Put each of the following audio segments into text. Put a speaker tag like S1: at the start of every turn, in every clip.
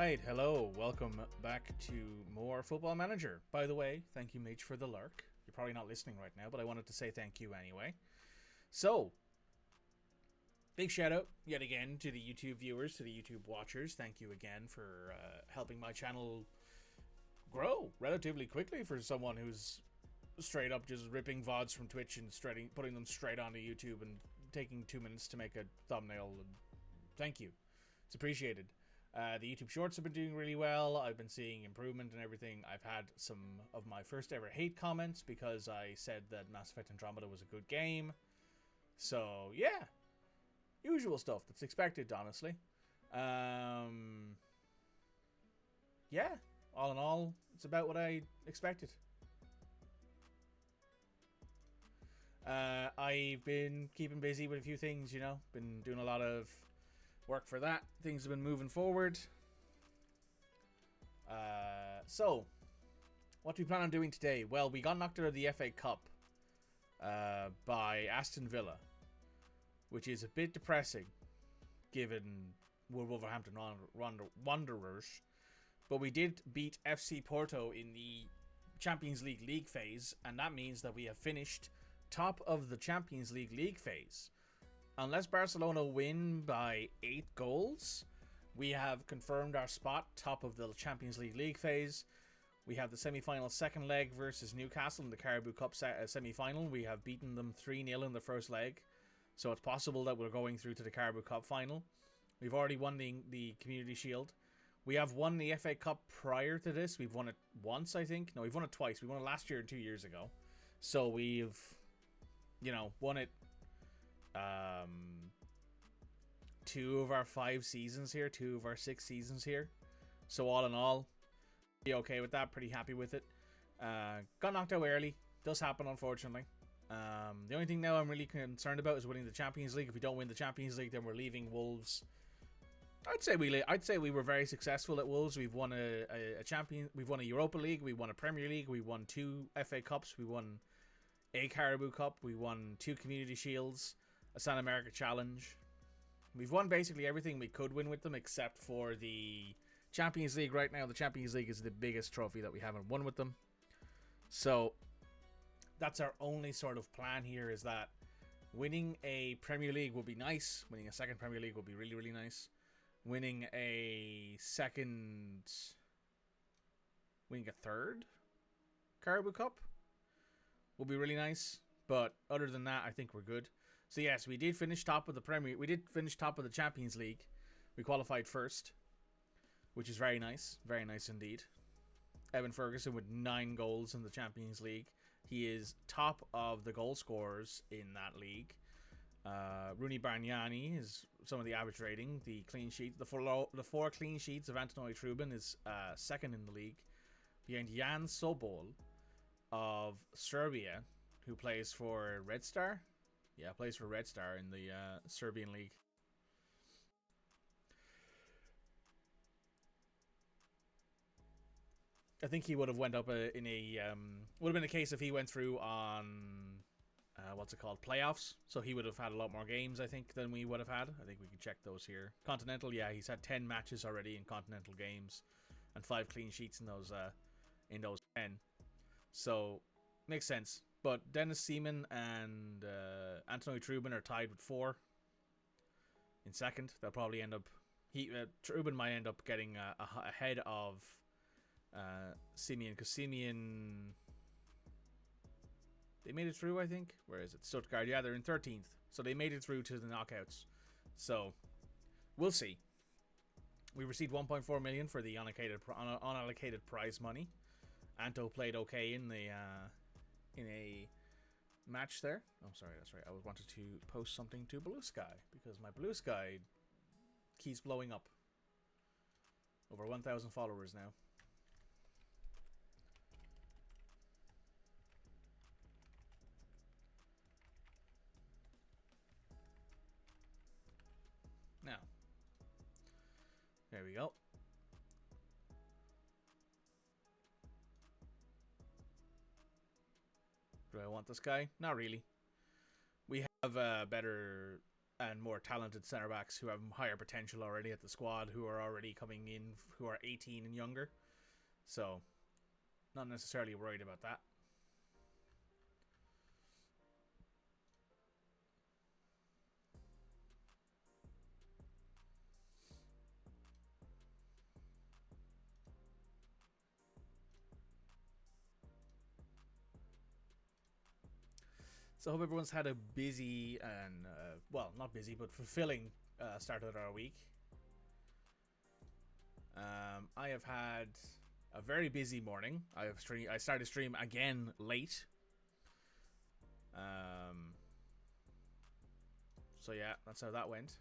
S1: Alright, hello, welcome back to more Football Manager. By the way, thank you Mitch for the lurk. You're probably not listening right now, but I wanted to say thank you anyway. So, big shout out yet again to the YouTube viewers, to the YouTube watchers. Thank you again for helping my channel grow relatively quickly for someone who's straight up just ripping VODs from Twitch and putting them straight onto YouTube and taking 2 minutes to make a thumbnail. And thank you. It's appreciated. The YouTube Shorts have been doing really well. I've been seeing improvement and everything. I've had some of my first ever hate comments because I said that Mass Effect Andromeda was a good game. So, yeah. Usual stuff that's expected, honestly. Yeah. All in all, it's about what I expected. I've been keeping busy with a few things, you know. Been doing a lot of work for that. Things have been moving forward. So, what do we plan on doing today? Well, we got knocked out of the FA Cup by Aston Villa, which is a bit depressing, given we're Wolverhampton Wanderers. But we did beat FC Porto in the Champions League phase, and that means that we have finished top of the Champions League phase. Unless Barcelona win by 8 goals, we have confirmed our spot top of the Champions League phase. We have the semi-final second leg versus Newcastle in the Carabao Cup semi-final. We have beaten them 3-0 in the first leg, so it's possible that we're going through to the Carabao Cup final. We've already won the Community Shield. We have won the FA Cup prior to this. We've won it once, I think. No, we've won it twice. We won it last year and 2 years ago. So we've, won it 2 of our 5 seasons here, 2 of our 6 seasons here. So all in all, be okay with that. Pretty happy with it. Got knocked out early. Does happen, unfortunately. The only thing now I'm really concerned about is winning the Champions League. If we don't win the Champions League, then we're leaving Wolves. I'd say we were very successful at Wolves. We've won we've won a Europa League, we won a Premier League, we won 2 FA Cups, we won a Carabao Cup, we won 2 Community Shields, a San America Challenge. We've won basically everything we could win with them except for the Champions League. Right now, the Champions League is the biggest trophy that we haven't won with them. So that's our only sort of plan here, is that winning a Premier League will be nice. Winning a second Premier League will be really, really nice. Winning a third Carabao Cup will be really nice. But other than that, I think we're good. So yes, we did finish top of the Premier. We did finish top of the Champions League. We qualified first, which is very nice. Very nice indeed. Evan Ferguson with 9 goals in the Champions League. He is top of the goal scorers in that league. Rooney Bargnani is some of the average rating. The clean sheet, the 4 clean sheets of Antonio Trubin is second in the league, behind Jan Sobol of Serbia, who plays for Red Star. Yeah, plays for Red Star in the Serbian league. I think he would have went up in a would have been a case if he went through on playoffs. So he would have had a lot more games, I think, than we would have had. I think we can check those here. Continental, yeah, he's had 10 matches already in Continental games, and 5 clean sheets in those 10. So makes sense. But Dennis Seaman and Antonio Trubin are tied with 4 in second. They'll probably end up. Trubin might end up getting ahead of Simeon, because Simeon, they made it through, I think. Where is it? Stuttgart. Yeah, they're in 13th. So they made it through to the knockouts. So we'll see. We received 1.4 million for the unallocated prize money. Anto played okay in a match there. Oh, sorry, that's right. I wanted to post something to Blue Sky because my Blue Sky keeps blowing up. Over 1,000 followers now. Now, there we go. Do I want this guy? Not really. We have better and more talented centre backs who have higher potential already at the squad, who are already coming in, who are 18 and younger. So, not necessarily worried about that. So I hope everyone's had a busy and, well, not busy, but fulfilling start of our week. I have had a very busy morning. I started stream again late. So yeah, that's how that went.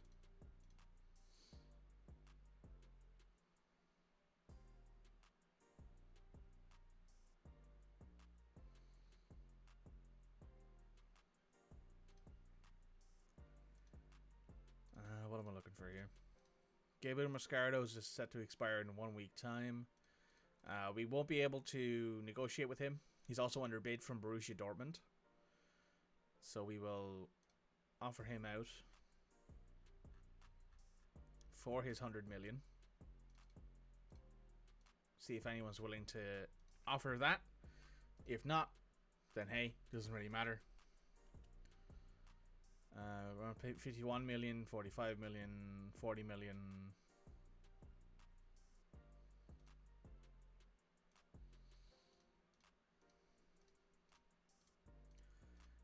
S1: What am I looking for here? Gabriel Mascardo is just set to expire in 1 week time. We won't be able to negotiate with him. He's also under bid from Borussia Dortmund. So we will offer him out for his 100 million. See if anyone's willing to offer that. If not, then hey, doesn't really matter. We're going to pay 51 million, 45 million, 40 million.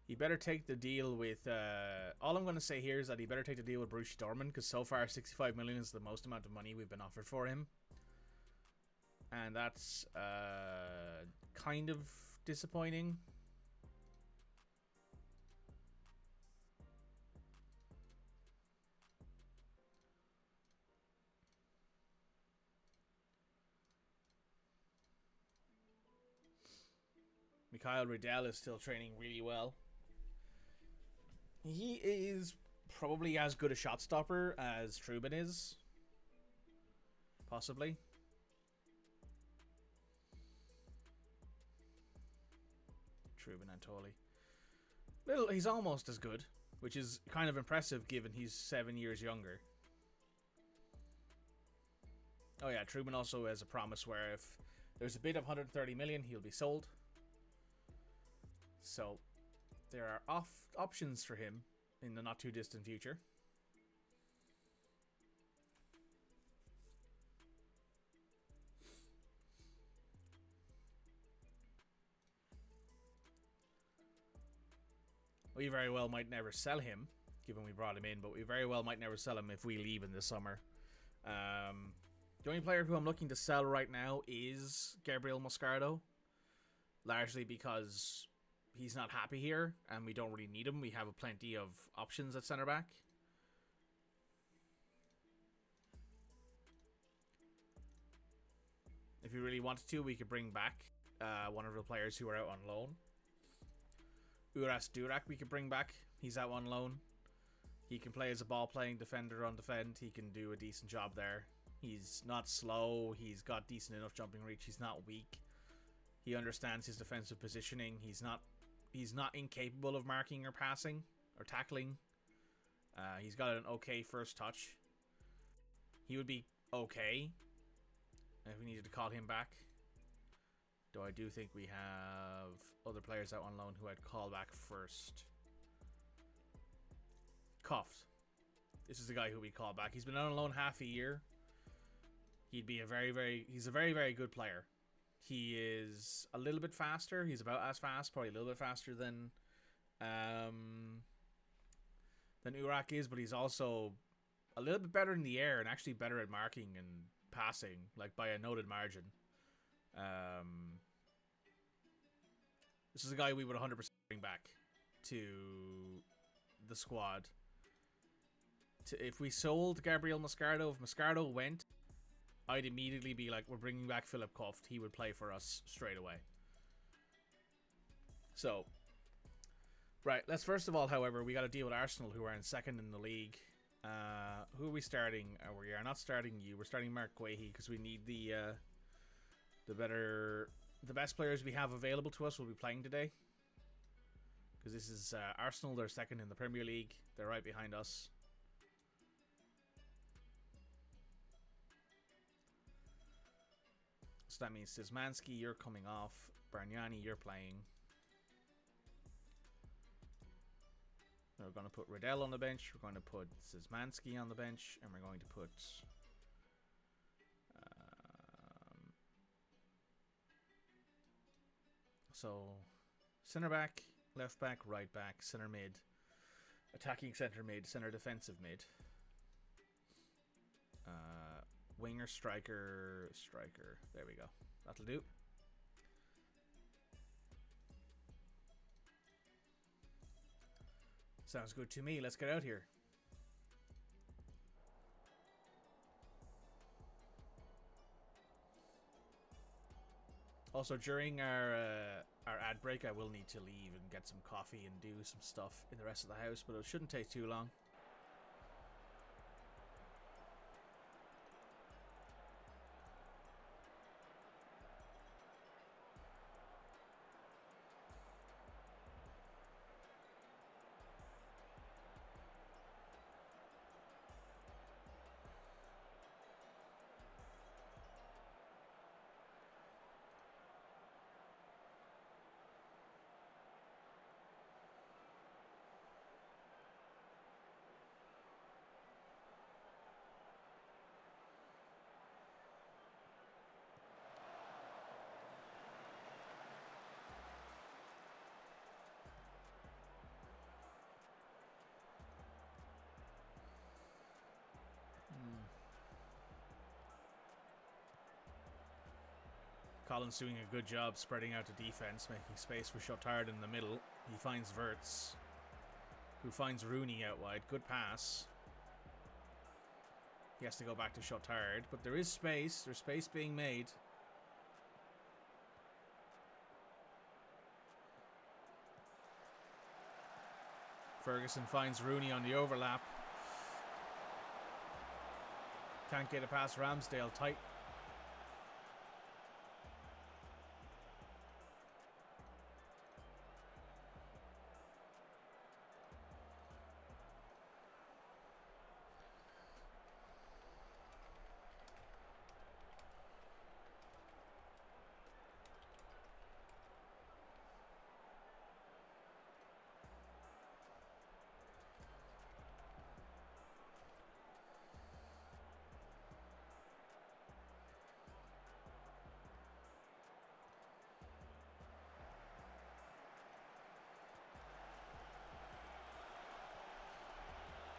S1: He better take the deal with... all I'm going to say here is that he better take the deal with Borussia Dortmund, because so far 65 million is the most amount of money we've been offered for him. And that's kind of disappointing. Mikhail Riedel is still training really well. He is probably as good a shot stopper as Trubin is. Possibly. Trubin Antoli. Well, he's almost as good, which is kind of impressive given he's 7 years younger. Oh yeah, Trubin also has a promise where if there's a bid of 130 million, he'll be sold. So there are options for him in the not too distant future. We very well might never sell him, given we brought him in, but we very well might never sell him if we leave in the summer. The only player who I'm looking to sell right now is Gabriel Mascardo, largely because he's not happy here, and we don't really need him. We have plenty of options at centre back. If we really wanted to, we could bring back one of the players who are out on loan. Uras Durak we could bring back. He's out on loan. He can play as a ball-playing defender on defend. He can do a decent job there. He's not slow. He's got decent enough jumping reach. He's not weak. He understands his defensive positioning. He's not incapable of marking or passing or tackling. He's got an okay first touch. He would be okay if we needed to call him back. Though I do think we have other players out on loan who I'd call back first. Cuffed. This is the guy who we call back. He's been out on loan half a year. He's a very, very good player. He is a little bit faster. He's about as fast, probably a little bit faster than Urak is, but he's also a little bit better in the air and actually better at marking and passing, like by a noted margin. This is a guy we would 100% bring back to the squad. If we sold Gabriel Mascardo, if Mascardo went, I'd immediately be like, we're bringing back Philip Kuft. He would play for us straight away. So, right, let's first of all, however, we got to deal with Arsenal, who are in second in the league. Who are we starting? We are not starting you. We're starting Mark Guehi because we need the best players we have available to us will be playing today. Because this is Arsenal. They're second in the Premier League. They're right behind us. So that means Szymanski, you're coming off. Bargnani, you're playing. We're going to put Riddell on the bench. We're going to put Szymanski on the bench. And we're going to put... so, centre back, left back, right back, centre mid. Attacking centre mid, centre defensive mid. Winger, striker. There we go. That'll do. Sounds good to me. Let's get out here. Also, during our ad break, I will need to leave and get some coffee and do some stuff in the rest of the house, but it shouldn't take too long. Colin's doing a good job spreading out the defense, making space for Shotard in the middle. He finds Wirtz, who finds Rooney out wide. Good pass. He has to go back to Shotard, but there is space. There's space being made. Ferguson finds Rooney on the overlap. Can't get it past Ramsdale. Tight.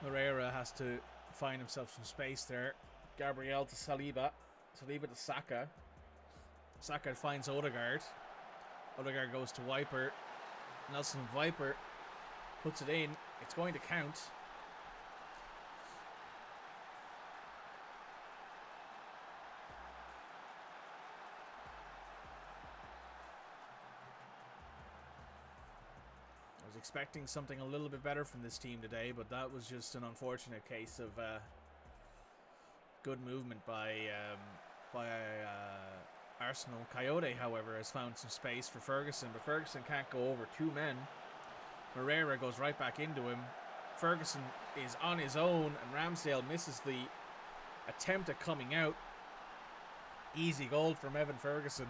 S1: Moreira has to find himself some space there. Gabriel to Saliba. Saliba to Saka. Saka finds Odegaard. Odegaard goes to Viper. Nelson Viper puts it in. It's going to count. I was expecting something a little bit better from this team today, but that was just an unfortunate case of good movement by Arsenal. Coyote, however, has found some space for Ferguson, but Ferguson can't go over two men. Moreira goes right back into him. Ferguson is on his own, and Ramsdale misses the attempt at coming out. Easy goal from Evan Ferguson.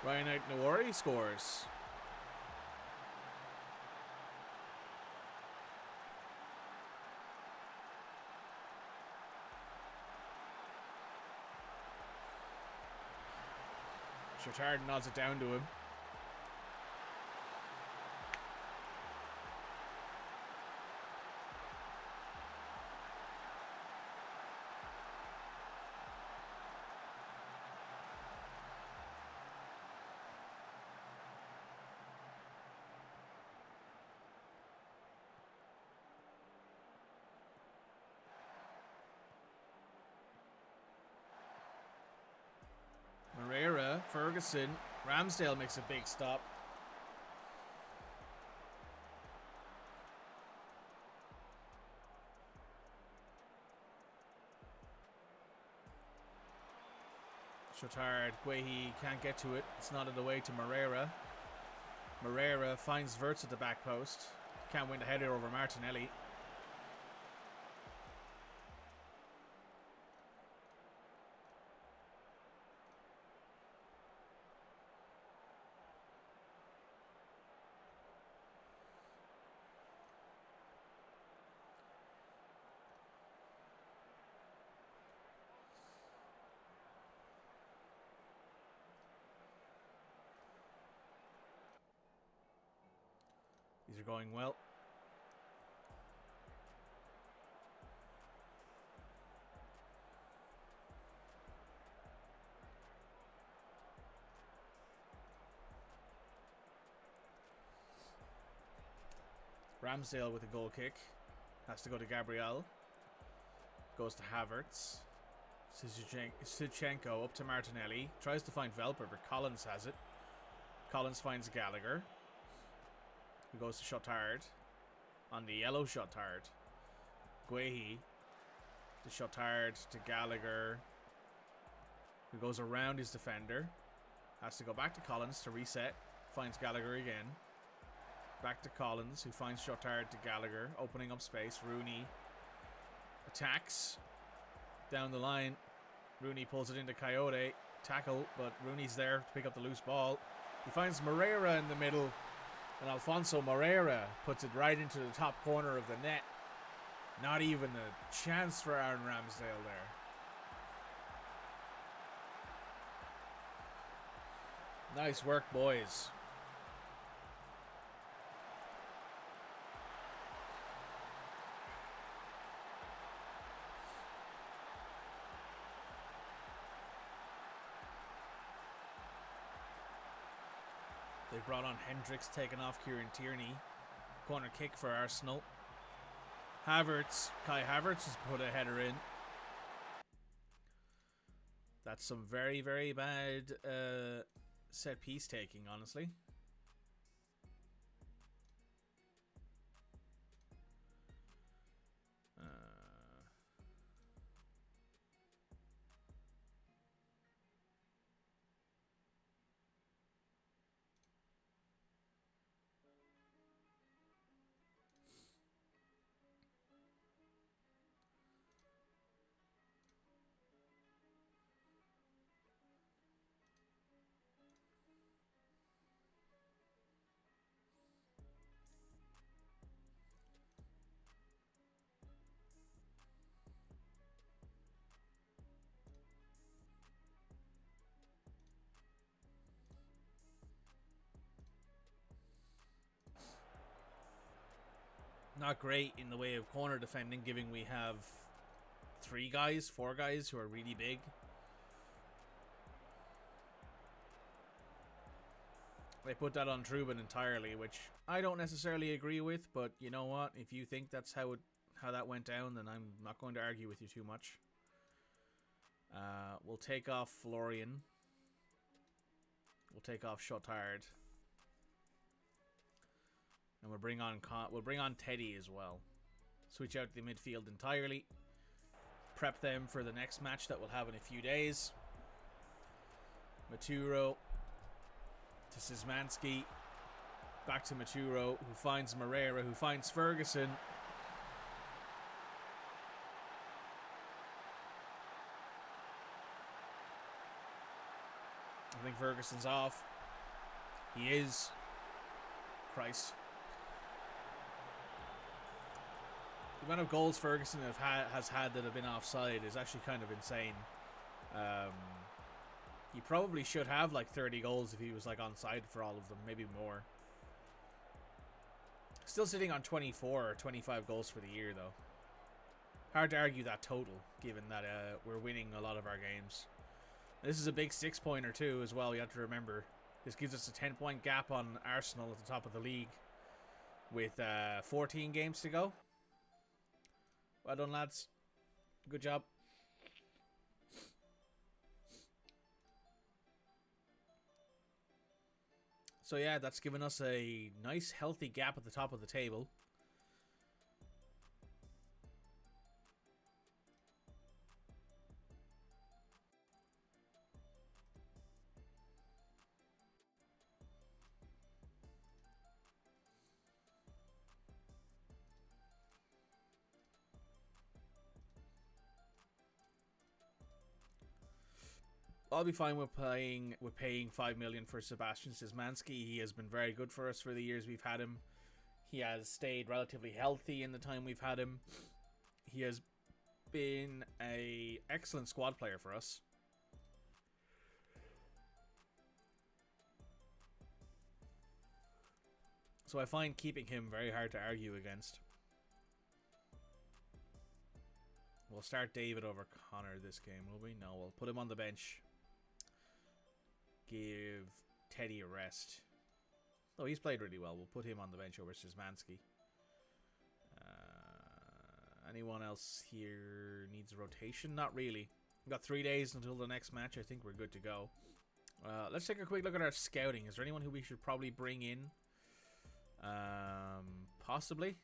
S1: Ryan Nouri scores. Shotard nods it down to him. Moreira, Ferguson, Ramsdale makes a big stop. Shotard, Guehi can't get to it. It's not in the way to Moreira. Moreira finds Verts at the back post. Can't win the header over Martinelli. These are going well. Ramsdale with a goal kick. Has to go to Gabriel. Goes to Havertz. Sichenko up to Martinelli. Tries to find Velper, but Collins has it. Collins finds Gallagher. He goes to Shotard. On the yellow Shotard. Guehi to Shotard to Gallagher. Who goes around his defender. Has to go back to Collins to reset. Finds Gallagher again. Back to Collins, who finds Shotard to Gallagher. Opening up space. Rooney attacks. Down the line. Rooney pulls it into Coyote. Tackle, but Rooney's there to pick up the loose ball. He finds Moreira in the middle. And Alfonso Moreira puts it right into the top corner of the net. Not even a chance for Aaron Ramsdale there. Nice work, boys. They brought on Hendricks, taking off Kieran Tierney. Corner kick for Arsenal. Kai Havertz has put a header in. That's some very, very bad set piece taking, honestly. Not great in the way of corner defending, given we have 4 guys who are really big. They put that on Trubin entirely, which I don't necessarily agree with, but you know what? If you think that's how that went down, then I'm not going to argue with you too much. We'll take off Florian. We'll take off Shotard. And we'll bring on Teddy as well. Switch out the midfield entirely. Prep them for the next match that we'll have in a few days. Maturo to Szymanski. Back to Maturo, who finds Moreira, who finds Ferguson. I think Ferguson's off. He is. Christ. The amount of goals Ferguson has had that have been offside is actually kind of insane. He probably should have like 30 goals if he was like onside for all of them, maybe more. Still sitting on 24 or 25 goals for the year though. Hard to argue that total, given that we're winning a lot of our games. This is a big 6-pointer too as well, you have to remember. This gives us a 10-point gap on Arsenal at the top of the league with 14 games to go. Well done, lads. Good job. So yeah, that's given us a nice healthy gap at the top of the table. I'll be fine with paying 5 million for Sebastian Szymanski. He has been very good for us for the years we've had him. He has stayed relatively healthy in the time we've had him. He has been an excellent squad player for us. So I find keeping him very hard to argue against. We'll start David over Connor this game, will we? No, we'll put him on the bench. Give Teddy a rest. Oh, he's played really well. We'll put him on the bench over Szymanski. Anyone else here needs a rotation? Not really. We've got 3 days until the next match. I think we're good to go. Let's take a quick look at our scouting. Is there anyone who we should probably bring in? Possibly.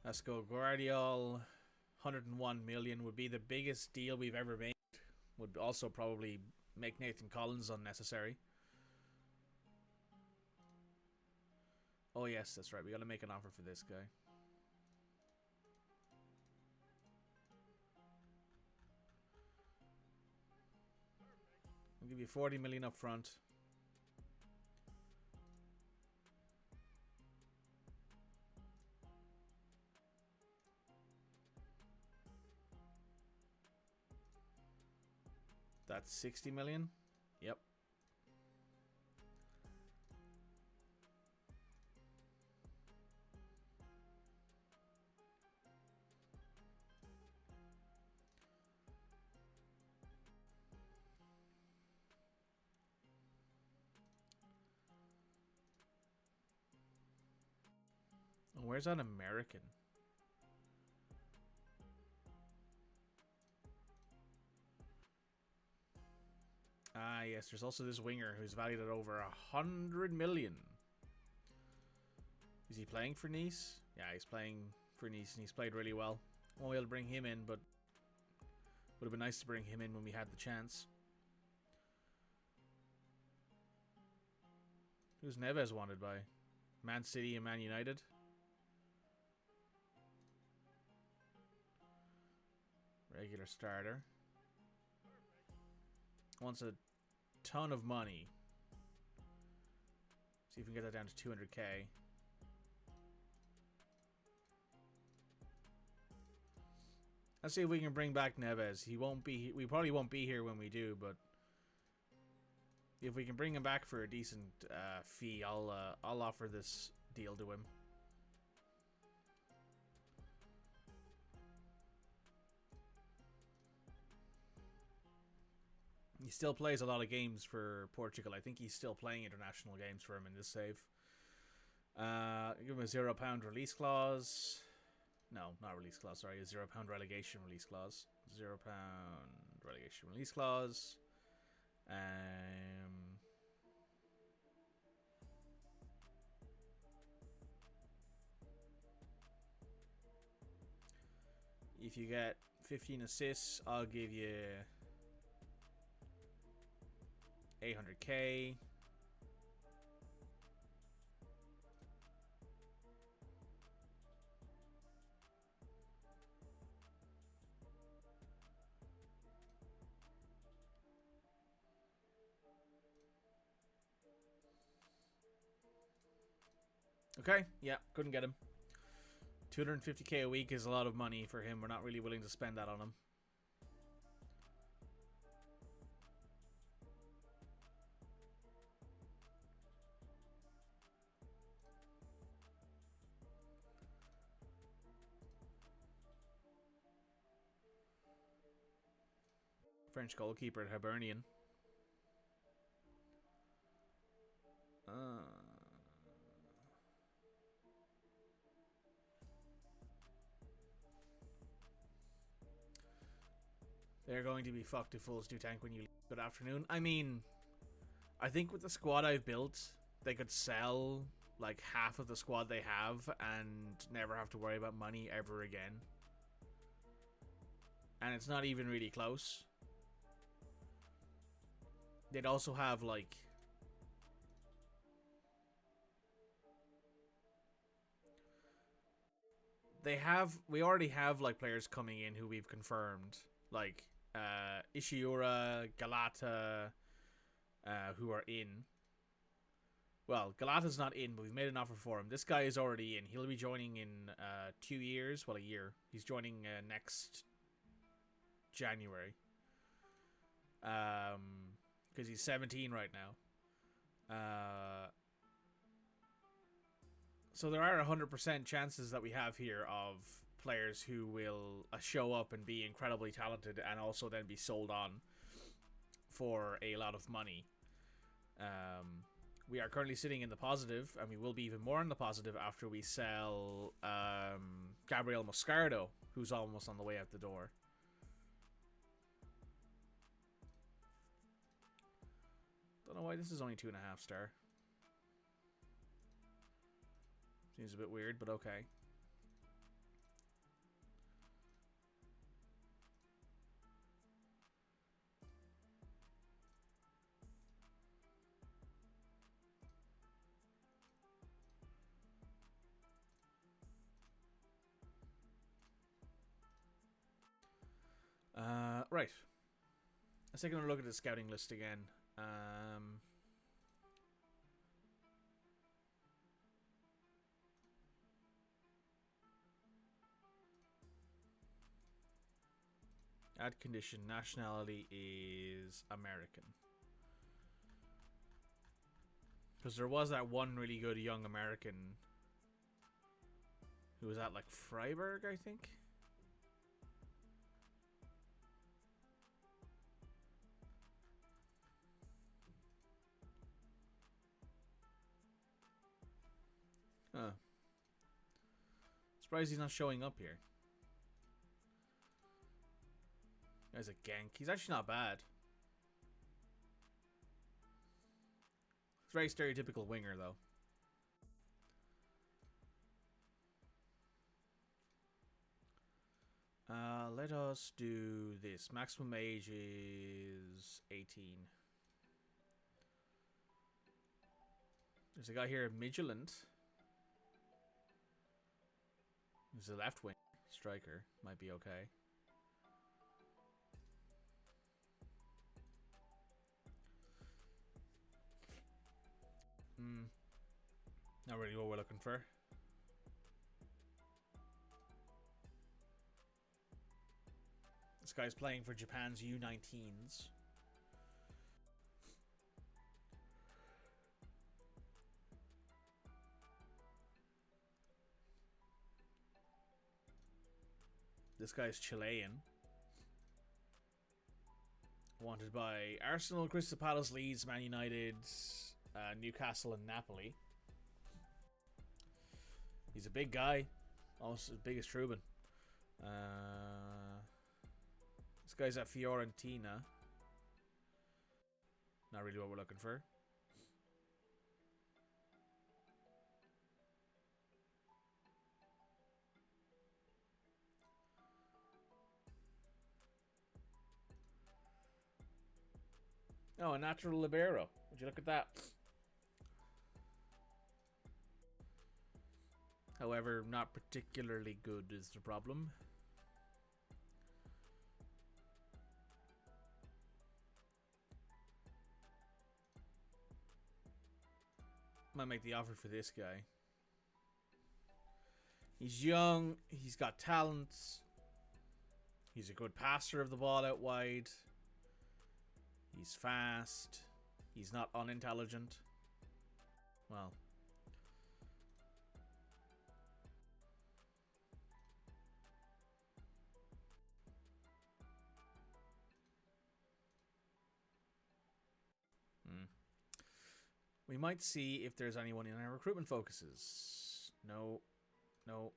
S1: Let's go. Guardiol, 101 million would be the biggest deal we've ever made. Would also probably make Nathan Collins unnecessary. Oh yes, that's right. We got to make an offer for this guy. I'll give you 40 million up front. That's 60 million. Yep. Where's that American? Ah, yes, there's also this winger who's valued at over 100 million. Is he playing for Nice? Yeah, he's playing for Nice, and he's played really well. Won't be able to bring him in, but would have been nice to bring him in when we had the chance. Who's Neves wanted by? Man City and Man United? Regular starter. Wants a ton of money. See if we can get that down to 200k. Let's see if we can bring back Neves. He won't be. We probably won't be here when we do, but if we can bring him back for a decent fee, I'll offer this deal to him. He still plays a lot of games for Portugal. I think he's still playing international games for him in this save. Give him a £0 release clause. No, not release clause. Sorry, a £0 relegation release clause. £0 relegation release clause. If you get 15 assists, I'll give you 800k. Okay, yeah, couldn't get him. 250k a week is a lot of money for him. We're not really willing to spend that on him. French goalkeeper at Hibernian. They're going to be fucked if fools do tank when you leave. Good afternoon. I mean, I think with the squad I've built, they could sell like half of the squad they have and never have to worry about money ever again. And it's not even really close. they'd also have like we already have like players coming in who we've confirmed, like Ishiura, Galata, who are in. Well, Galata's not in, but we've made an offer for him. This guy is already in. He'll be joining in 2 years. Well, a year. He's joining next January. Because he's 17 right now. So there are 100% chances that we have here of players who will show up and be incredibly talented and also then be sold on for a lot of money. We are currently sitting in the positive, and we will be even more in the positive after we sell Gabriel Moscardo, who's almost on the way out the door. Don't know why this is only 2.5 star. Seems a bit weird, but okay. Right. Let's take another look at the scouting list again. Add condition. Nationality is American. Because there was that one really good young American who was at like Freiburg, I think. Huh. Surprised he's not showing up here. Guy's a gank. He's actually not bad. He's a very stereotypical winger, though. Let us do this. Maximum age is 18. There's a guy here, Midgeland. He's a left wing striker. Might be okay. Not really what we're looking for. This guy's playing for Japan's U19s. This guy's Chilean. Wanted by Arsenal, Crystal Palace, Leeds, Man United, Newcastle, and Napoli. He's a big guy. Almost as big as Truban. This guy's at Fiorentina. Not really what we're looking for. Oh, a natural libero. Would you look at that? However, not particularly good is the problem. Might make the offer for this guy. He's young. He's got talents. He's a good passer of the ball out wide. He's fast. He's not unintelligent. Well. We might see if there's anyone in our recruitment focuses. No. No.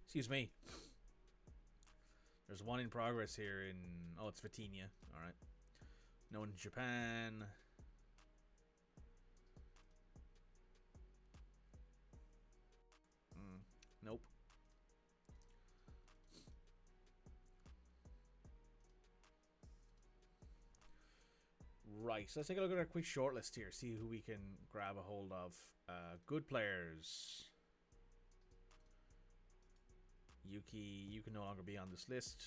S1: Excuse me. There's one in progress here in... Oh, it's Vitinha. Alright. No one in Japan. Right, so let's take a look at our quick shortlist here. See who we can grab a hold of. Good players. Yuki, you can no longer be on this list.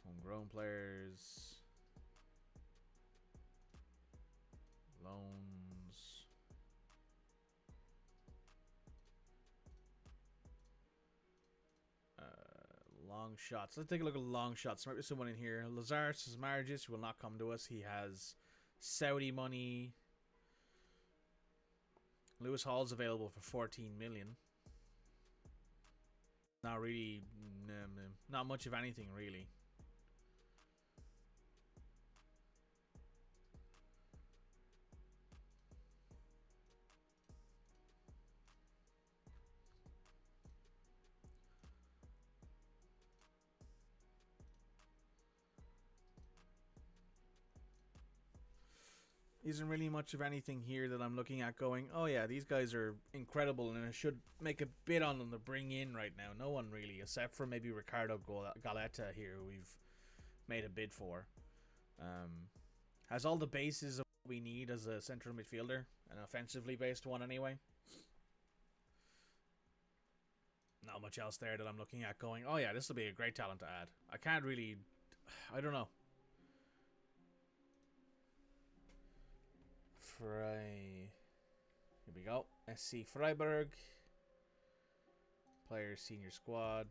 S1: Homegrown players. Loans. Long shots. Let's take a look at long shots. There might be someone in here. Lazarus Margis will not come to us. He has Saudi money. Lewis Hall's available for 14 million. Not really, not much of anything really. Isn't really much of anything here that I'm looking at going, oh yeah, these guys are incredible and I should make a bid on them to bring in right now. No one really, except for maybe Ricardo Galetta here, who we've made a bid for. Has all the bases of what we need as a central midfielder, an offensively based one anyway. Not much else there that I'm looking at going, oh yeah, this will be a great talent to add. I can't really, I don't know. Here we go. SC Freiburg. Players, senior squad.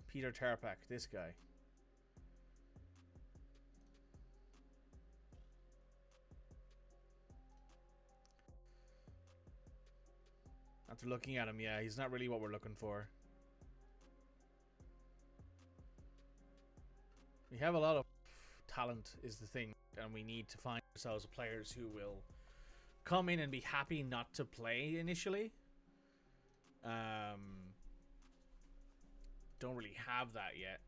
S1: Peter Terpak, this guy. After looking at him, yeah, he's not really what we're looking for. We have a lot of talent is the thing, and we need to find ourselves players who will come in and be happy not to play initially. Don't really have that yet.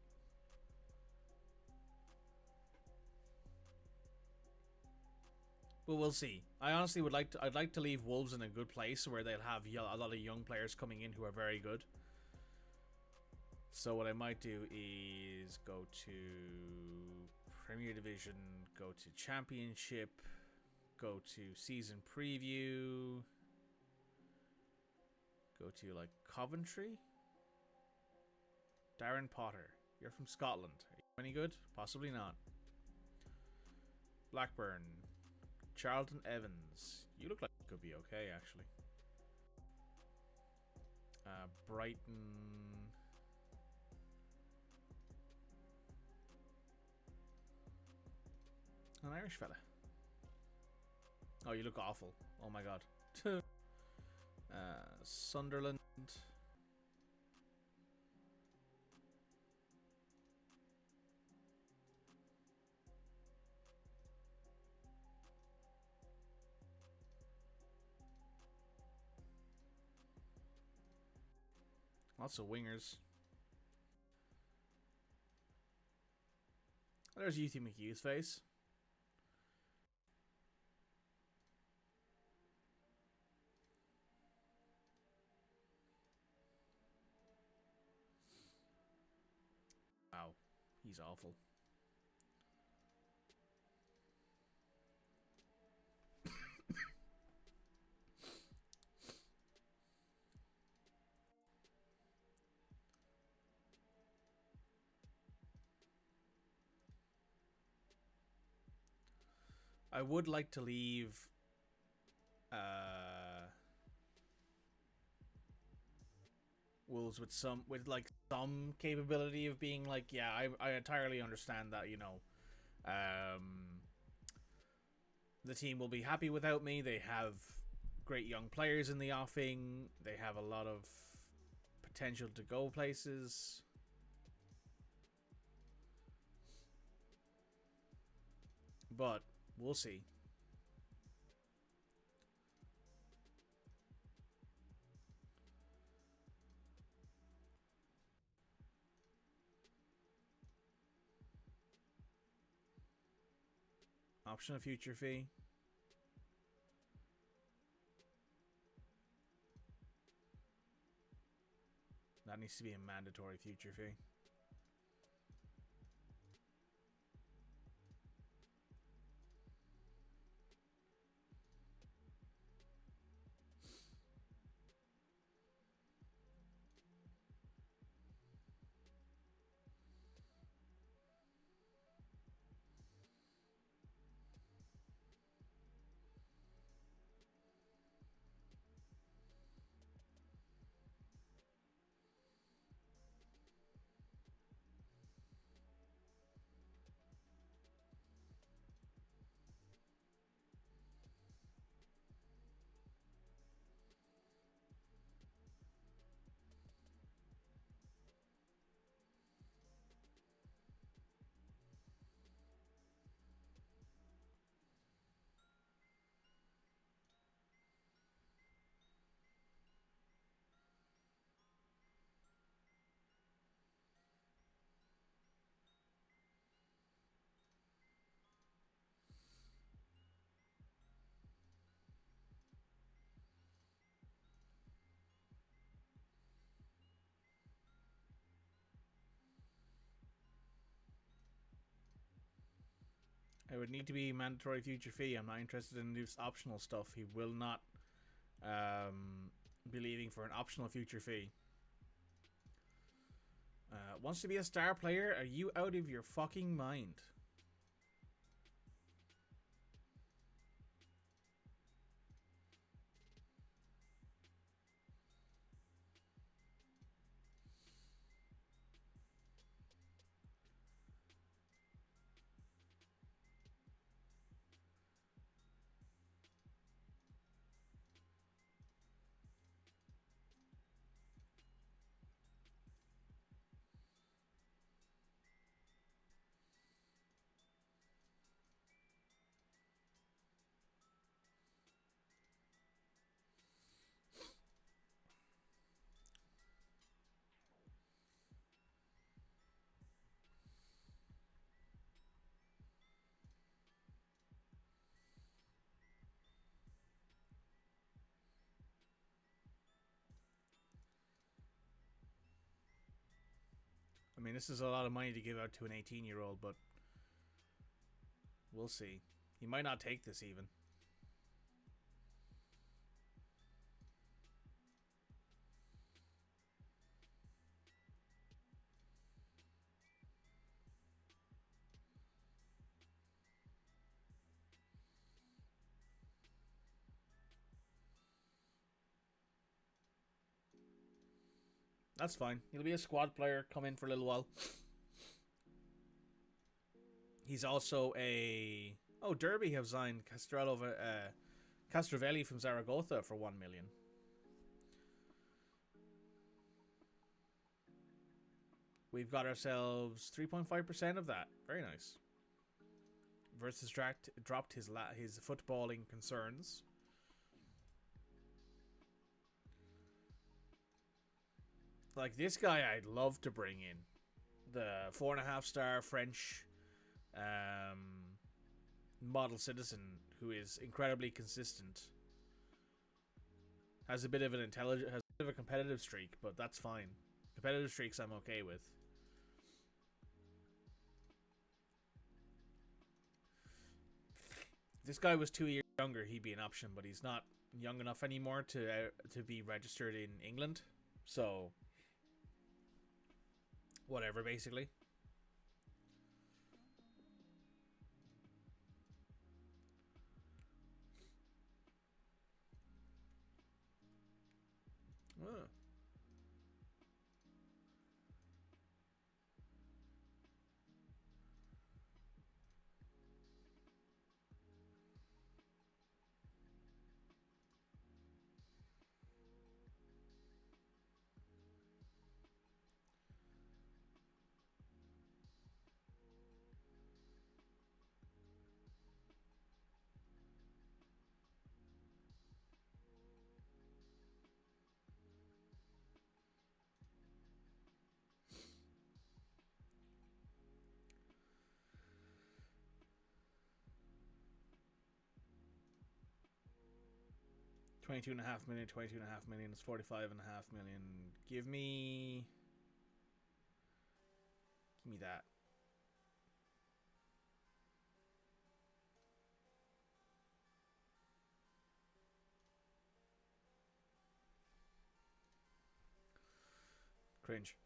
S1: But we'll see. I honestly would like to. I'd like to leave Wolves in a good place where they'll have a lot of young players coming in who are very good. So what I might do is go to Premier Division, go to Championship, go to Season Preview, go to like Coventry. Darren Potter, you're from Scotland. Are you any good? Possibly not. Blackburn. Charlton Evans. You look like you could be okay, actually. Brighton. An Irish fella. Oh, you look awful. Oh my god. Sunderland. Lots of wingers. There's Youthy McHugh's face. Wow, he's awful. I would like to leave Wolves with some capability of being like, yeah, I entirely understand that, you know, the team will be happy without me. They have great young players in the offing. They have a lot of potential to go places. But we'll see. Optional future fee. That needs to be a mandatory future fee. It would need to be mandatory future fee. I'm not interested in this optional stuff. He will not be leaving for an optional future fee. Wants to be a star player? Are you out of your fucking mind? I mean, this is a lot of money to give out to an 18-year-old, but we'll see. He might not take this even. That's fine. He'll be a squad player, come in for a little while. He's also a... Oh, Derby have signed Castrovelli from Zaragoza for 1 million. We've got ourselves 3.5% of that. Very nice. Versus dropped his footballing concerns. Like, this guy I'd love to bring in. The 4.5-star French model citizen who is incredibly consistent. Has a bit of a competitive streak, but that's fine. Competitive streaks I'm okay with. If this guy was 2 years younger, he'd be an option, but he's not young enough anymore to be registered in England. So, whatever, basically. Oh. $22.5 million, $22.5 million is $45.5 million. Give me that. Cringe.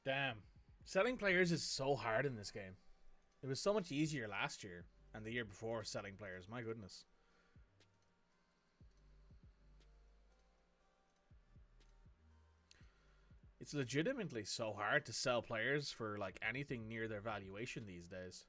S1: Damn. Selling players is so hard in this game. It was so much easier last year and the year before selling players. My goodness. It's legitimately so hard to sell players for like anything near their valuation these days.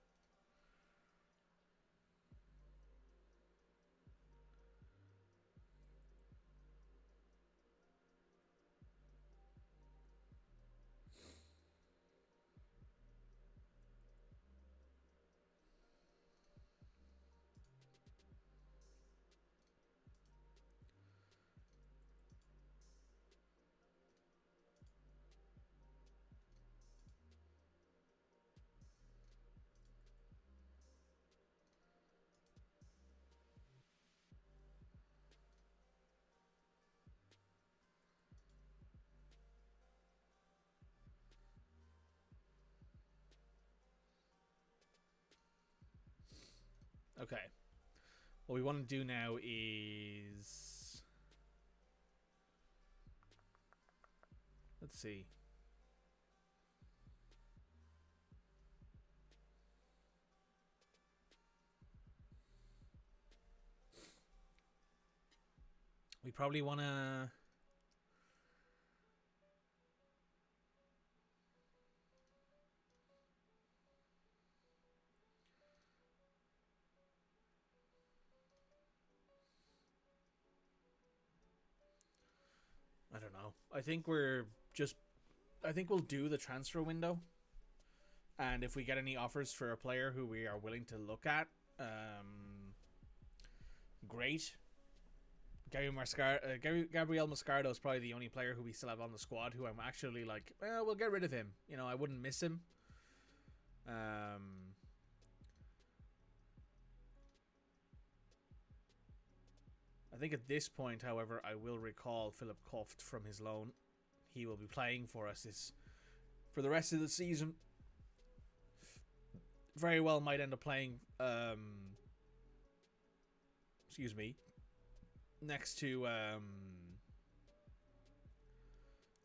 S1: Okay. What we want to do now is... Let's see. We probably want to... I don't know. I think we'll do the transfer window. And if we get any offers for a player who we are willing to look at, great. Gabriel Mascardo is probably the only player who we still have on the squad who I'm actually like, well, we'll get rid of him. You know, I wouldn't miss him. I think at this point, however, I will recall Philip Koft from his loan. He will be playing for us for the rest of the season. Very well might end up playing, excuse me, next to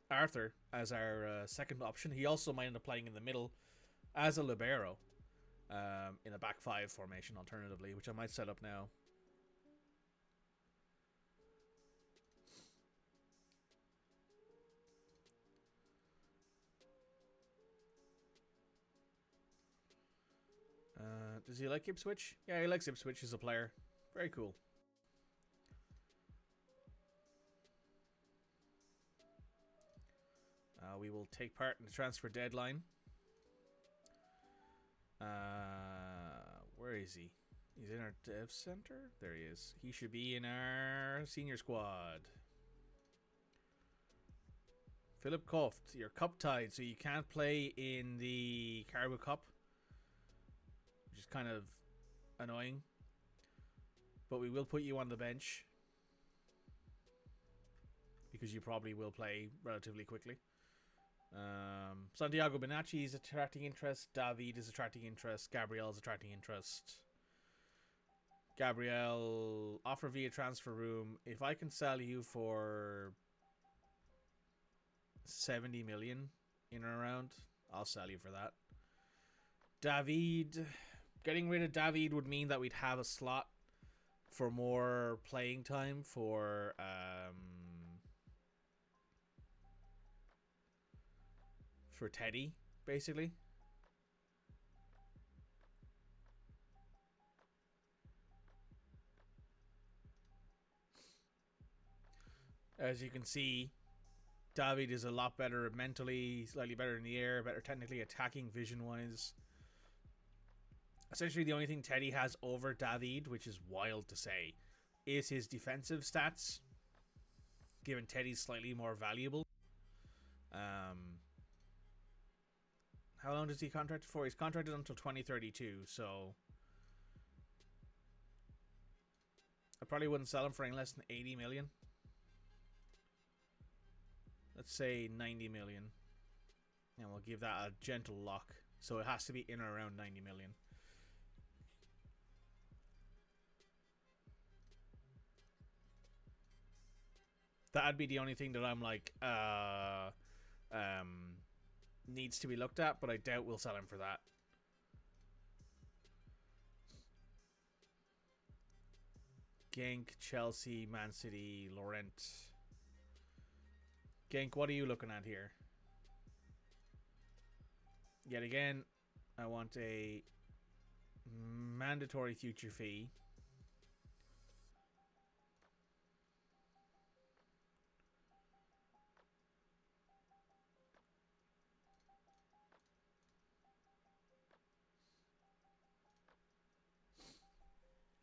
S1: Arthur as our second option. He also might end up playing in the middle as a libero, in a back five formation alternatively, which I might set up now. Does he like Ipswich? Yeah, he likes Ipswich as a player. Very cool. We will take part in the transfer deadline. Where is he? He's in our dev center? There he is. He should be in our senior squad. Philip Koft, you're cup tied, so you can't play in the Carabao Cup, which is kind of annoying. But we will put you on the bench because you probably will play relatively quickly. Santiago Bonacci is attracting interest. David is attracting interest. Gabriel is attracting interest. Gabriel, offer via transfer room. If I can sell you for 70 million in or around, I'll sell you for that. David, getting rid of David would mean that we'd have a slot for more playing time for Teddy, basically. As you can see, David is a lot better mentally, slightly better in the air, better technically attacking vision-wise. Essentially, the only thing Teddy has over David, which is wild to say, is his defensive stats, given Teddy's slightly more valuable. How long does he contract for? He's contracted until 2032, so I probably wouldn't sell him for any less than 80 million. Let's say 90 million. And we'll give that a gentle lock. So it has to be in or around 90 million. That'd be the only thing that I'm like, needs to be looked at, but I doubt we'll sell him for that. Genk, Chelsea, Man City, Laurent. Genk, what are you looking at here? Yet again, I want a mandatory future fee.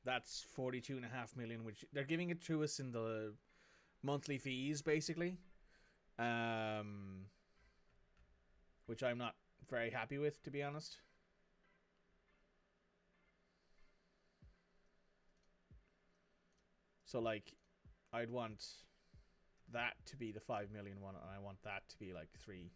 S1: That's 42.5 million, which they're giving it to us in the monthly fees, basically. Which I'm not very happy with, to be honest. So, like, I'd want that to be the 5 million one, and I want that to be like 3.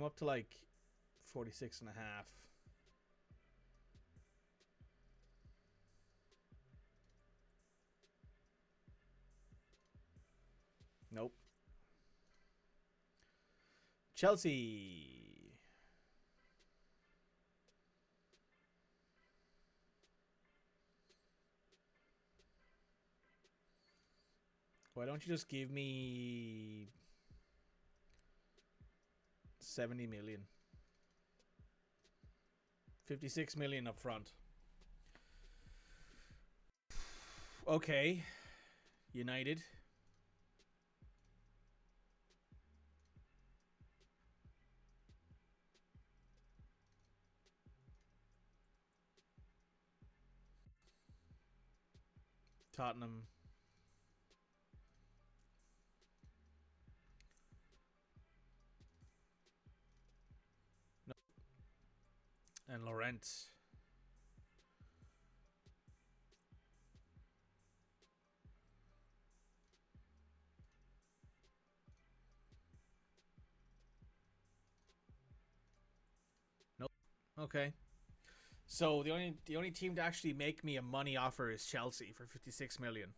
S1: come up to like 46 and a half. Nope. Chelsea. Why don't you just give me 70 million? 56 million up front. Okay. United. Tottenham. No. And Laurent. Nope. Okay. So the only team to actually make me a money offer is Chelsea for 56 million,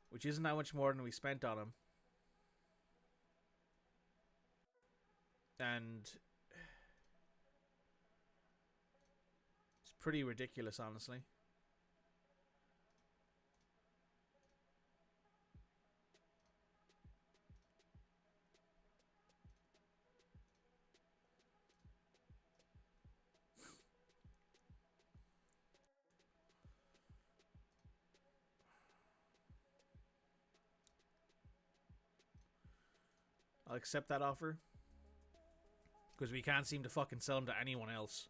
S1: which isn't that much more than we spent on him. And it's pretty ridiculous, honestly. I'll accept that offer. Because we can't seem to fucking sell him to anyone else.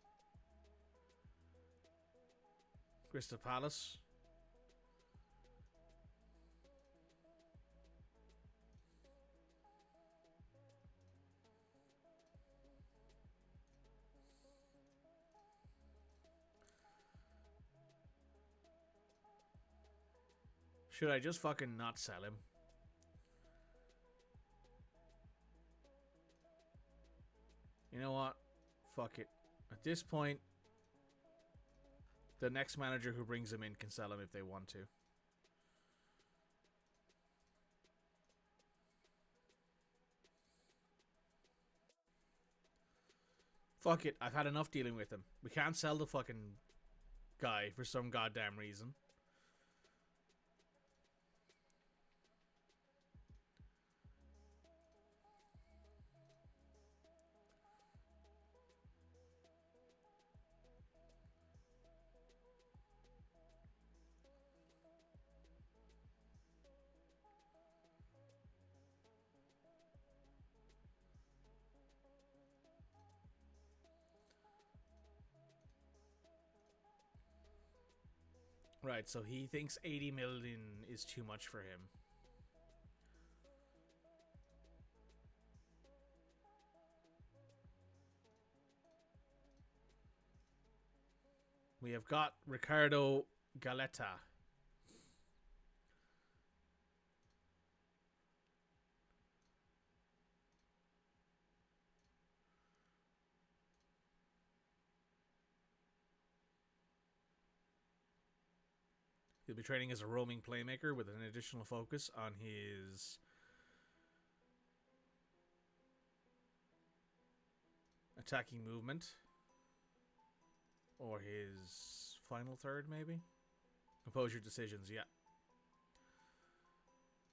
S1: Crystal Palace. Should I just fucking not sell him? You know what? Fuck it. At this point, the next manager who brings him in can sell him if they want to. Fuck it. I've had enough dealing with him. We can't sell the fucking guy for some goddamn reason. Right, so he thinks 80 million is too much for him. We have got Ricardo Galetta. He'll be training as a roaming playmaker with an additional focus on his attacking movement. Or his final third, maybe? Compose your decisions, yeah.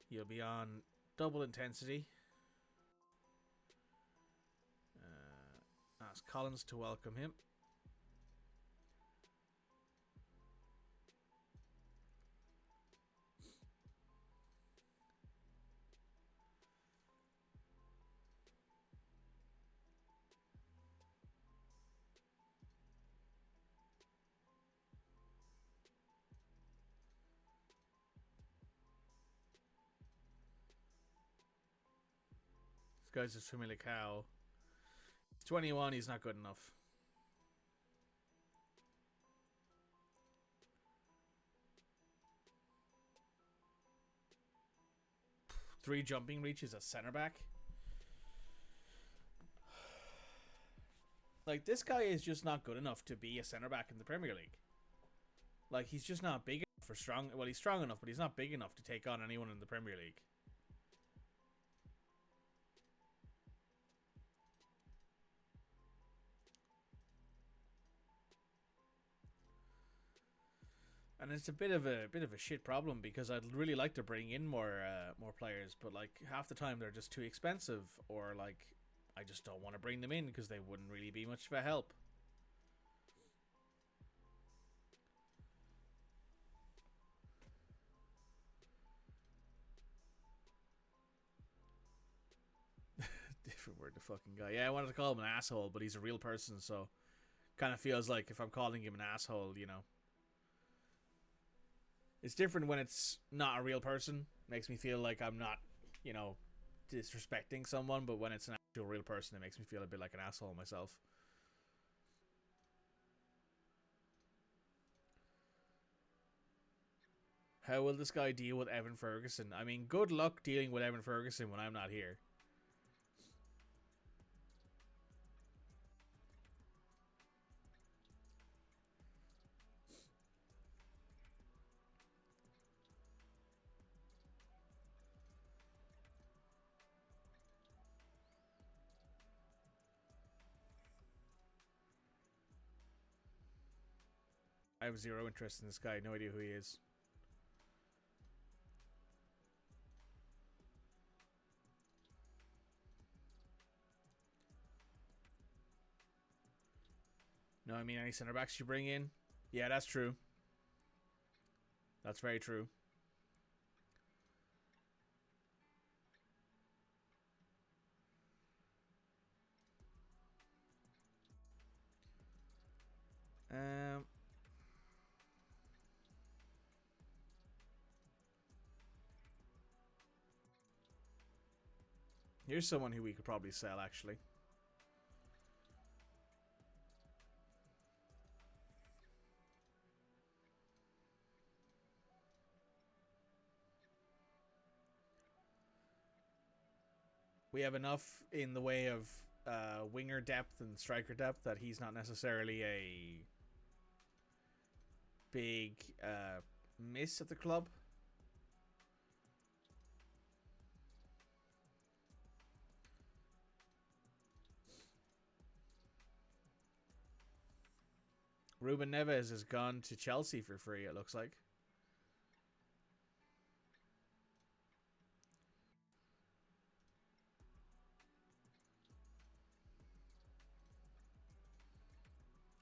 S1: He'll be on double intensity. Ask Collins to welcome him. This guy's just familiar cow. He's 21, he's not good enough. Three jumping reaches as center back. Like, this guy is just not good enough to be a centre-back in the Premier League. Like, he's just not big enough for strong... Well, he's strong enough, but he's not big enough to take on anyone in the Premier League. And it's a bit of a shit problem because I'd really like to bring in more players, but like half the time they're just too expensive, or like I just don't want to bring them in because they wouldn't really be much of a help. Different word to fucking guy. Yeah, I wanted to call him an asshole, but he's a real person, so kind of feels like if I'm calling him an asshole, you know. It's different when it's not a real person. Makes me feel like I'm not, you know, disrespecting someone, but when it's an actual real person, it makes me feel a bit like an asshole myself. How will this guy deal with Evan Ferguson? I mean, good luck dealing with Evan Ferguson when I'm not here. I have zero interest in this guy. No idea who he is. No, I mean, any center backs you bring in? Yeah, that's true. That's very true. Here's someone who we could probably sell, actually. We have enough in the way of winger depth and striker depth that he's not necessarily a big miss at the club. Ruben Neves has gone to Chelsea for free, it looks like.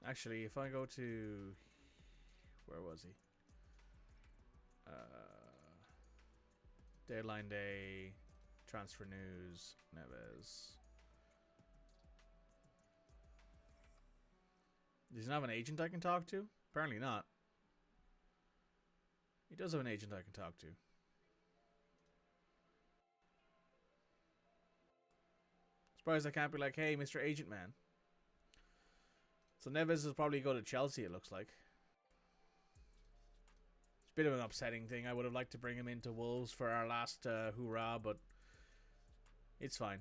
S1: Actually, if I go to... Where was he? Deadline day, transfer news, Neves. Does he not have an agent I can talk to? Apparently not. He does have an agent I can talk to. Surprised I can't be like, hey, Mr. Agent Man. So Neves will probably go to Chelsea, it looks like. It's a bit of an upsetting thing. I would have liked to bring him into Wolves for our last hoorah, but it's fine.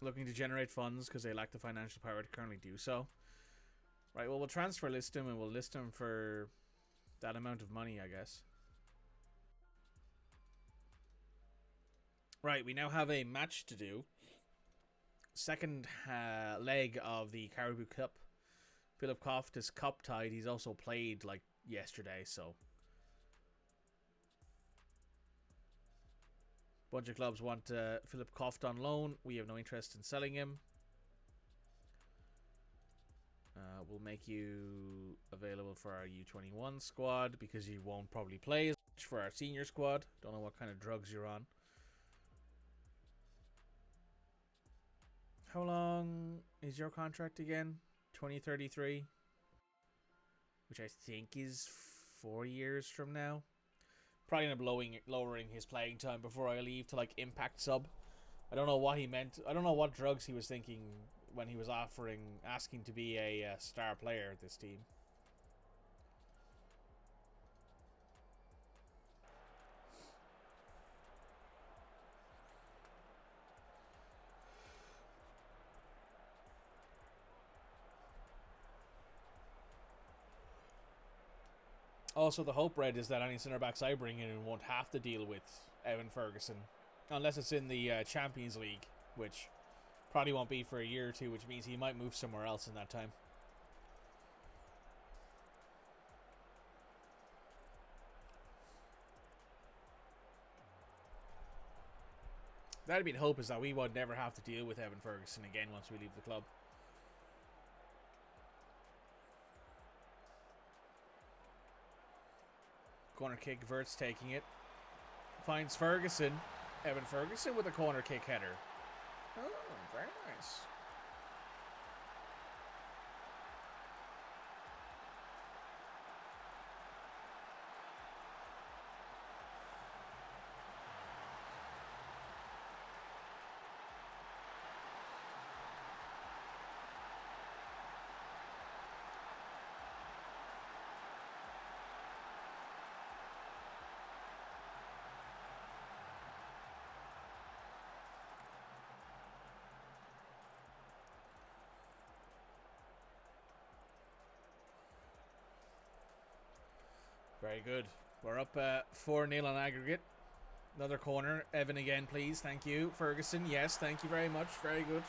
S1: Looking to generate funds because they lack the financial power to currently do so. Right, well, we'll transfer list him and we'll list him for that amount of money, I guess. Right, we now have a match to do. Second leg of the Carabao Cup. Philip Koft is cup tied. He's also played like yesterday, so... Bunch of clubs want Philip Koft on loan. We have no interest in selling him. We'll make you available for our U21 squad because you won't probably play as much for our senior squad. Don't know what kind of drugs you're on. How long is your contract again? 2033, which I think is 4 years from now. Probably end up lowering his playing time before I leave to like impact sub. I don't know what he meant. I don't know what drugs he was thinking when he was asking to be a star player at this team. Also, the hope, Red, is that any centre backs I bring in won't have to deal with Evan Ferguson, unless it's in the Champions League, which probably won't be for a year or two, which means he might move somewhere else in that time. That'd be the hope, is that we would never have to deal with Evan Ferguson again once we leave the club. Corner kick, Vert's taking it. Finds Ferguson. Evan Ferguson with a corner kick header. Oh, very nice. Very good. We're up 4-0 on aggregate. Another corner. Evan again, please. Thank you. Ferguson, yes. Thank you very much. Very good.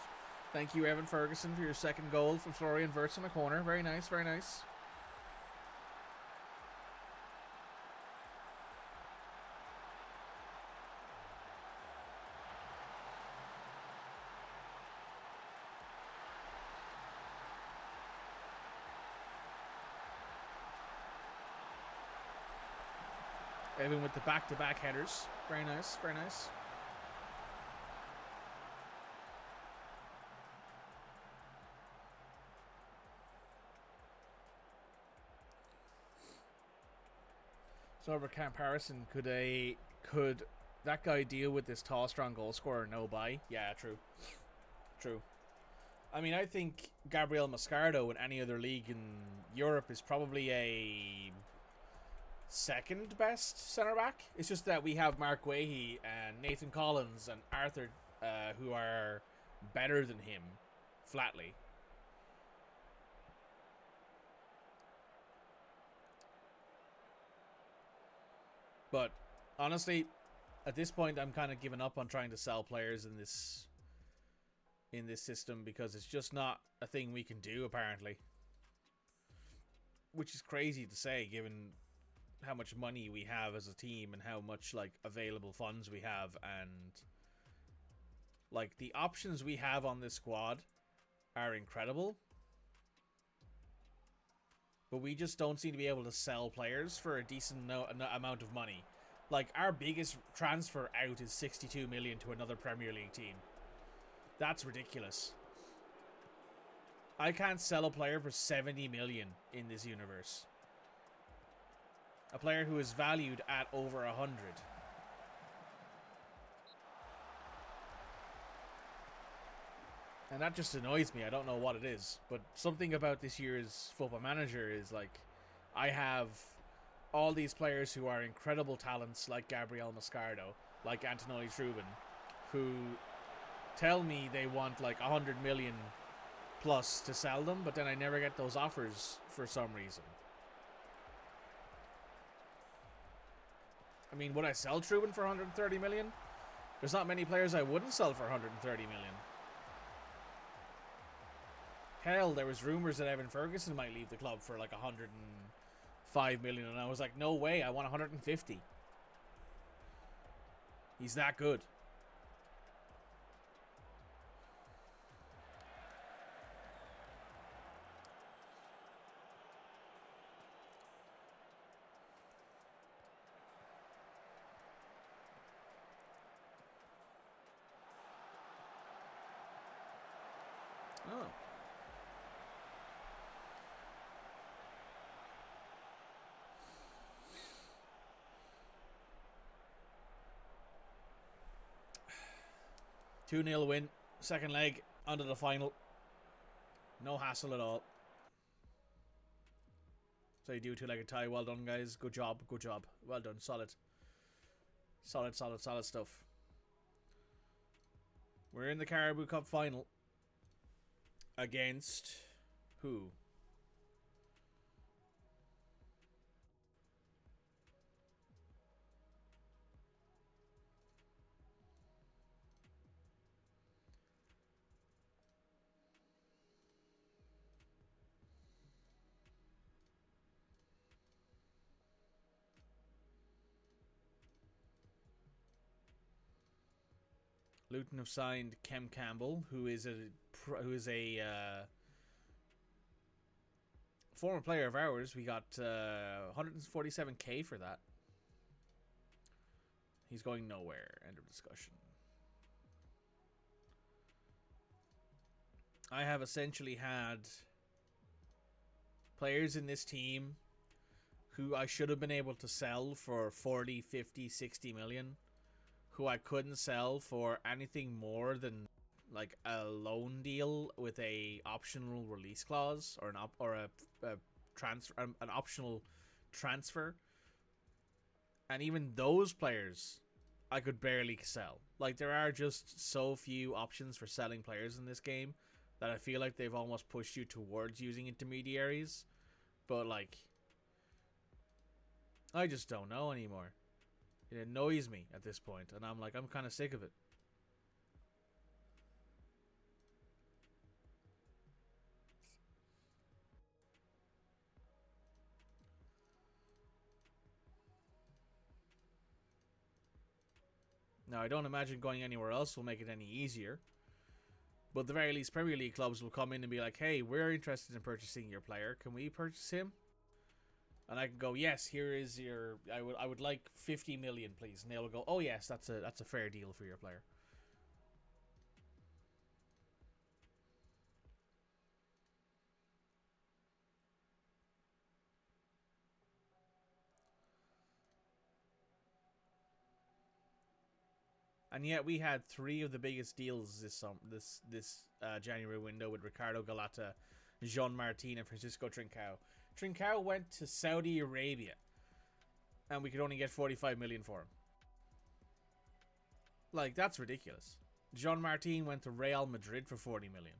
S1: Thank you, Evan Ferguson, for your second goal from Florian Wirtz on a corner. Very nice, very nice. Evan with the back-to-back headers. Very nice, very nice. So over comparison, could that guy deal with this tall, strong goal scorer? No buy. Yeah, true. True. I mean, I think Gabriel Mascardo in any other league in Europe is probably a second best centre back. It's just that we have Mark Guehi and Nathan Collins and Arthur who are better than him, flatly. But honestly, at this point, I'm kind of giving up on trying to sell players in this system, because it's just not a thing we can do, apparently. Which is crazy to say, given how much money we have as a team and how much like available funds we have, and like the options we have on this squad are incredible, but we just don't seem to be able to sell players for a decent amount of money. Like, our biggest transfer out is 62 million to another Premier League team. That's ridiculous. I can't sell a player for 70 million in this universe. A player who is valued at over 100. And that just annoys me. I don't know what it is. But something about this year's Football Manager is like, I have all these players who are incredible talents, like Gabriel Mascardo, like Antonelli Trubin, who tell me they want like 100 million plus to sell them, but then I never get those offers for some reason. I mean, would I sell Trubin for 130 million? There's not many players I wouldn't sell for 130 million. Hell, there was rumors that Evan Ferguson might leave the club for like 105 million, and I was like, no way, I want 150. He's that good. Oh. Two 2-0 win. Second leg, onto the final. No hassle at all. So you do two-legged tie. Well done, guys. Good job. Good job. Well done. Solid. Solid, solid, solid stuff. We're in the Carabao Cup final. Against who? Luton have signed Kem Campbell, who is a former player of ours. We got 147k for that. He's going nowhere. End of discussion. I have essentially had players in this team who I should have been able to sell for 40, 50, 60 million, who I couldn't sell for anything more than like a loan deal with a optional release clause or an optional transfer. And even those players I could barely sell. Like, there are just so few options for selling players in this game that I feel like they've almost pushed you towards using intermediaries. But, like, I just don't know anymore. It annoys me at this point, and I'm like, I'm kind of sick of it. Now, I don't imagine going anywhere else will make it any easier. But at the very least, Premier League clubs will come in and be like, hey, we're interested in purchasing your player. Can we purchase him? And I can go, yes, here is your... I would like 50 million, please. And they'll go, oh, yes, that's a fair deal for your player. And yet we had three of the biggest deals this January window with Ricardo Galata, Jean Martin, and Francisco Trincao. Trincao went to Saudi Arabia, and we could only get 45 million for him. Like, that's ridiculous. Jean Martin went to Real Madrid for 40 million.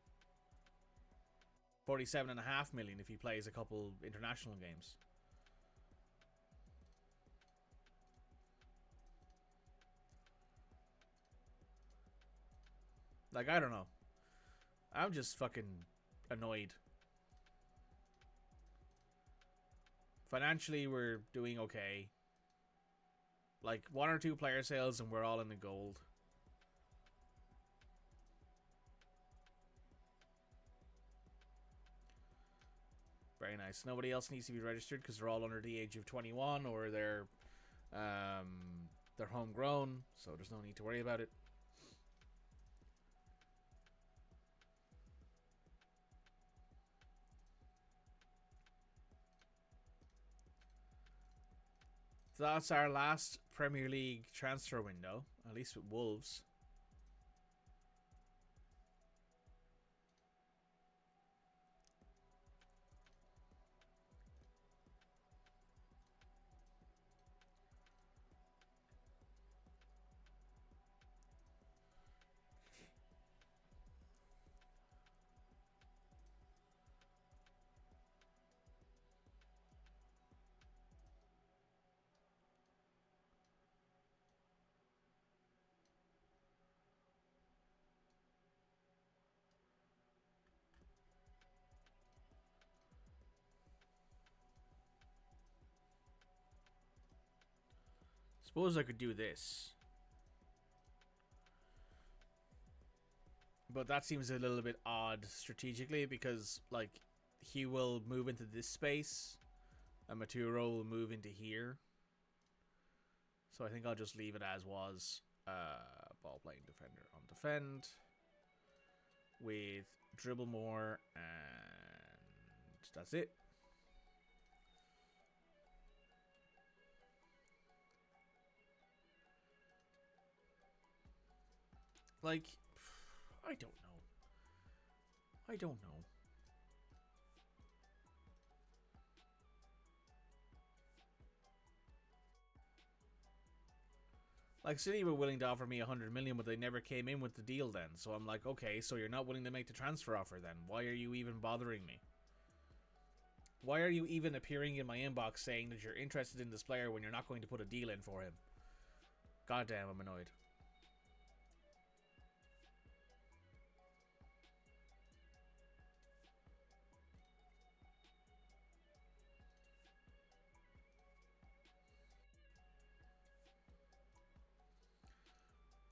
S1: 47.5 million if he plays a couple international games. Like, I don't know. I'm just fucking annoyed. Financially, we're doing okay. Like, 1 or 2 player sales and we're all in the gold. Very nice. Nobody else needs to be registered because they're all under the age of 21 or they're homegrown, so there's no need to worry about it. So that's our last Premier League transfer window, at least with Wolves. Suppose I could do this. But that seems a little bit odd strategically because, like, he will move into this space and Maturo will move into here. So I think I'll just leave it as was. Ball playing defender on defend with dribble more, and that's it. Like, I don't know. Like, City were willing to offer me 100 million, but they never came in with the deal then. So I'm like, okay, so you're not willing to make the transfer offer then. Why are you even bothering me? Why are you even appearing in my inbox saying that you're interested in this player when you're not going to put a deal in for him? Goddamn, I'm annoyed.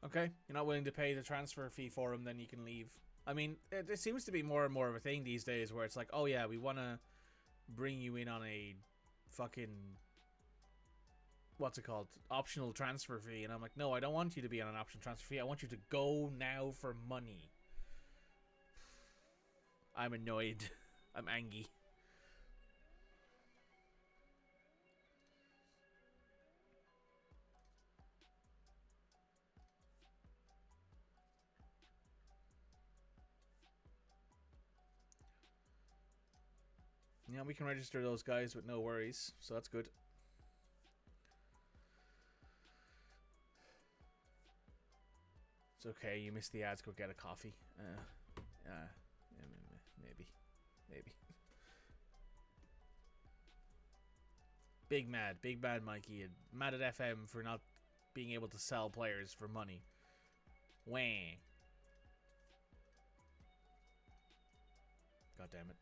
S1: Okay, you're not willing to pay the transfer fee for him, then you can leave. I mean, it seems to be more and more of a thing these days where it's like, oh yeah, we want to bring you in on a fucking, what's it called, optional transfer fee. And I'm like, no, I don't want you to be on an optional transfer fee. I want you to go now for money. I'm annoyed. I'm angry. Yeah, we can register those guys with no worries, so that's good. It's okay, you missed the ads, go get a coffee. Maybe. Big mad Mikey, and mad at FM for not being able to sell players for money. Wah. God damn it.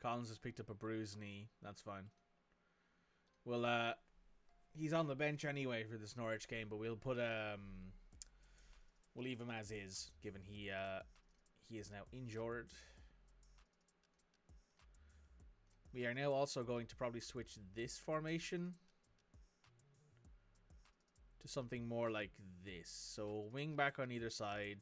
S1: Collins has picked up a bruised knee. That's fine. Well, he's on the bench anyway for this Norwich game, but we'll put we'll leave him as is, given he is now injured. We are now also going to probably switch this formation to something more like this. So wing back on either side.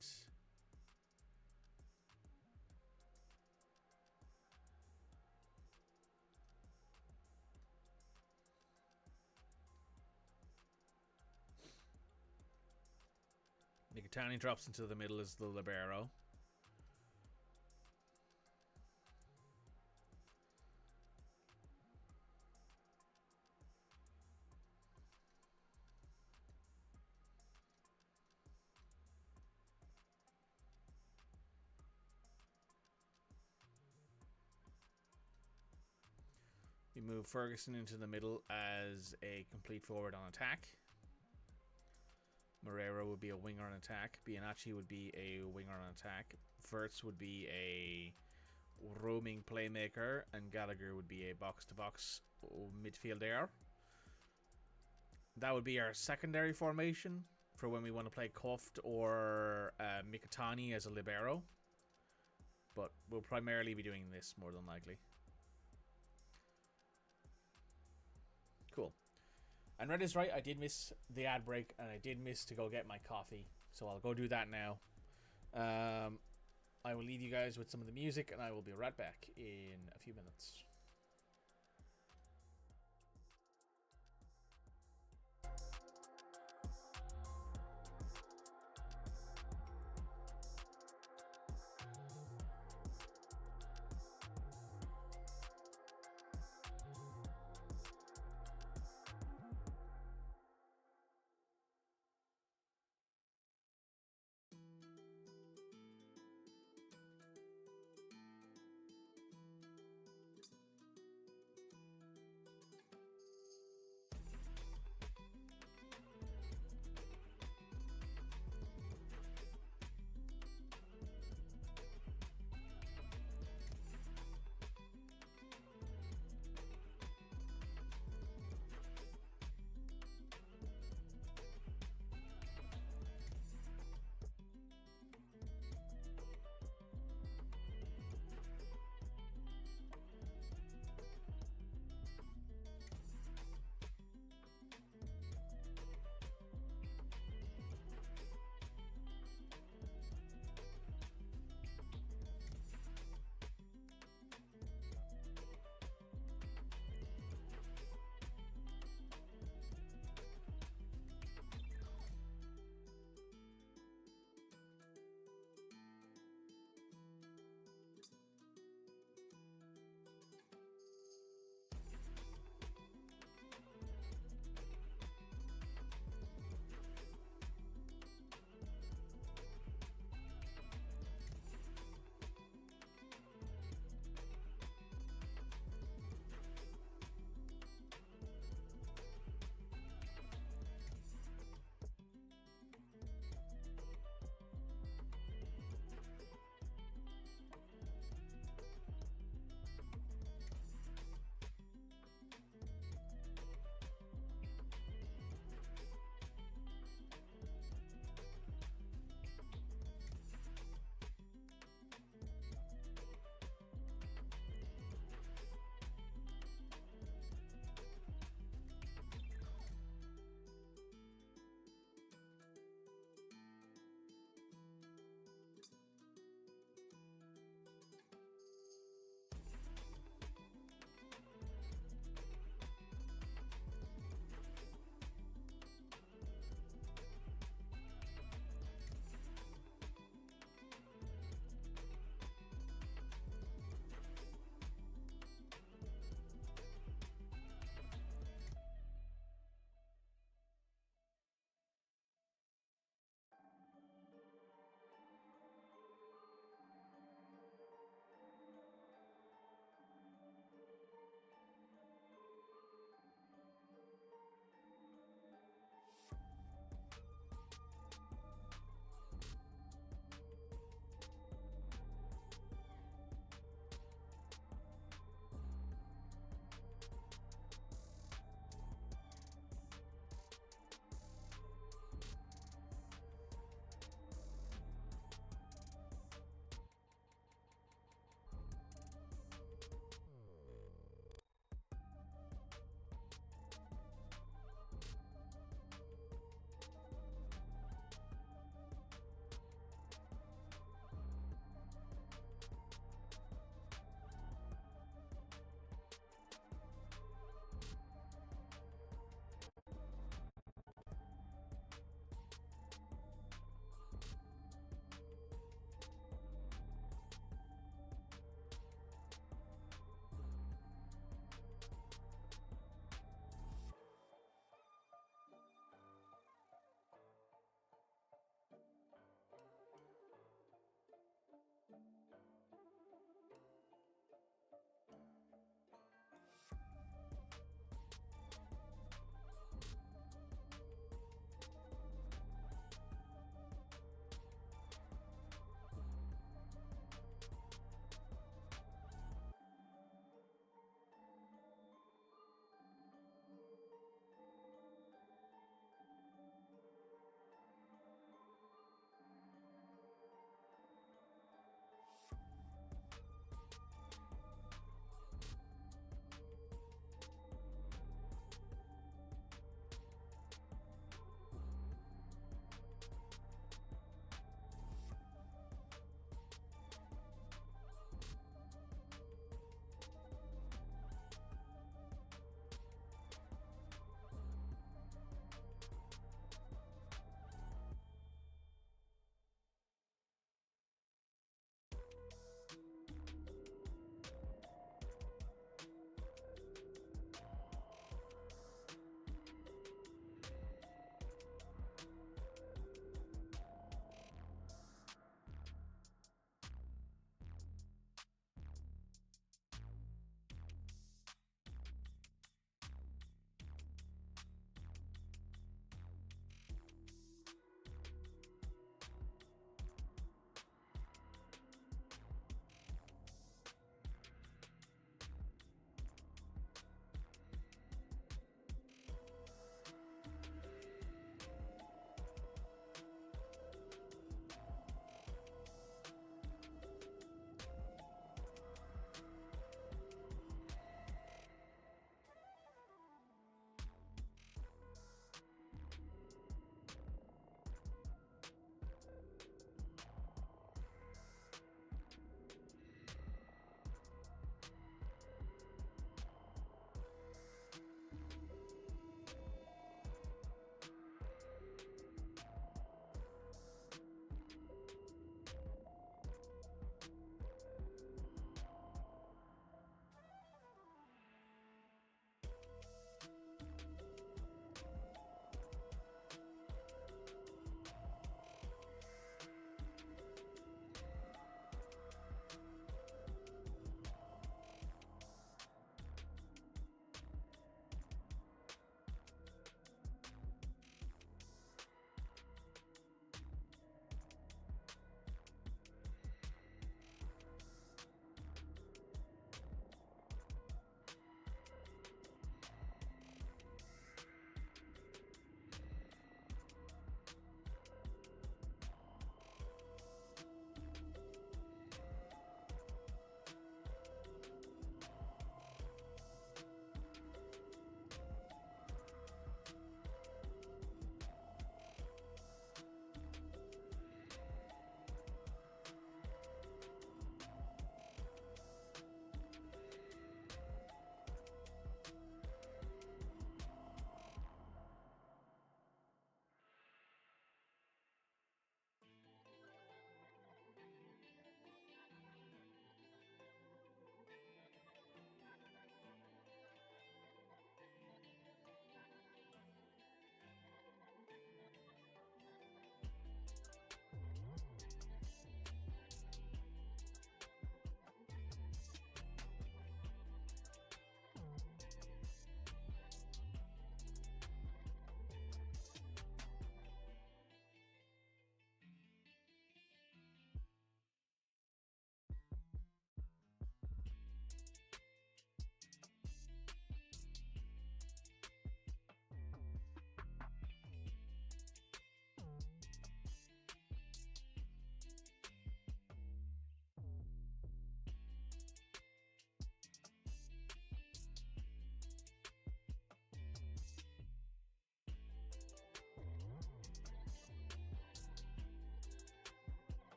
S1: Mkhitaryan drops into the middle as the libero. We move Ferguson into the middle as a complete forward on attack. Moreira would be a winger on attack. Bianacci would be a winger on attack. Verts would be a roaming playmaker. And Gallagher would be a box-to-box midfielder. That would be our secondary formation for when we want to play Koft or Mkhitaryan as a libero. But we'll primarily be doing this more than likely. Cool. And Red is right, I did miss the ad break, and I did miss to go get my coffee. So I'll go do that now. I will leave you guys with some of the music, and I will be right back in a few minutes.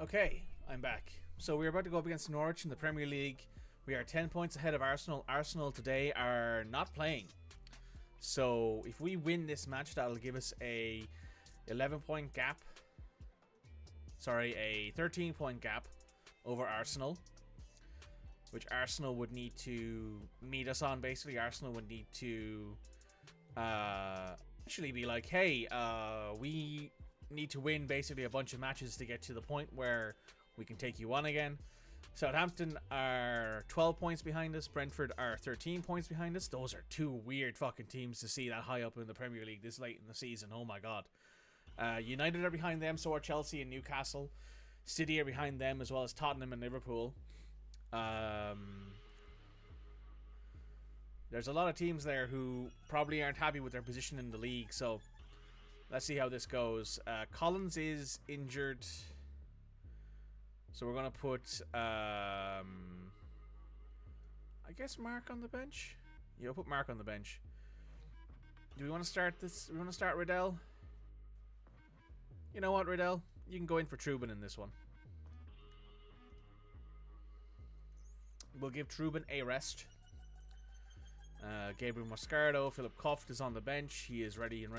S1: Okay, I'm back. So we're about to go up against Norwich in the Premier League. We are 10 points ahead of Arsenal. Arsenal today are not playing. So if we win this match, that'll give us a 11-point gap. Sorry, a 13-point gap over Arsenal. Which Arsenal would need to meet us on, basically. Arsenal would need to actually be like, hey, we need to win basically a bunch of matches to get to the point where we can take you on again. Southampton are 12 points behind us. Brentford are 13 points behind us. Those are two weird fucking teams to see that high up in the Premier League this late in the season. Oh my god. United are behind them, so are Chelsea and Newcastle. City are behind them, as well as Tottenham and Liverpool. There's a lot of teams there who probably aren't happy with their position in the league, so let's see how this goes. Collins is injured, so we're going to put, I guess Mark on the bench? Yeah, we'll put Mark on the bench. Do we want to start this? We want to start Riddell? You know what, Riddell? You can go in for Trubin in this one. We'll give Trubin a rest. Gabriel Moscardo, Philip Koft is on the bench. He is ready and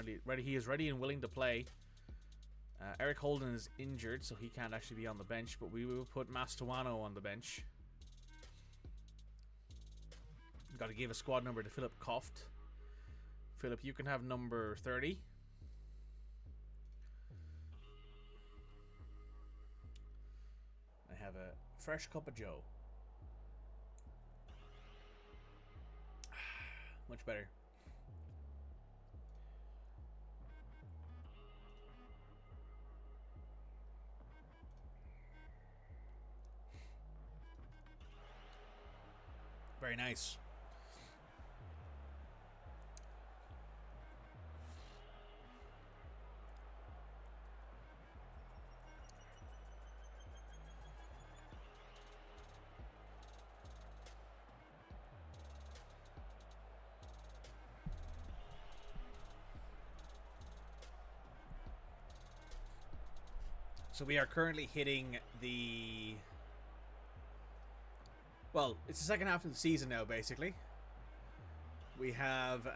S1: willing to play. Eric Holden is injured, so he can't actually be on the bench, but we will put Mastuano on the bench. Got to give a squad number to Philip Koft. Philip, you can have number 30. I have a fresh cup of Joe. Much better. Very nice. So we are currently hitting the... Well, it's the second half of the season now, basically. We have...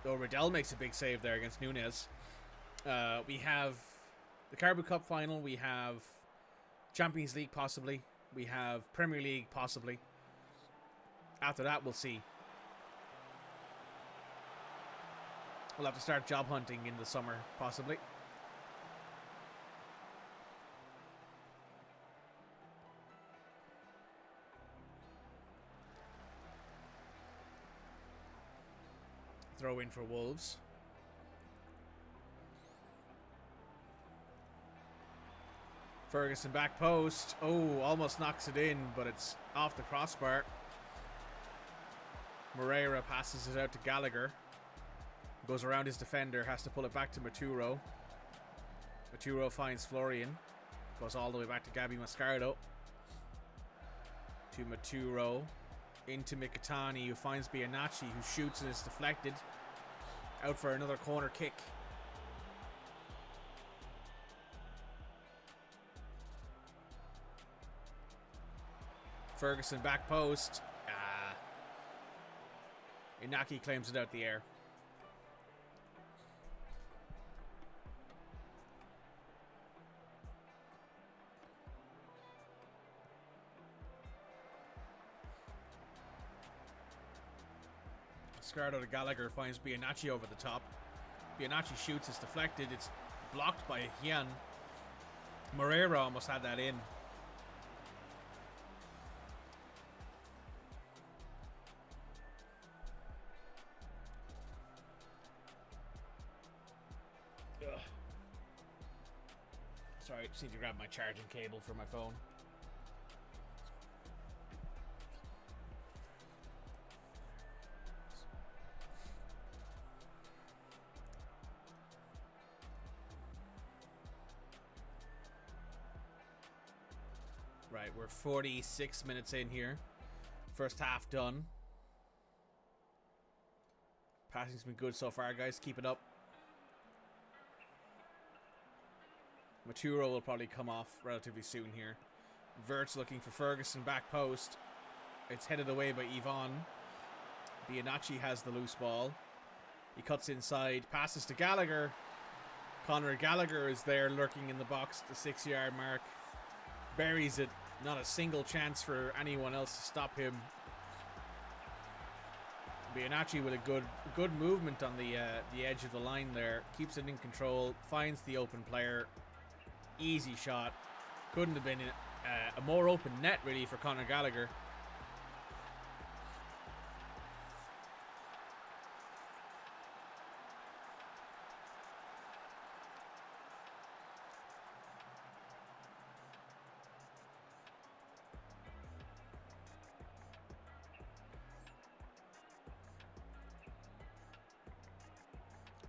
S1: Oh, Riddell makes a big save there against Nunez. We have the Carabao Cup final. We have Champions League, possibly. We have Premier League, possibly. After that, we'll see. We'll have to start job hunting in the summer, possibly. Throw in for Wolves. Ferguson back post. Oh, almost knocks it in, but it's off the crossbar. Moreira passes it out to Gallagher. Goes around his defender, has to pull it back to Maturo. Maturo finds Florian. Goes all the way back to Gabby Mascardo. To Maturo. Into Mikitani, who finds Bianacci, who shoots and is deflected. Out for another corner kick. Ferguson back post. Inaki claims it out the air. Scardo to Gallagher finds Bianacci over the top. Bianacci shoots, it's deflected. It's blocked by Hian. Moreira almost had that in. Ugh. Sorry, just need to grab my charging cable for my phone. Right, we're 46 minutes in here. First half done. Passing's been good so far, guys. Keep it up. Maturo will probably come off relatively soon here. Vert's looking for Ferguson, back post. It's headed away by Yvonne. Bianacci has the loose ball. He cuts inside, passes to Gallagher. Conor Gallagher is there lurking in the box at the 6-yard mark. Buries it. Not a single chance for anyone else to stop him. Bianacci with a good movement on the edge of the line there. Keeps it in control. Finds the open player. Easy shot. Couldn't have been a more open net really for Conor Gallagher.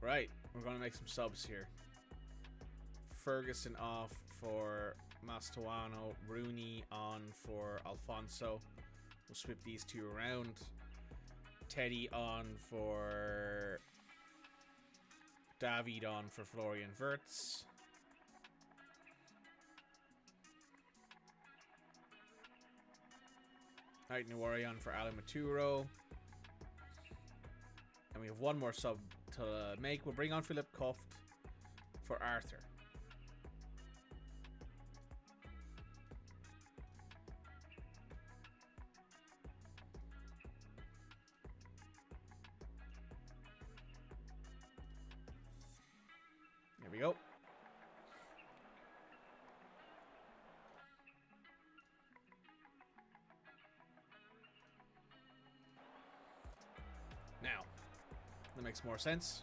S1: Right, we're going to make some subs here. Ferguson off for Mastuano. Rooney on for Alfonso. We'll swip these two around. Teddy on for David on for Florian Wirtz. Right, Nuari on for Ali Maturo. And we have one more sub to make. We'll bring on Philip Cuft for Arthur. There we go. Now, that makes more sense.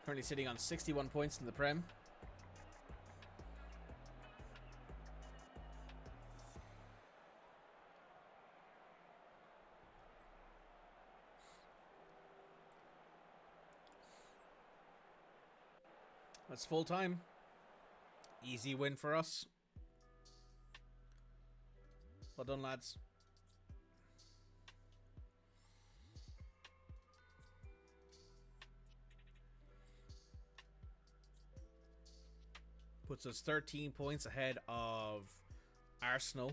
S1: Currently sitting on 61 points in the Prem. That's full time. Easy win for us. Well done, lads. Puts us 13 points ahead of Arsenal.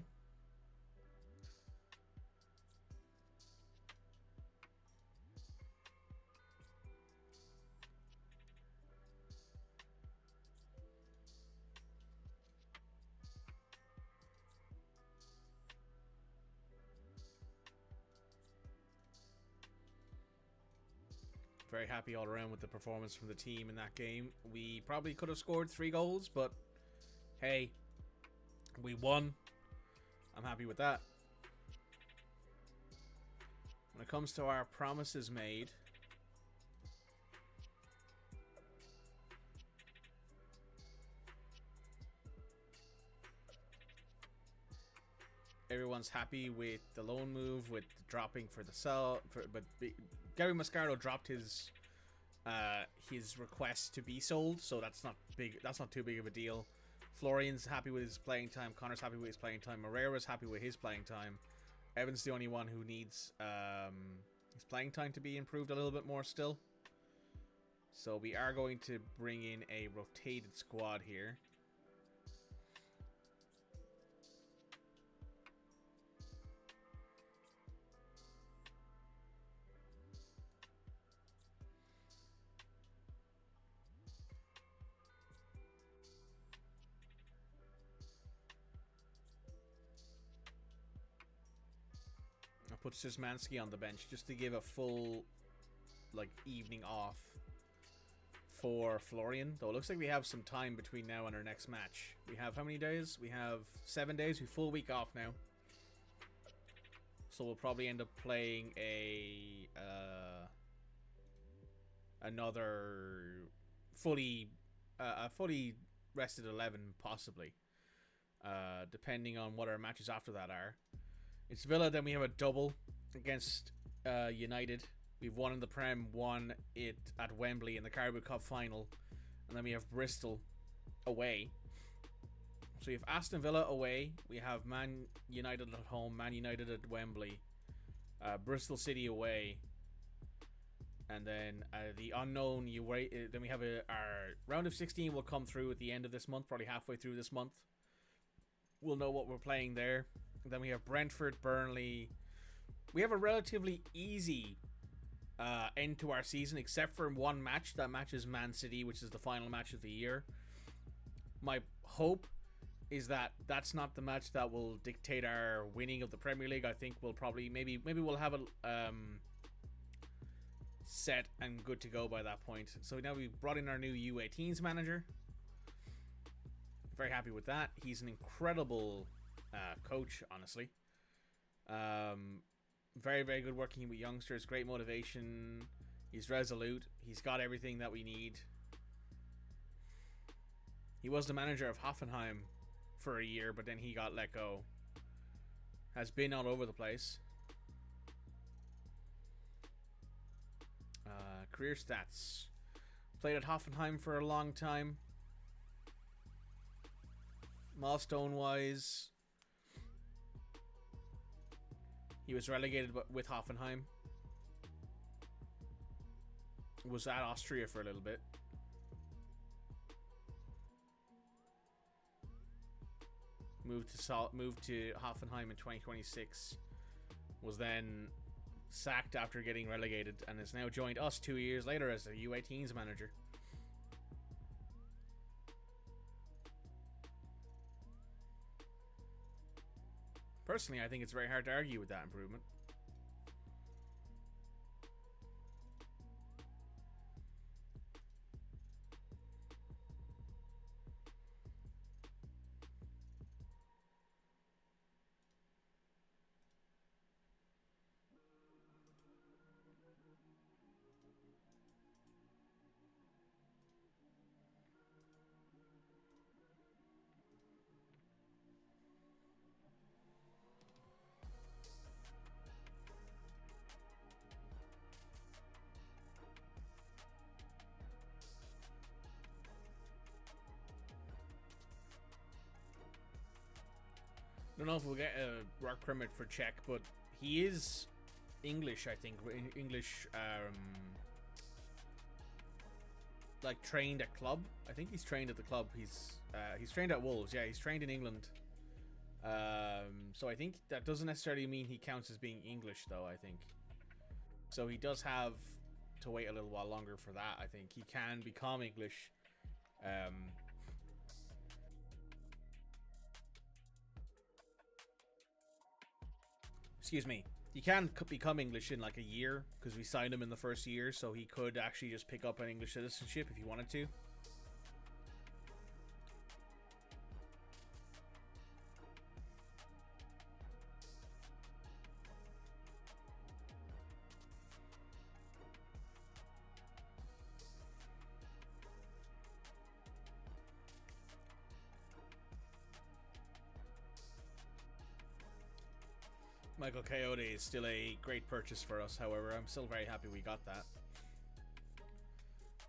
S1: Very happy all around with the performance from the team in that game. We probably could have scored 3 goals, but hey, we won. I'm happy with that. When it comes to our promises made, everyone's happy with the loan move, with the dropping for the sell. But Gary Mascardo dropped his request to be sold, so that's not big. That's not too big of a deal. Florian's happy with his playing time. Connor's happy with his playing time. Moreira's happy with his playing time. Evan's the only one who needs his playing time to be improved a little bit more still. So we are going to bring in a rotated squad here. I'll put Szymanski on the bench just to give a full evening off for Florian. Though it looks like we have some time between now and our next match. We have how many days? We have 7 days. We have a full week off now. So we'll probably end up playing another fully rested 11 possibly. Depending on what our matches after that are. It's Villa, then we have a double against United. We've won in the Prem, won it at Wembley in the Carabao Cup final. And then we have Bristol away. So So we have Aston Villa away. We have Man United at home. Man United at Wembley. Bristol City away. And then the unknown then we have our round of 16 will come through at the end of this month, probably halfway through this month. We'll know what we're playing there. And then we have Brentford, Burnley. We have a relatively easy end to our season, except for one match. That match is Man City, which is the final match of the year. My hope is that that's not the match that will dictate our winning of the Premier League. I think we'll probably maybe we'll have a set and good to go by that point. So now we've brought in our new U18s manager. Very happy with that. He's an incredible coach, honestly. Very, very good working with youngsters. Great motivation. He's resolute. He's got everything that we need. He was the manager of Hoffenheim for a year, but then he got let go. Has been all over the place. Career stats. Played at Hoffenheim for a long time. Milestone-wise, he was relegated with Hoffenheim. Was at Austria for a little bit. Moved to Hoffenheim in 2026. Was then sacked after getting relegated and has now joined us 2 years later as a U18s manager. Personally, I think it's very hard to argue with that improvement. I don't know if we'll get a work permit for Czech, but he is English, I think. English, like trained at club. I think he's trained at the club. He's trained at Wolves. Yeah, he's trained in England. So I think that doesn't necessarily mean he counts as being English, though. I think so. He does have to wait a little while longer for that. I think he can become English. Excuse me. He can become English in like a year because we signed him in the first year, so he could actually just pick up an English citizenship if he wanted to. Michael Coyote is still a great purchase for us, however. I'm still very happy we got that.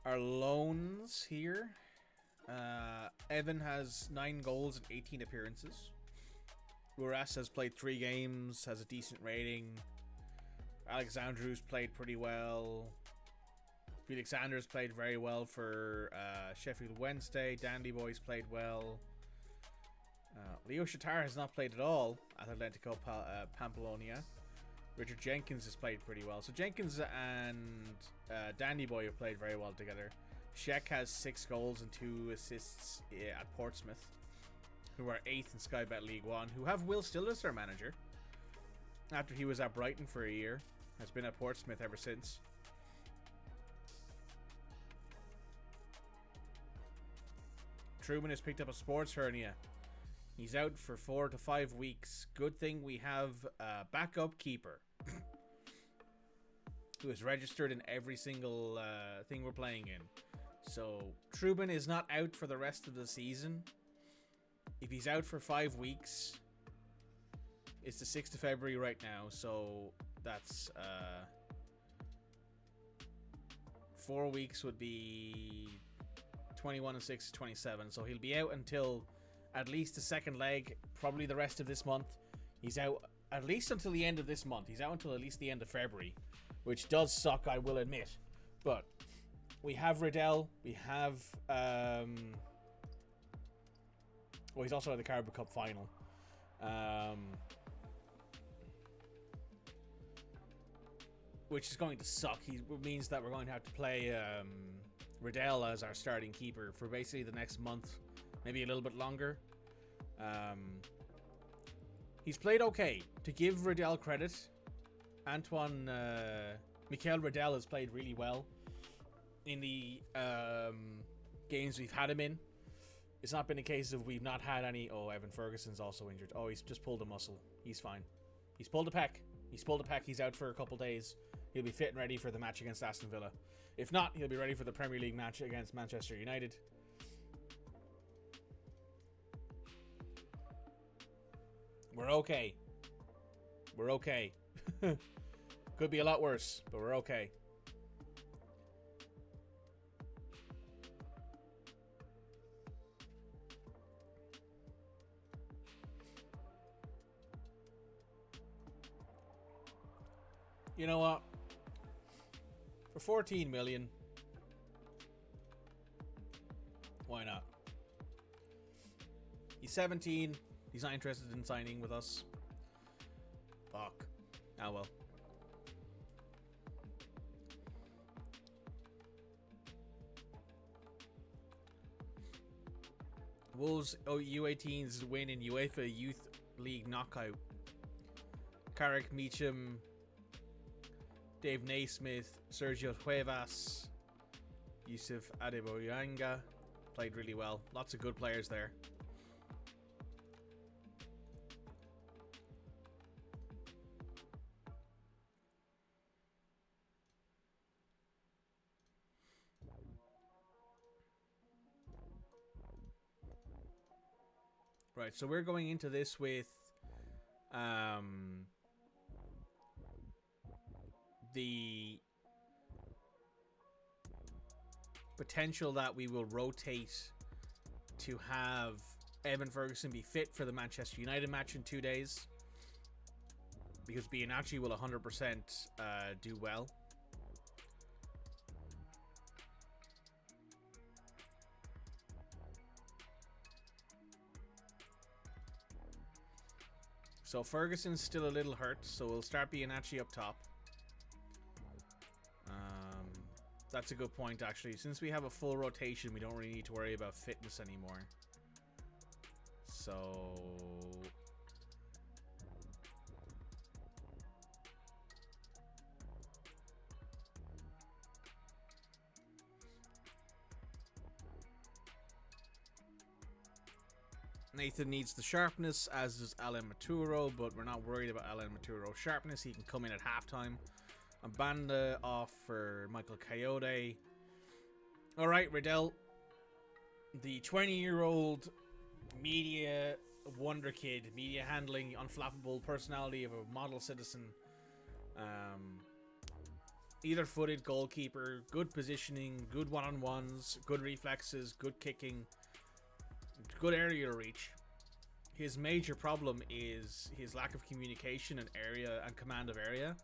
S1: Our loans here. Evan has 9 goals and 18 appearances. Uras has played 3 games, has a decent rating. Alexandru's played pretty well. Felix Anders played very well for Sheffield Wednesday. Dandy Boy's played well. Leo Shatar has not played at all at Atletico Pamplona. Richard Jenkins has played pretty well. So Jenkins and Dandy Boy have played very well together. Sheck has 6 goals and 2 assists at Portsmouth, who are 8th in Sky Bet League 1, who have Will Still as their manager. After he was at Brighton for a year, has been at Portsmouth ever since. Truman has picked up a sports hernia. He's out for 4 to 5 weeks. Good thing we have a backup keeper who is registered in every single thing we're playing in. So Truman is not out for the rest of the season. If he's out for 5 weeks, it's the 6th of February right now. So that's 4 weeks would be 21 and 6 is 27. So he'll be out until at least the second leg, probably the rest of this month. He's out at least until the end of this month. He's out until at least the end of February, which does suck, I will admit. But we have Riddell. We have... well, he's also at the Carabao Cup final. Which is going to suck. It means that we're going to have to play Riddell as our starting keeper for basically the next month, maybe a little bit longer. He's played okay. To give Riddell credit, Mikel Riddell has played really well in the games we've had him in. It's not been a case of we've not had any... Oh, Evan Ferguson's also injured. Oh, he's just pulled a muscle. He's fine. He's pulled a pec. He's out for a couple days. He'll be fit and ready for the match against Aston Villa. If not, he'll be ready for the Premier League match against Manchester United. We're okay. We're okay. Could be a lot worse, but we're okay. You know what? For 14 million, why not? He's 17. He's not interested in signing with us. Fuck. Ah, well. Wolves U18's win in UEFA Youth League knockout. Carrick Meacham, Dave Naismith, Sergio Cuevas, Yusuf Adeboyanga played really well. Lots of good players there. Right, so we're going into this with the potential that we will rotate to have Evan Ferguson be fit for the Manchester United match in 2 days, because Bianacci will 100% do well. So Ferguson's still a little hurt, so we'll start Bianacci up top. That's a good point, actually. Since we have a full rotation, we don't really need to worry about fitness anymore. So... Nathan needs the sharpness, as does Alan Maturo, but we're not worried about Alan Maturo's sharpness. He can come in at halftime. Banda off for Michael Coyote. Alright, Riddell. The 20-year-old media wonder kid, media handling, unflappable personality of a model citizen. Either-footed goalkeeper, good positioning, good one-on-ones, good reflexes, good kicking, good aerial reach. His major problem is his lack of communication and area and command of area.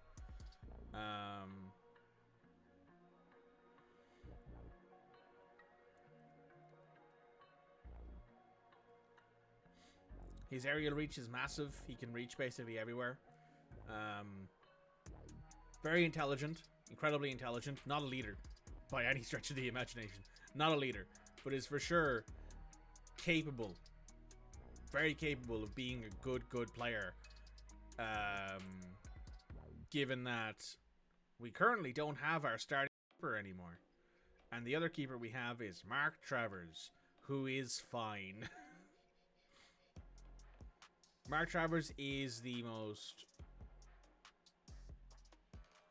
S1: His aerial reach is massive. He can reach basically everywhere. Very intelligent, incredibly intelligent. Not a leader by any stretch of the imagination. Not a leader, but is for sure capable, very capable of being a good player. Given that we currently don't have our starting keeper anymore, and the other keeper we have is Mark Travers, who is fine. Mark Travers is the most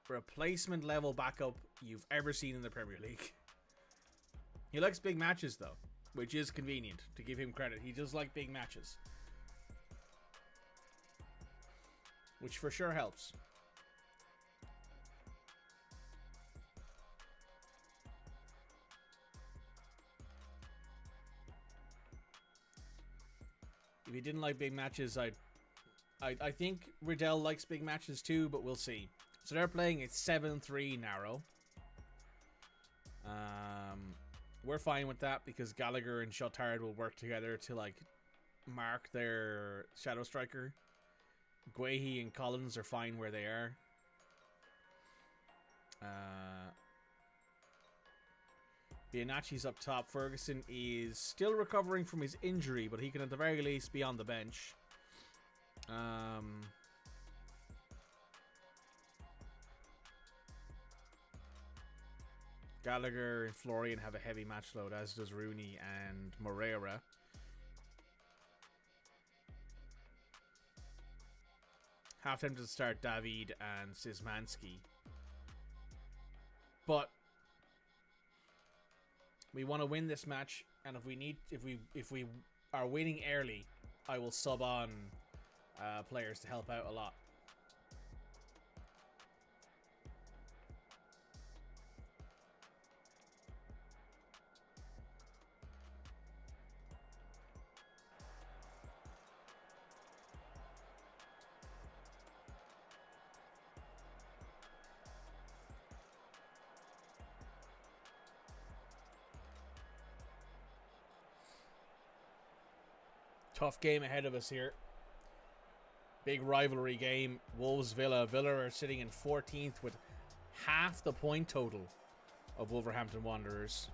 S1: replacement level backup you've ever seen in the Premier League. He likes big matches though, which is convenient, to give him credit. He does like big matches, which for sure helps. If you didn't like big matches, I think Riddell likes big matches too, but we'll see. So they're playing a 7-3 narrow. We're fine with that because Gallagher and Shotard will work together to like mark their Shadow Striker. Guehi and Collins are fine where they are. Bianacci's up top. Ferguson is still recovering from his injury, but he can at the very least be on the bench. Gallagher and Florian have a heavy match load, as does Rooney and Moreira. Half tempted to start David and Szymanski. But we want to win this match, and if we are winning early, I will sub on players to help out a lot. Tough game ahead of us here. Big rivalry game. Wolves Villa. Villa are sitting in 14th with half the point total of Wolverhampton Wanderers.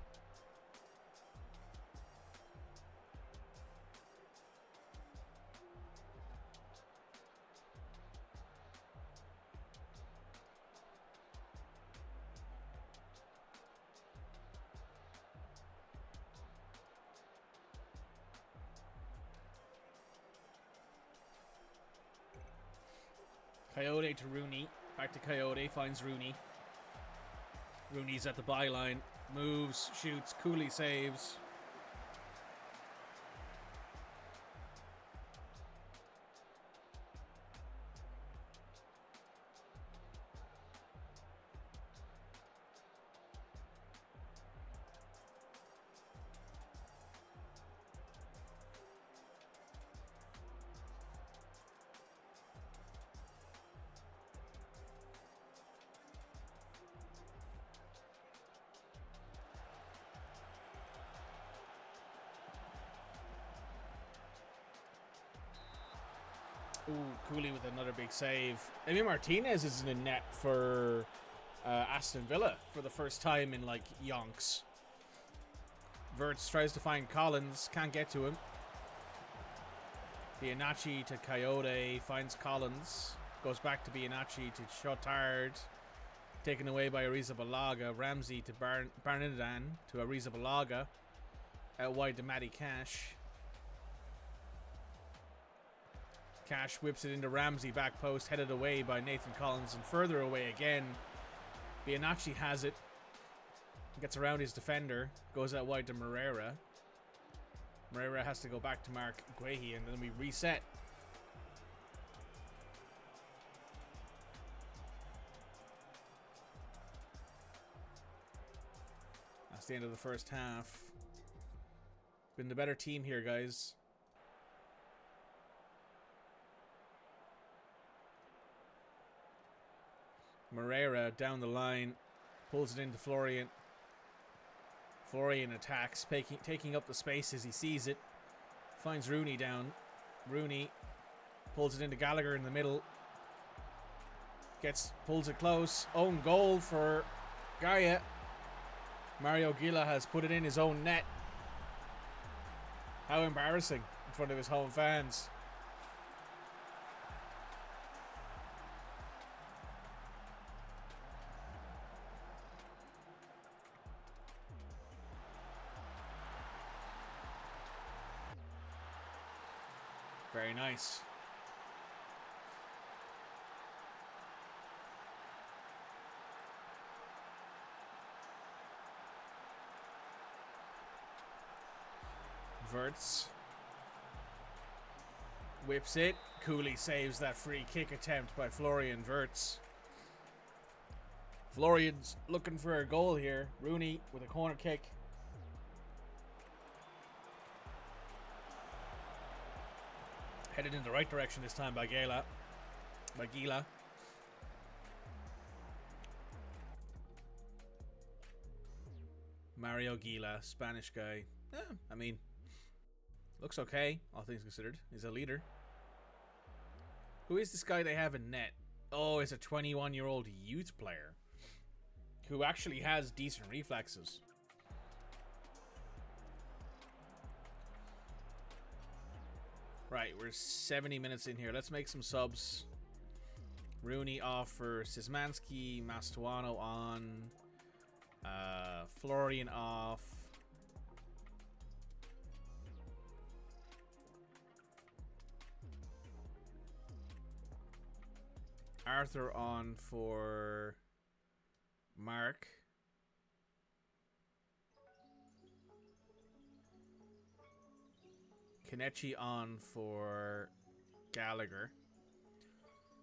S1: Coyote to Rooney. Back to Coyote. Finds Rooney. Rooney's at the byline. Moves. Shoots. Cooley saves. Ooh, Cooley with another big save. Emi Martinez is in the net for Aston Villa for the first time in like yonks. Wirtz tries to find Collins, can't get to him. Bianacci to Coyote, finds Collins, goes back to Bianacci to Shotard, taken away by Arrizabalaga. Ramsey to Barnidan to Arrizabalaga, out wide to Matty Cash. Cash whips it into Ramsey, back post, headed away by Nathan Collins, and further away again. Bianacci has it, gets around his defender, goes out wide to Moreira. Moreira has to go back to Mark Guehi, and then we reset. That's the end of the first half. Been the better team here, guys. Moreira down the line, pulls it into Florian. Florian attacks, taking up the space as he sees it. Finds Rooney down. Rooney pulls it into Gallagher in the middle. Pulls it close. Own goal for Gaia. Mario Gila has put it in his own net. How embarrassing in front of his home fans. Very nice. Wirtz whips it. Cooley saves that free kick attempt by Florian Wirtz. Florian's looking for a goal here. Rooney with a corner kick. Headed in the right direction this time by Gila. Mario Gila, Spanish guy. Yeah, I mean, looks okay, all things considered. He's a leader. Who is this guy they have in net? Oh, it's a 21-year-old youth player who actually has decent reflexes. Right, we're 70 minutes in here. Let's make some subs. Rooney off for Szymanski, Mastuano on, Florian off. Arthur on for Mark. Kenichi on for Gallagher.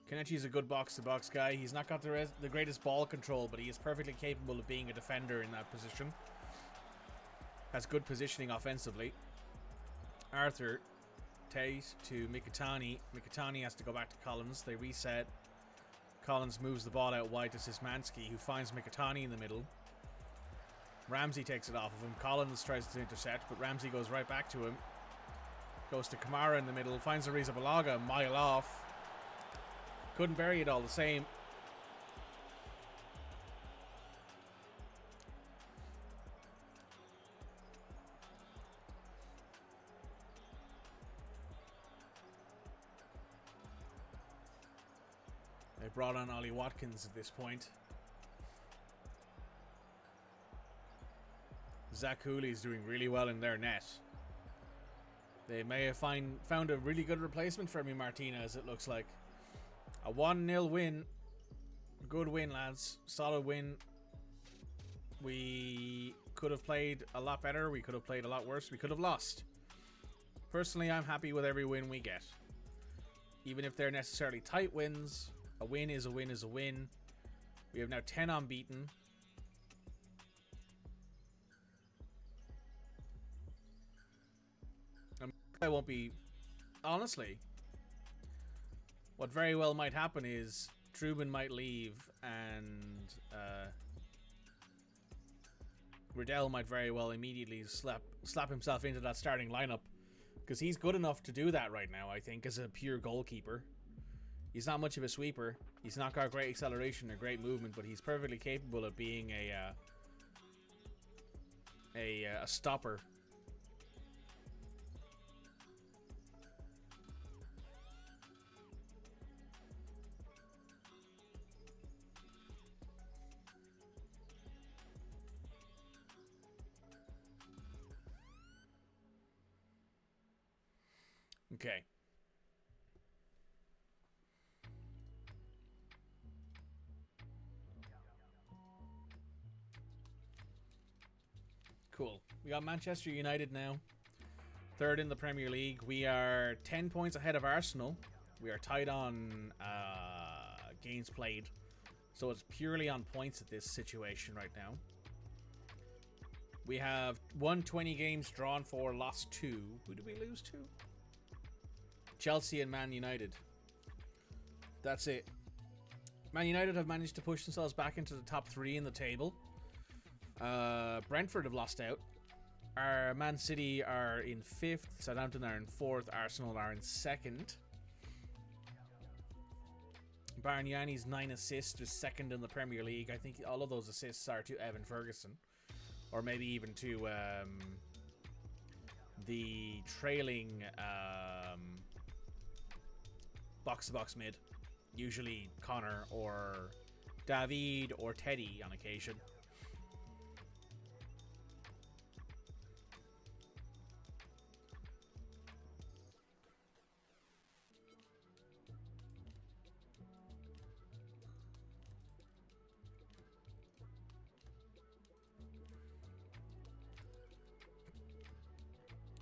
S1: Kenichi's a good box-to-box guy. He's not got the greatest ball control, but he is perfectly capable of being a defender in that position. Has good positioning offensively. Arthur, Tate to Mikitani. Mikitani has to go back to Collins. They reset. Collins moves the ball out wide to Szymanski, who finds Mikitani in the middle. Ramsey takes it off of him. Collins tries to intercept, but Ramsey goes right back to him. Goes to Kamara in the middle. Finds Arrizabalaga a mile off. Couldn't bury it all the same. They brought on Ollie Watkins at this point. Zach Cooley's doing really well in their net. They may have found a really good replacement for Emi Martinez, it looks like. A 1-0 win. Good win, lads. Solid win. We could have played a lot better. We could have played a lot worse. We could have lost. Personally, I'm happy with every win we get. Even if they're necessarily tight wins, a win is a win is a win. We have now 10 unbeaten. I won't be... Honestly, what very well might happen is Trubin might leave and Riddell might very well immediately slap himself into that starting lineup, because he's good enough to do that right now, I think, as a pure goalkeeper. He's not much of a sweeper. He's not got great acceleration or great movement, but he's perfectly capable of being a stopper. Okay. Cool. We got Manchester United now. Third in the Premier League. We are 10 points ahead of Arsenal. We are tied on games played. So it's purely on points at this situation right now. We have won 20 games, drawn 4, lost 2. Who did we lose to? Chelsea and Man United. That's it. Man United have managed to push themselves back into the top 3 in the table. Brentford have lost out. Our Man City are in 5th. Southampton are in 4th. Arsenal are in 2nd. Bargnani's 9 assists is 2nd in the Premier League. I think all of those assists are to Evan Ferguson. Or maybe even to the trailing box-to-box mid. Usually Connor or David or Teddy on occasion.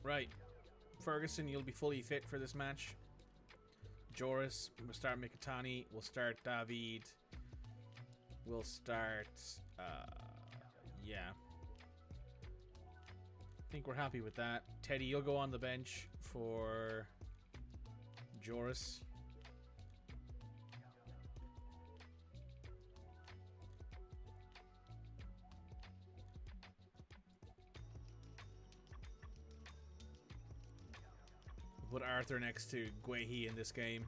S1: Right. Ferguson, you'll be fully fit for this match. Joris, we'll start Mikitani. We'll start David. We'll start... yeah. I think we're happy with that. Teddy, you'll go on the bench for Lewis. Put Arthur next to Guehi in this game.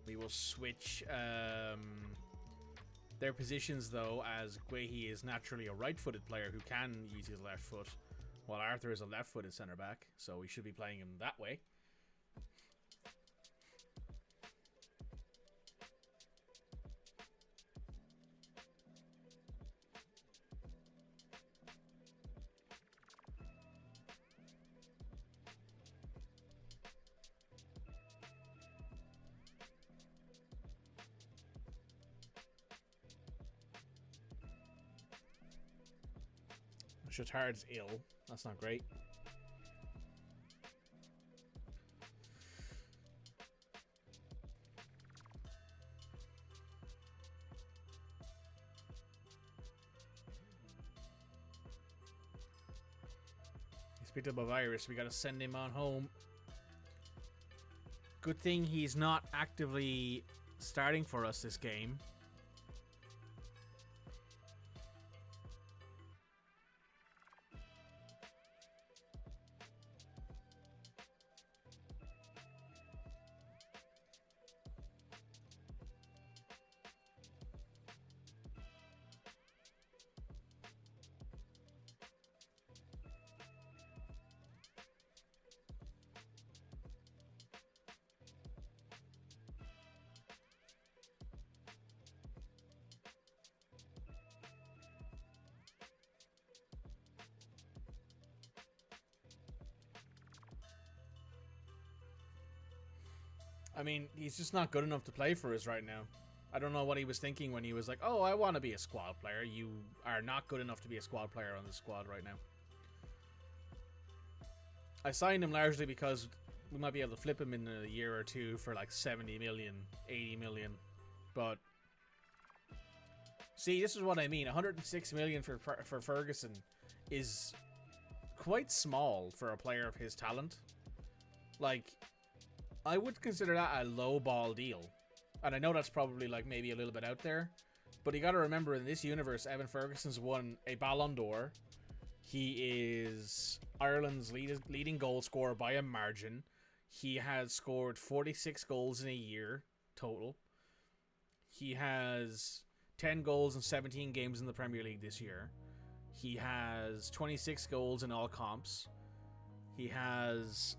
S1: We will switch their positions, though, as Guehi is naturally a right-footed player who can use his left foot, while Arthur is a left-footed centre-back, so we should be playing him that way. Shatard's ill. That's not great. He's picked up a virus. We gotta send him on home. Good thing he's not actively starting for us this game. I mean, he's just not good enough to play for us right now. I don't know what he was thinking when he was like, oh, I want to be a squad player. You are not good enough to be a squad player on the squad right now. I signed him largely because we might be able to flip him in a year or two for like 70 million, 80 million. But see, this is what I mean. 106 million for Ferguson is quite small for a player of his talent. Like, I would consider that a low ball deal. And I know that's probably like maybe a little bit out there, but you got to remember, in this universe, Evan Ferguson's won a Ballon d'Or. He is Ireland's leading goal scorer by a margin. He has scored 46 goals in a year total. He has 10 goals in 17 games in the Premier League this year. He has 26 goals in all comps. He has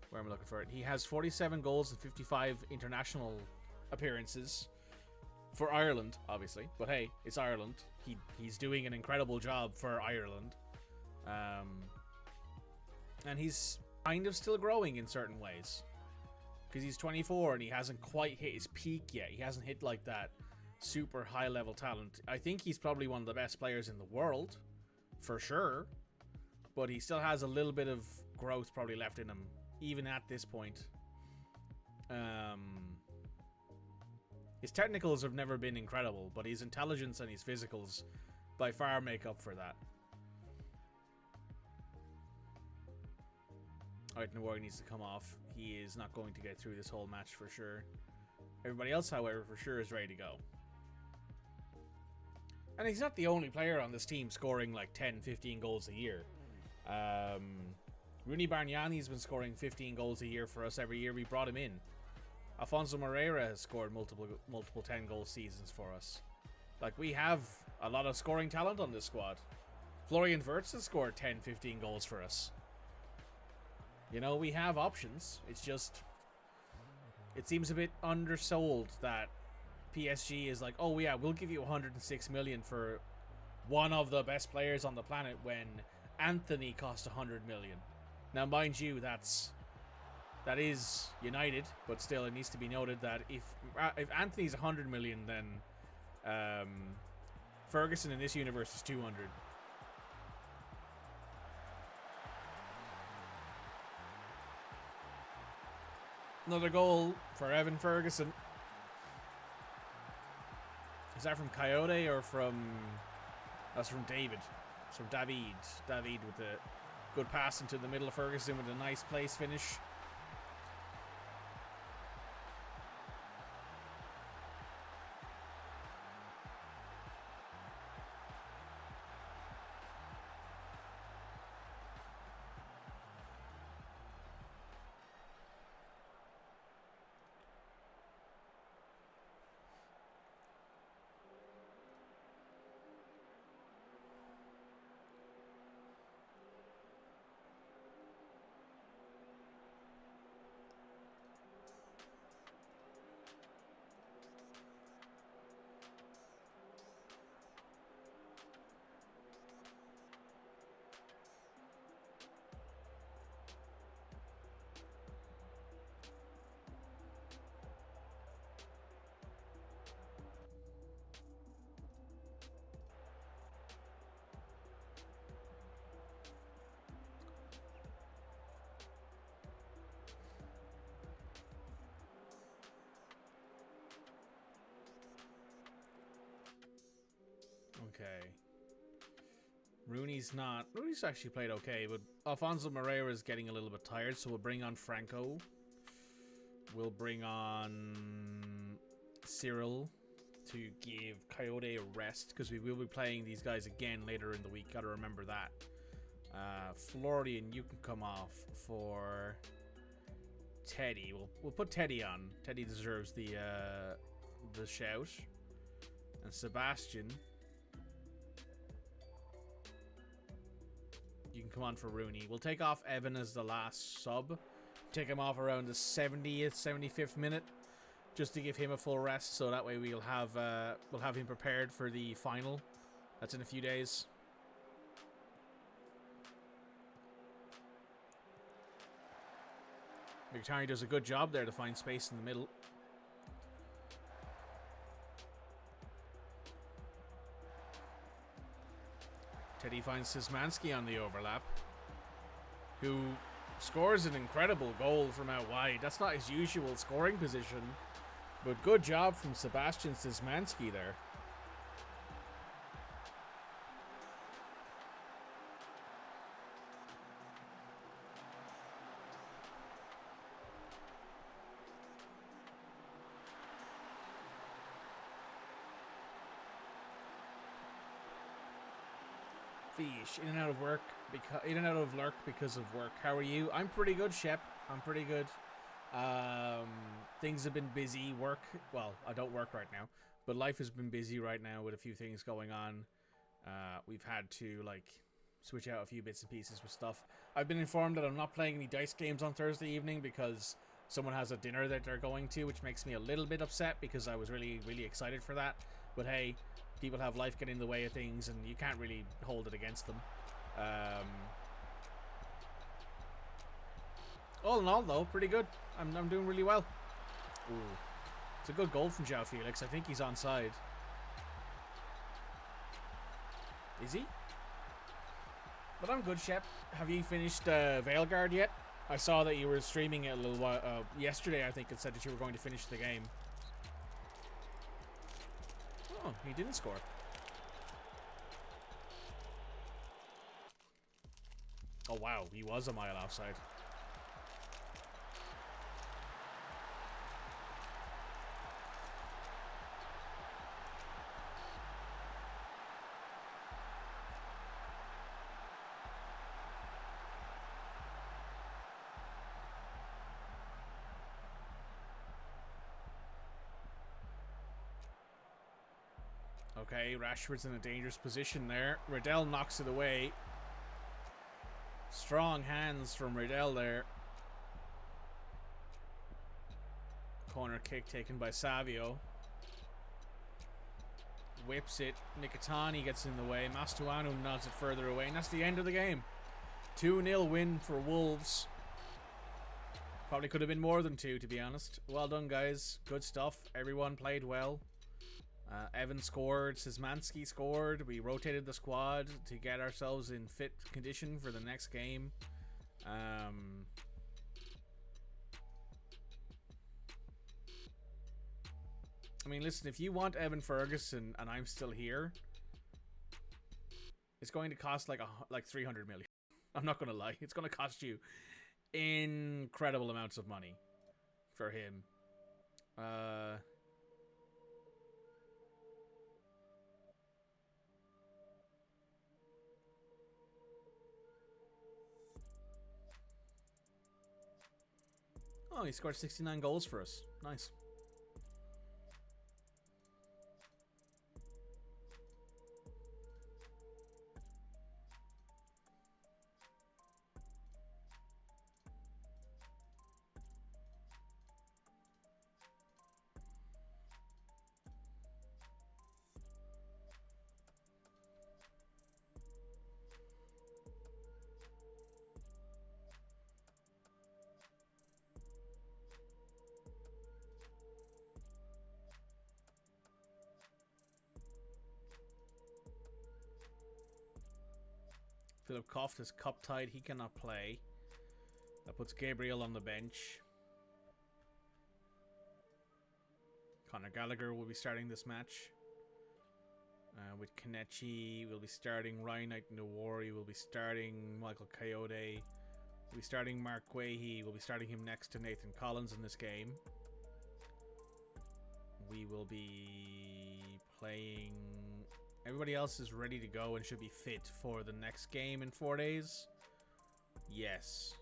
S1: where am I looking for it? He has 47 goals and 55 international appearances for Ireland, obviously. But hey, it's Ireland. He's doing an incredible job for Ireland. And he's kind of still growing in certain ways. Because he's 24 and he hasn't quite hit his peak yet. He hasn't hit like that super high level talent. I think he's probably one of the best players in the world, for sure. But he still has a little bit of growth probably left in him, even at this point. His technicals have never been incredible, but his intelligence and his physicals by far make up for that. Alright, Nawar needs to come off. He is not going to get through this whole match for sure. Everybody else, however, for sure is ready to go. And he's not the only player on this team scoring like 10, 15 goals a year. Rooney Bargnani's been scoring 15 goals a year for us every year we brought him in. Alfonso Moreira has scored multiple 10-goal seasons for us. Like, we have a lot of scoring talent on this squad. Florian Wirtz has scored 10, 15 goals for us. You know, we have options. It's just, it seems a bit undersold that PSG is like, oh yeah, we'll give you 106 million for one of the best players on the planet, when Anthony cost 100 million. Now, mind you, that is United, but still, it needs to be noted that if Anthony's 100 million, then Ferguson in this universe is 200. Another goal for Evan Ferguson. Is that from Coyote or from That's from David. It's from David. David with the good pass into the middle of Ferguson with a nice place finish. Okay. Rooney's actually played okay, but Alfonso Moreira is getting a little bit tired, so we'll bring on Franco. We'll bring on Cyril to give Coyote a rest, because we will be playing these guys again later in the week. Gotta remember that. Florian, you can come off for Teddy. We'll put Teddy on. Teddy deserves the shout. And Sebastian, you can come on for Rooney. We'll take off Evan as the last sub. Take him off around the 70th, 75th minute, just to give him a full rest. So that way we'll have him prepared for the final. That's in a few days. Mkhitaryan does a good job there to find space in the middle. Teddy finds Szymanski on the overlap, who scores an incredible goal from out wide. That's not his usual scoring position, but good job from Sebastian Szymanski there. Fish, in and out of lurk because of work. How are you? I'm pretty good, Shep. I'm pretty good. Things have been busy. Well, I don't work right now, but life has been busy right now with a few things going on. We've had to switch out a few bits and pieces with stuff. I've been informed that I'm not playing any dice games on Thursday evening because someone has a dinner that they're going to, which makes me a little bit upset because I was really, really excited for that. But hey, people have life getting in the way of things, and you can't really hold it against them. All in all, though, pretty good. I'm doing really well. Ooh, it's a good goal from João Felix. I think he's onside. Is he? But I'm good, Shep. Have you finished Veilguard yet? I saw that you were streaming it a little while yesterday. I think it said that you were going to finish the game. Oh, he didn't score. Oh wow, he was a mile offside. Okay, Rashford's in a dangerous position there. Riddell knocks it away. Strong hands from Riddell there. Corner kick taken by Savio. Whips it. Mkhitaryan gets in the way. Mastuanu nods it further away. And that's the end of the game. 2-0 win for Wolves. Probably could have been more than 2, to be honest. Well done, guys. Good stuff. Everyone played well. Evan scored. Szymanski scored. We rotated the squad to get ourselves in fit condition for the next game. I mean, listen, if you want Evan Ferguson and I'm still here, It's going to cost like 300 million. I'm not going to lie. It's going to cost you incredible amounts of money for him. Oh, he scored 69 goals for us. Nice. Philip Koft is cup tied. He cannot play. That puts Gabriel on the bench. Conor Gallagher will be starting this match. With Kenichi, we'll be starting Ryan Knight-Nwori. We'll be starting Michael Coyote. We'll be starting Mark Guehi. We'll be starting him next to Nathan Collins in this game. We will be playing... Everybody else is ready to go and should be fit for the next game in 4 days. Yes.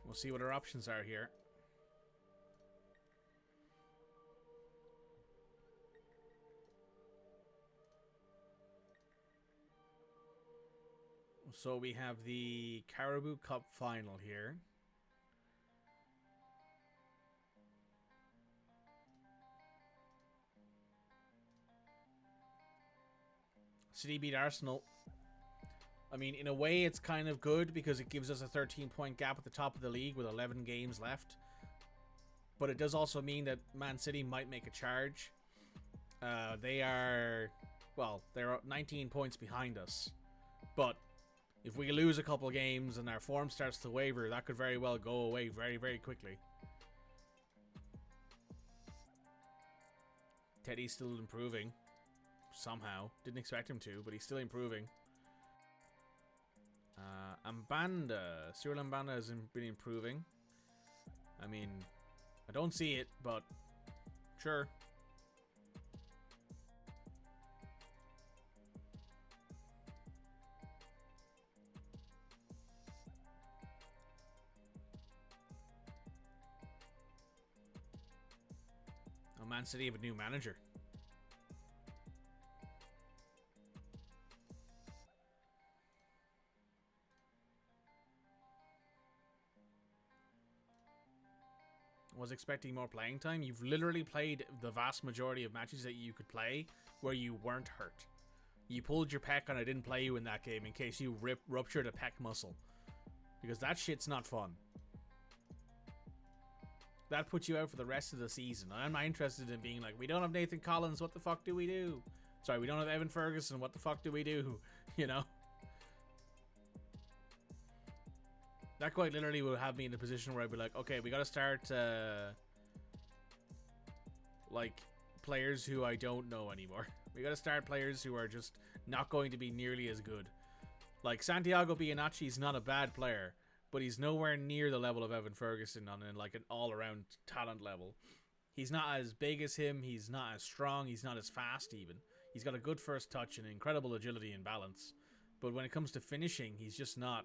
S1: We'll see what our options are here. So we have the Carabao Cup final here. City beat Arsenal. I mean, in a way, it's kind of good because it gives us a 13-point gap at the top of the league with 11 games left. But it does also mean that Man City might make a charge. They're 19 points behind us. But if we lose a couple games and our form starts to waver, that could very well go away very, very quickly. Teddy's still improving. Somehow. Didn't expect him to, but he's still improving. Mbanda. Cyril Mbanda has been improving. I mean, I don't see it, but sure. Oh, Man City have a new manager. Was expecting more playing time. You've literally played the vast majority of matches that you could play where you weren't hurt. You pulled your pec and I didn't play you in that game in case you ruptured a pec muscle. Because that shit's not fun. That puts you out for the rest of the season. I'm not interested in being like, we don't have Nathan Collins, what the fuck do we do? Sorry, we don't have Evan Ferguson, what the fuck do we do? You know? That quite literally will have me in a position where I'd be like, okay, we gotta start, like, players who I don't know anymore. We gotta start players who are just not going to be nearly as good. Like, Santiago Bianacci is not a bad player, but he's nowhere near the level of Evan Ferguson on like an all-around talent level. He's not as big as him, he's not as strong, he's not as fast even. He's got a good first touch and incredible agility and balance. But when it comes to finishing, he's just not...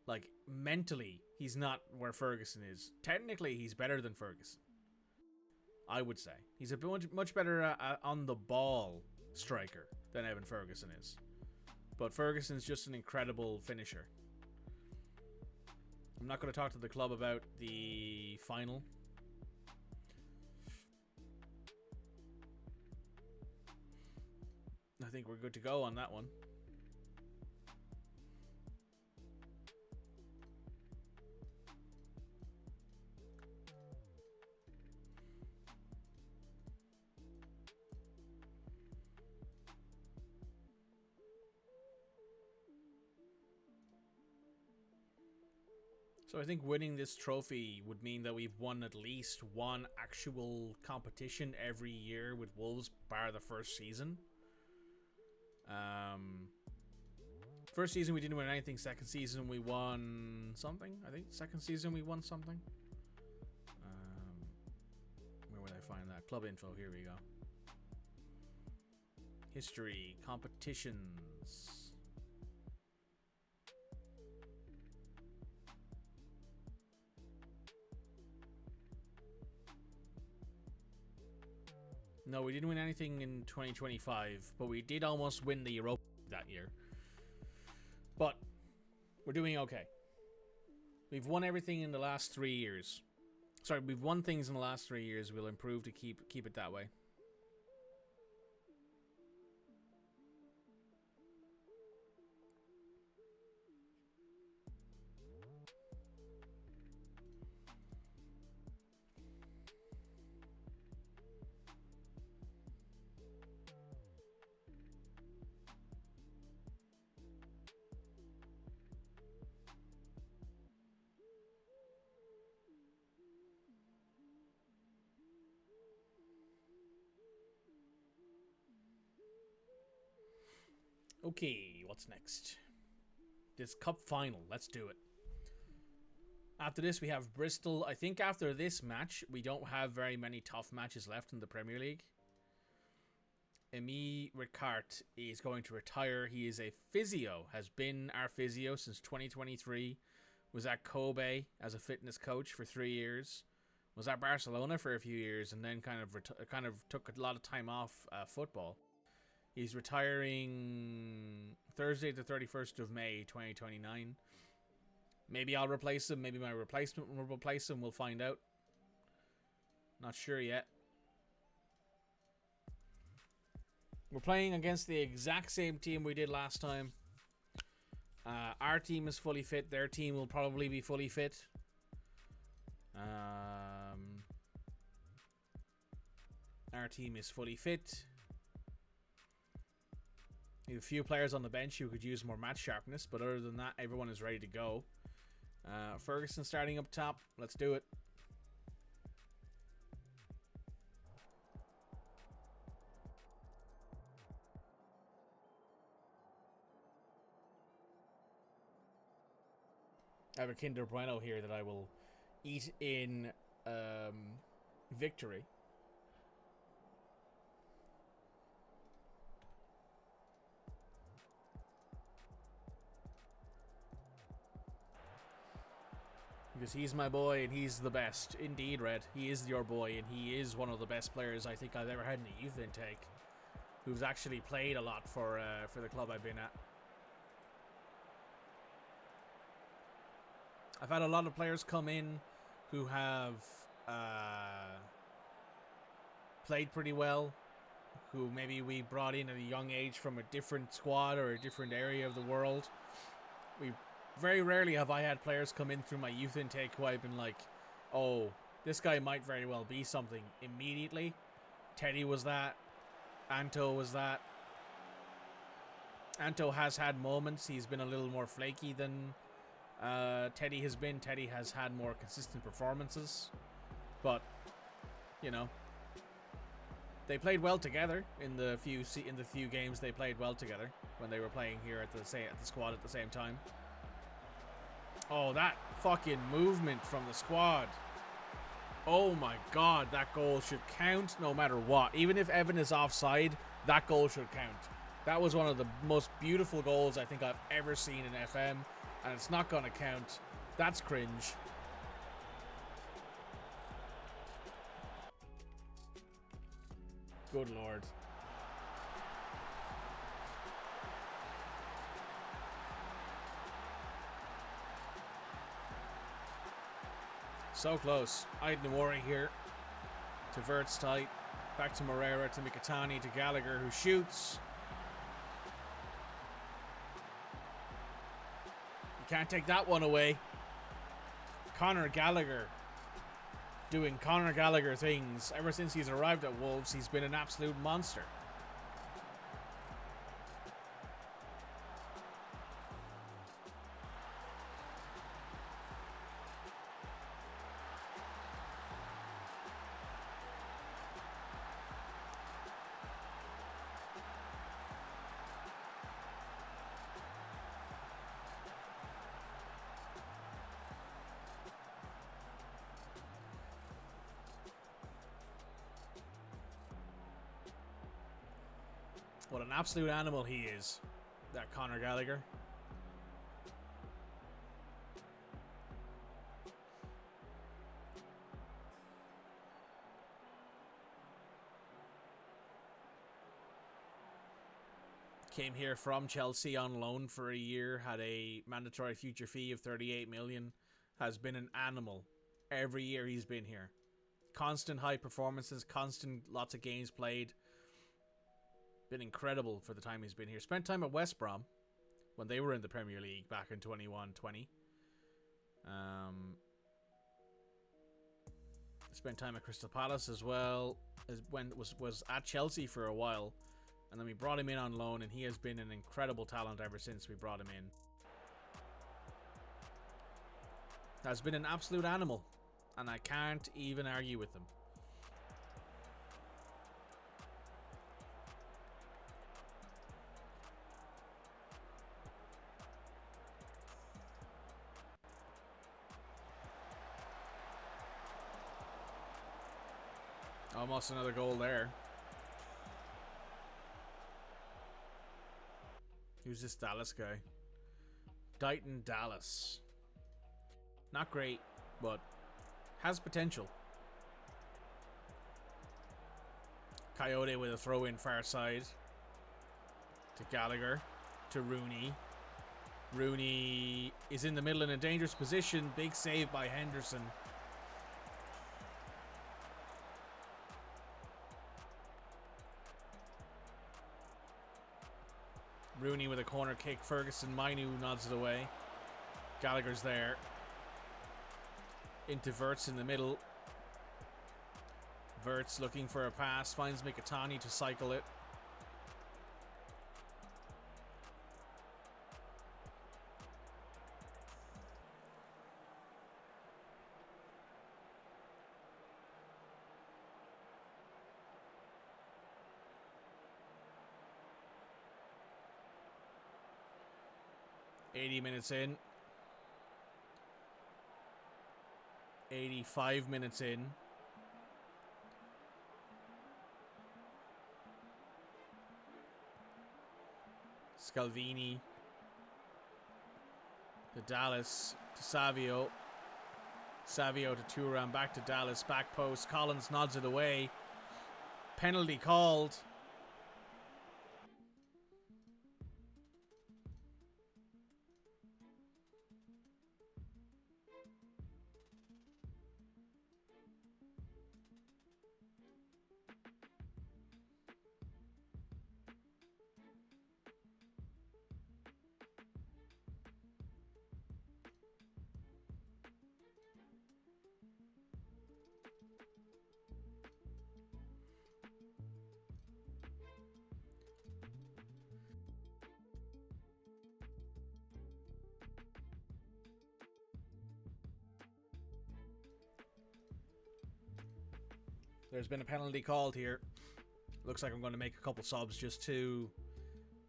S1: Like, mentally, he's not where Ferguson is. Technically, he's better than Ferguson. I would say. He's a much better on the ball striker than Evan Ferguson is. But Ferguson's just an incredible finisher. I'm not going to talk to the club about the final. I think we're good to go on that one. So I think winning this trophy would mean that we've won at least one actual competition every year with Wolves, bar the first season. First season we didn't win anything. Second season we won something. I think second season we won something. Where would I find that? Club info. Here we go. History, competitions. No, we didn't win anything in 2025, but we did almost win the Europa that year. But we're doing okay. We've won everything in the last 3 years. Sorry, we've won things in the last 3 years. We'll improve to keep it that way. Okay, what's next? This cup final. Let's do it. After this, we have Bristol. I think after this match, we don't have very many tough matches left in the Premier League. Emi Ricard is going to retire. He is a physio, has been our physio since 2023. Was at Kobe as a fitness coach for 3 years. Was at Barcelona for a few years, and then kind of took a lot of time off football. He's retiring Thursday, the 31st of May, 2029. Maybe I'll replace him. Maybe my replacement will replace him. We'll find out. Not sure yet. We're playing against the exact same team we did last time. Our team is fully fit. Their team will probably be fully fit. Our team is fully fit. We have a few players on the bench who could use more match sharpness, but other than that, everyone is ready to go. Ferguson starting up top. Let's do it. I have a Kinder Bueno here that I will eat in victory. Because he's my boy and he's the best. Indeed, Red. He is your boy and he is one of the best players I think I've ever had in a youth intake. Who's actually played a lot for the club I've been at. I've had a lot of players come in who have played pretty well. Who maybe we brought in at a young age from a different squad or a different area of the world. Very rarely have I had players come in through my youth intake who I've been like, oh, this guy might very well be something immediately. Teddy was that. Anto was that. Anto has had moments. He's been a little more flaky than Teddy has been. Teddy has had more consistent performances. But, you know, they played well together in the few games they played well together when they were playing here at the squad at the same time. Oh, that fucking movement from the squad. Oh my god, that goal should count no matter what. Even if Evan is offside, that goal should count. That was one of the most beautiful goals I think I've ever seen in FM, and it's not going to count. That's cringe. Good lord. So close. Ait Nwori here. To Verts tight. Back to Moreira, to Mikitani, to Gallagher, who shoots. You can't take that one away. Conor Gallagher. Doing Conor Gallagher things. Ever since he's arrived at Wolves, he's been an absolute monster. What an absolute animal he is, that Conor Gallagher. Came here from Chelsea on loan for a year, had a mandatory future fee of 38 million, has been an animal every year he's been here. Constant high performances, constant lots of games played. Been incredible for the time he's been here. Spent time at West Brom when they were in the Premier League back in 21-20. Spent time at Crystal Palace as well. Was at Chelsea for a while. And then we brought him in on loan, and he has been an incredible talent ever since we brought him in. Has been an absolute animal, and I can't even argue with him. Almost another goal there. Who's this Dallas guy? Dighton Dallas. Not great, but has potential. Coyote with a throw in far side. To Gallagher. To Rooney. Rooney is in the middle in a dangerous position. Big save by Henderson. Rooney with a corner kick. Ferguson, Mainu nods it away. Gallagher's there. Into Wirtz in the middle. Wirtz looking for a pass. Finds Mkhitaryan to cycle it. Minutes in. 85 minutes in. Scalvini. To Dallas. To Savio. Savio to Thuram. Back to Dallas. Back post. Collins nods it away. Penalty called. There's been a penalty called here. Looks like I'm going to make a couple subs just to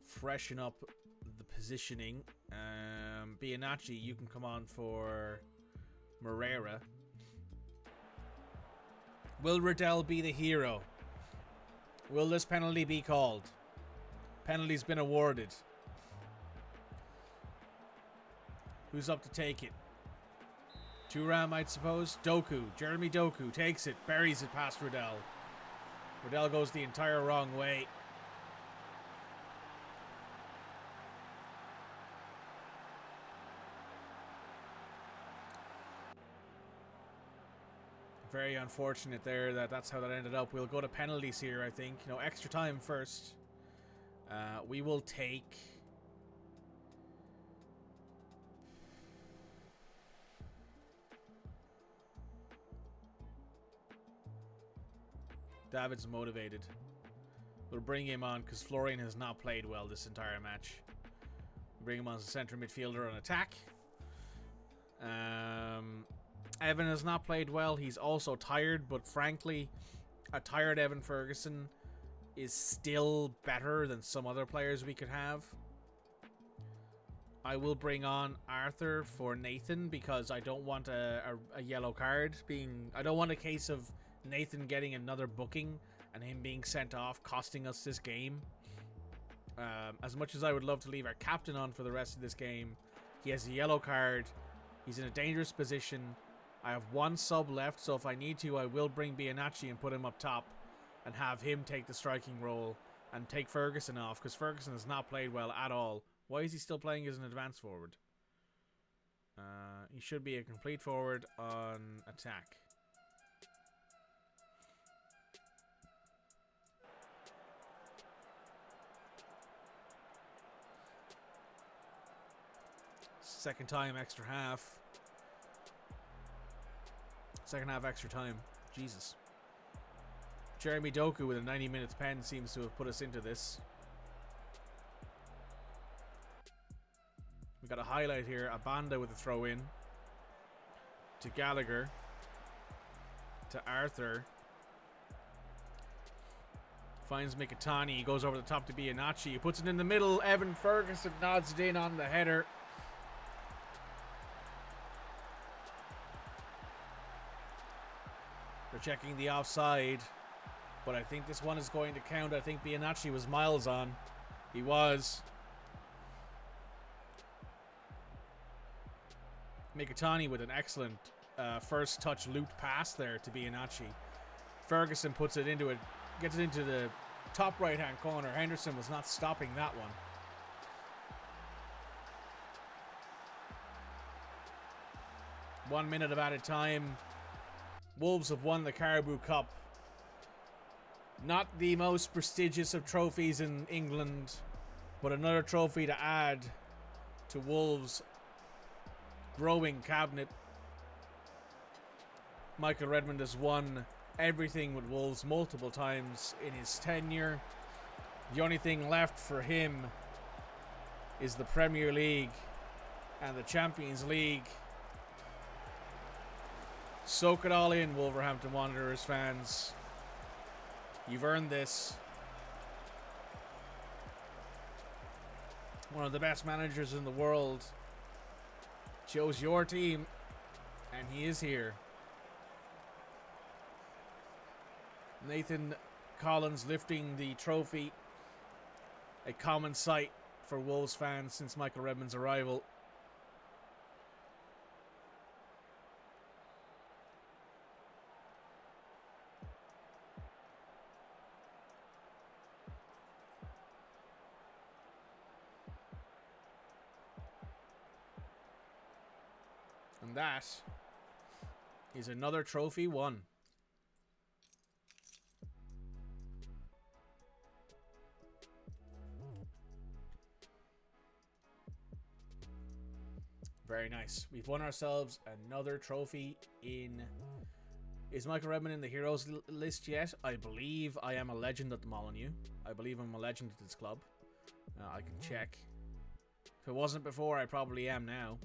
S1: freshen up the positioning. Bianacci, you can come on for Moreira. Will Riddell be the hero? Will this penalty be called? Penalty's been awarded. Who's up to take it? Thuram, I suppose. Doku. Jeremy Doku takes it. Buries it past Riddell. Riddell goes the entire wrong way. Very unfortunate there that's how that ended up. We'll go to penalties here, I think. You know, extra time first. We will take... David's motivated. We'll bring him on because Florian has not played well this entire match. We'll bring him on as a centre midfielder on attack. Evan has not played well. He's also tired, but frankly, a tired Evan Ferguson is still better than some other players we could have. I will bring on Arthur for Nathan because I don't want a yellow card being... I don't want a case of Nathan getting another booking and him being sent off, costing us this game. As much as I would love to leave our captain on for the rest of this game, he has a yellow card. He's in a dangerous position. I have one sub left, so if I need to, I will bring Bianacci and put him up top and have him take the striking role and take Ferguson off, because Ferguson has not played well at all. Why is he still playing as an advanced forward? He should be a complete forward on attack. Second time, extra half. Second half, extra time. Jesus. Jeremy Doku with a 90 minutes pen seems to have put us into this. We got a highlight here. Abanda with a throw in. To Gallagher. To Arthur. Finds Mikitani. He goes over the top to Bianacci. He puts it in the middle. Evan Ferguson nods it in on the header. They're checking the offside. But I think this one is going to count. I think Bianacci was miles on. He was. Mikitani with an excellent first touch looped pass there to Bianacci. Ferguson puts it into it, gets it into the top right hand corner. Henderson was not stopping that one. 1 minute of added time. Wolves have won the Carabao Cup. Not the most prestigious of trophies in England, but another trophy to add to Wolves' growing cabinet. Michael Redmond has won everything with Wolves multiple times in his tenure. The only thing left for him is the Premier League and the Champions League. Soak it all in, Wolverhampton Wanderers fans. You've earned this. One of the best managers in the world chose your team, and he is here. Nathan Collins lifting the trophy. A common sight for Wolves fans since Michael Redmond's arrival. And that is another trophy won. Very nice. We've won ourselves another trophy in... Is Michael Redmond in the heroes list yet? I believe I am a legend at the Molyneux. I believe I'm a legend at this club. I can check. If it wasn't before, I probably am now.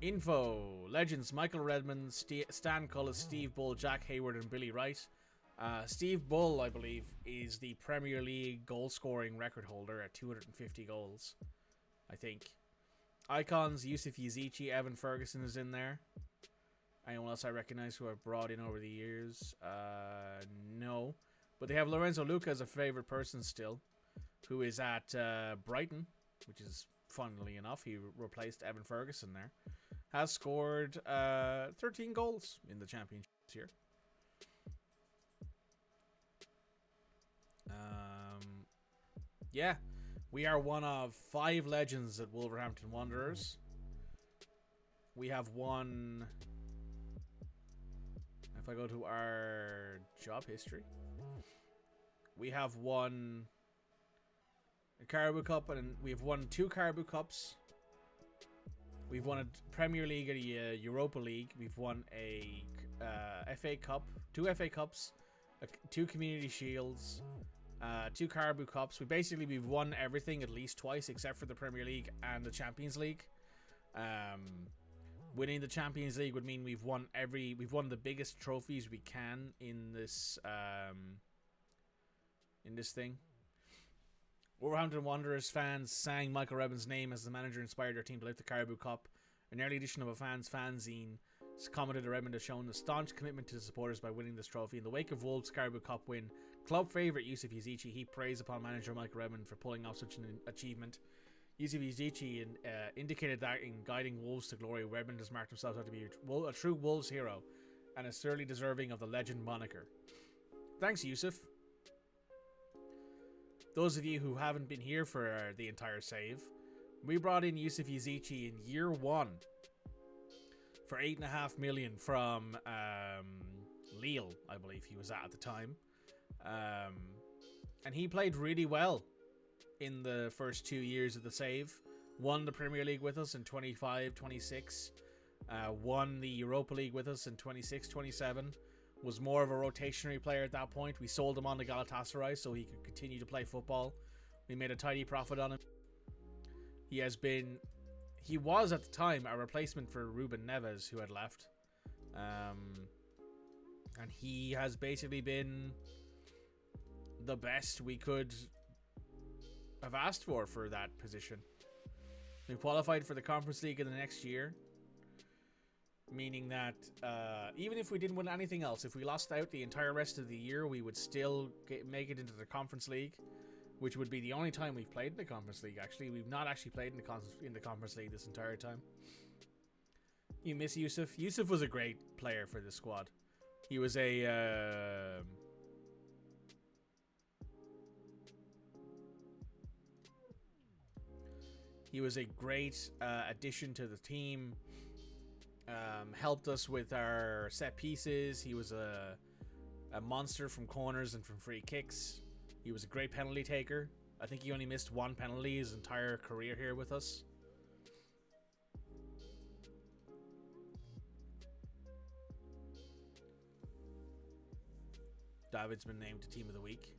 S1: Info. Legends. Michael Redmond, Stan Cullis, Steve Bull, Jack Hayward, and Billy Wright. Steve Bull, I believe, is the Premier League goal-scoring record holder at 250 goals. I think. Icons. Yusuf Yazici, Evan Ferguson is in there. Anyone else I recognize who I've brought in over the years? No. But they have Lorenzo Luca as a favorite person still, who is at Brighton, which is... Funnily enough, he replaced Evan Ferguson there. Has scored 13 goals in the championship this year. Yeah, we are one of 5 legends at Wolverhampton Wanderers. We have won... If I go to our job history, we have won... a Carabao Cup, and we've won 2 Carabao Cups. We've won a Premier League and a Europa League. We've won a FA Cup, 2 FA Cups, 2 Community Shields, 2 Carabao Cups. We've won everything at least twice, except for the Premier League and the Champions League. Winning the Champions League would mean we've won the biggest trophies we can in this thing. Wolverhampton Wanderers fans sang Michael Redmond's name as the manager inspired their team to lift the Carabao Cup. An early edition of a fanzine commented that Redmond has shown a staunch commitment to the supporters by winning this trophy. In the wake of Wolves' Carabao Cup win, Club favourite Yusuf Yazici, he praised upon manager Michael Redmond for pulling off such an achievement. Yusuf Yazici indicated that in guiding Wolves to glory, Redmond has marked himself out to be a true Wolves hero and is certainly deserving of the legend moniker. Thanks, Yusuf. Those of you who haven't been here for the entire save, we brought in Yusuf Yazici in year 1 for $8.5 million from Lille, I believe he was at the time. And he played really well in the first 2 years of the save. Won the Premier League with us in 25-26. Won the Europa League with us in 26-27. Was more of a rotationary player at that point. We sold him on to Galatasaray so he could continue to play football. We made a tidy profit on him. He was at the time a replacement for Ruben Neves, who had left. And he has basically been the best we could have asked for that position. We qualified for the Conference League in the next year, meaning that even if we didn't win anything else, if we lost out the entire rest of the year, we would still make it into the Conference League, which would be the only time we've played in the Conference League. Actually, we've not actually played in the Conference League this entire time. You miss Yusuf. Yusuf was a great player for this squad. He was a great addition to the team. Helped us with our set pieces. He was a monster from corners and from free kicks. He was a great penalty taker. I think he only missed one penalty his entire career here with us. David's been named to Team of the Week.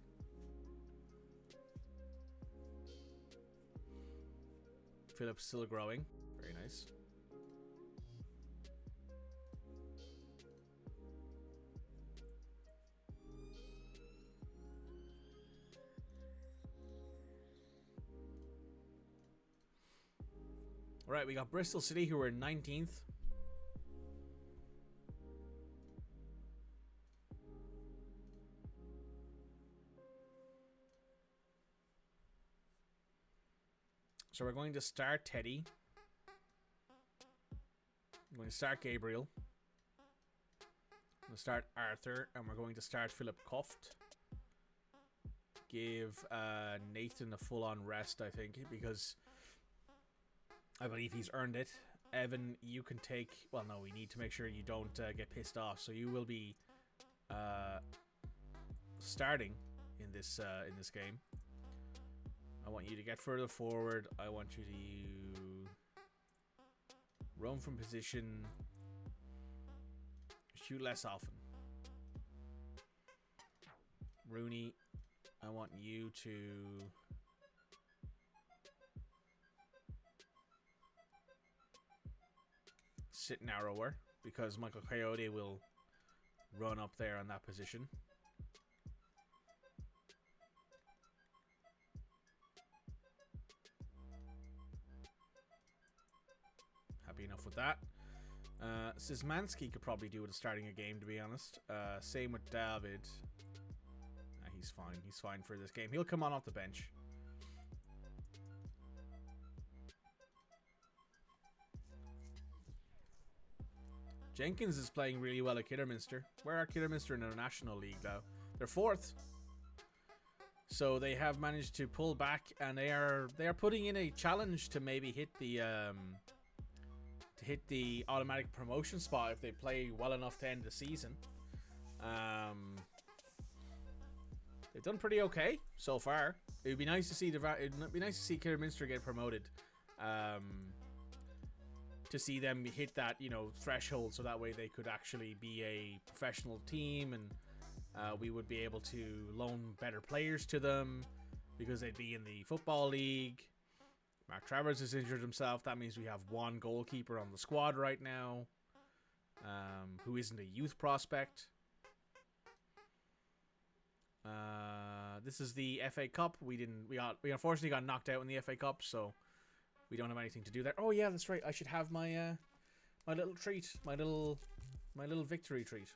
S1: Philip's still growing. Very nice. Right, we got Bristol City, who were 19th. So we're going to start Teddy. I'm going to start Gabriel. I'm going to start Arthur, and we're going to start Philip Koft. Give Nathan a full-on rest, I think, because I believe he's earned it. Evan, you can take... Well, no, we need to make sure you don't get pissed off. So you will be starting in this game. I want you to get further forward. I want you to roam from position. Shoot less often. Rooney, I want you to... sit narrower, because Michael Coyote will run up there on that position. Happy enough with that. Szymanski could probably do with starting a game, to be honest. Same with David. He's fine. He's fine for this game. He'll come on off the bench. Jenkins is playing really well at Kidderminster. Where are Kidderminster in the National League now? They're 4th. So they have managed to pull back, and they are putting in a challenge to maybe hit the automatic promotion spot if they play well enough to end the season. They've done pretty okay so far. It would be nice to see Kidderminster get promoted. To see them hit that, threshold, so that way they could actually be a professional team, and we would be able to loan better players to them because they'd be in the football league. Mark Travers has injured himself. That means we have one goalkeeper on the squad right now, who isn't a youth prospect. This is the FA Cup. We unfortunately got knocked out in the FA Cup, so we don't have anything to do there. Oh yeah, that's right. I should have my my little treat, my little victory treat.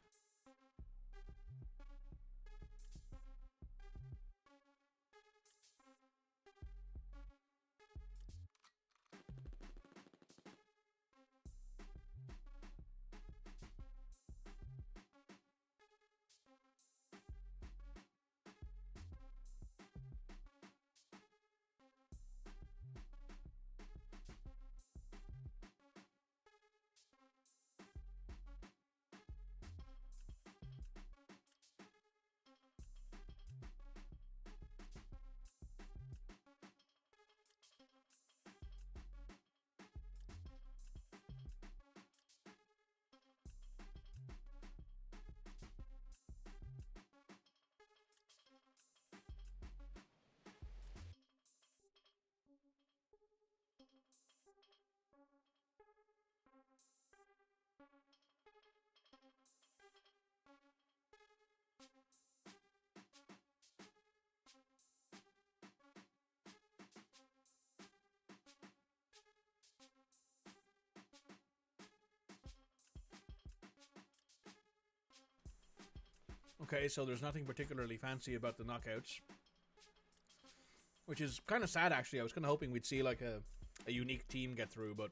S1: Okay, so there's nothing particularly fancy about the knockouts. Which is kind of sad, actually. I was kind of hoping we'd see like a unique team get through, but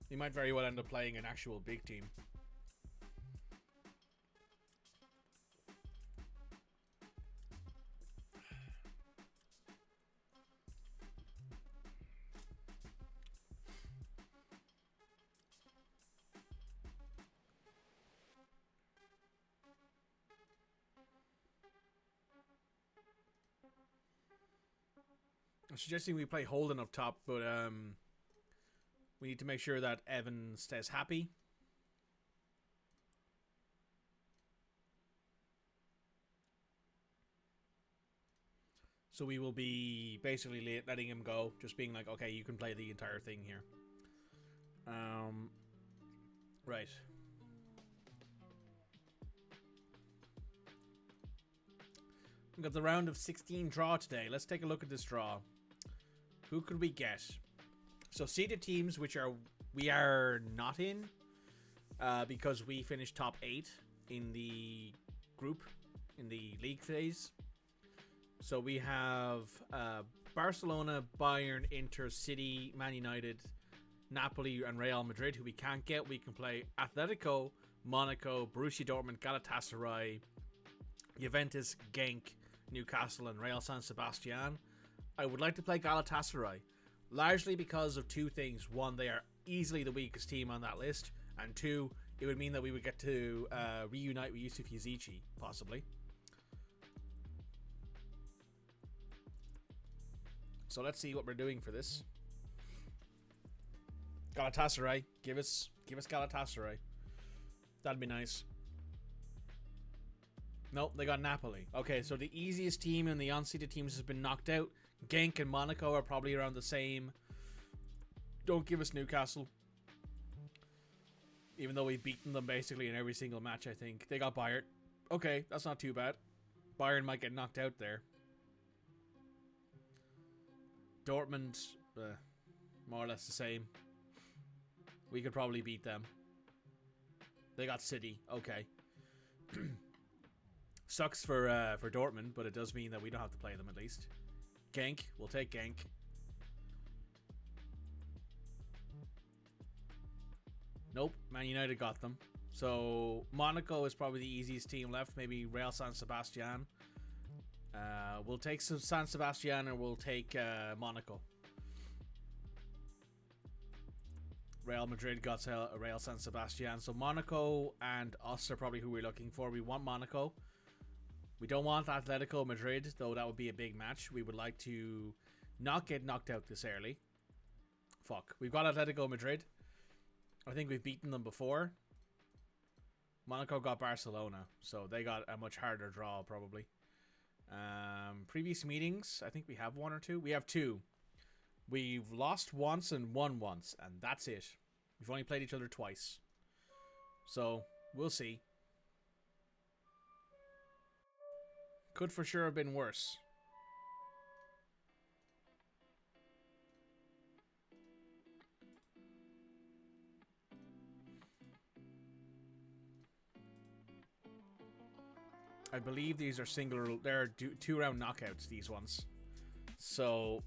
S1: we might very well end up playing an actual big team. I'm suggesting we play Holden up top, but we need to make sure that Evan stays happy. So we will be basically letting him go, just being like, okay, you can play the entire thing here. Right. We've got the round of 16 draw today. Let's take a look at this draw. Who could we get? So seeded teams, which we are not in, because we finished top 8 in the group, in the league phase. So we have Barcelona, Bayern, Inter, City, Man United, Napoli, and Real Madrid, who we can't get. We can play Atletico, Monaco, Borussia Dortmund, Galatasaray, Juventus, Genk, Newcastle, and Real San Sebastian. I would like to play Galatasaray, largely because of two things. One, they are easily the weakest team on that list, and two, it would mean that we would get to reunite with Yusuf Yazici, possibly. So let's see what we're doing for this. Galatasaray, give us Galatasaray. That'd be nice. Nope, they got Napoli. Okay, so the easiest team in the unseeded teams has been knocked out. Genk and Monaco are probably around the same. Don't give us Newcastle. Even though we've beaten them basically in every single match, I think. They got Bayern. Okay, that's not too bad. Bayern might get knocked out there. Dortmund, more or less the same. We could probably beat them. They got City. Okay. Sucks for Dortmund, but it does mean that we don't have to play them at least. Genk, we'll take Genk. Nope, Man United got them. So Monaco is probably the easiest team left. Maybe Real San Sebastian. We'll take San Sebastian, or we'll take Monaco. Real Madrid got Real San Sebastian. So Monaco and us are probably who we're looking for. We want Monaco. We don't want Atletico Madrid, though that would be a big match. We would like to not get knocked out this early. Fuck. We've got Atletico Madrid. I think we've beaten them before. Monaco got Barcelona, so they got a much harder draw, probably. Previous meetings, I think we have one or two. We have two. We've lost once and won once, and that's it. We've only played each other twice. So, we'll see. Could for sure have been worse. I believe these are they're 2-round knockouts, these ones. So,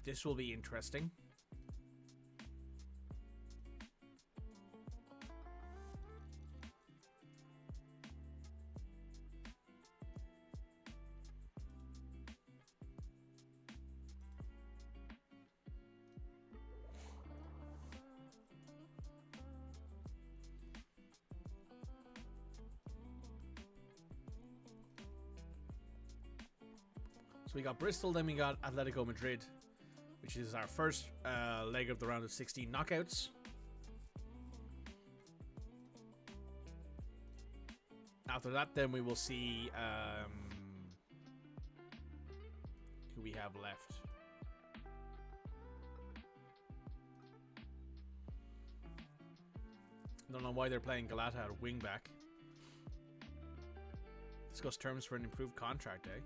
S1: this will be interesting. So we got Bristol, then we got Atletico Madrid, which is our first leg of the round of 16 knockouts. After that, then we will see who we have left. Don't know why they're playing Galata at wingback. Discuss terms for an improved contract, eh?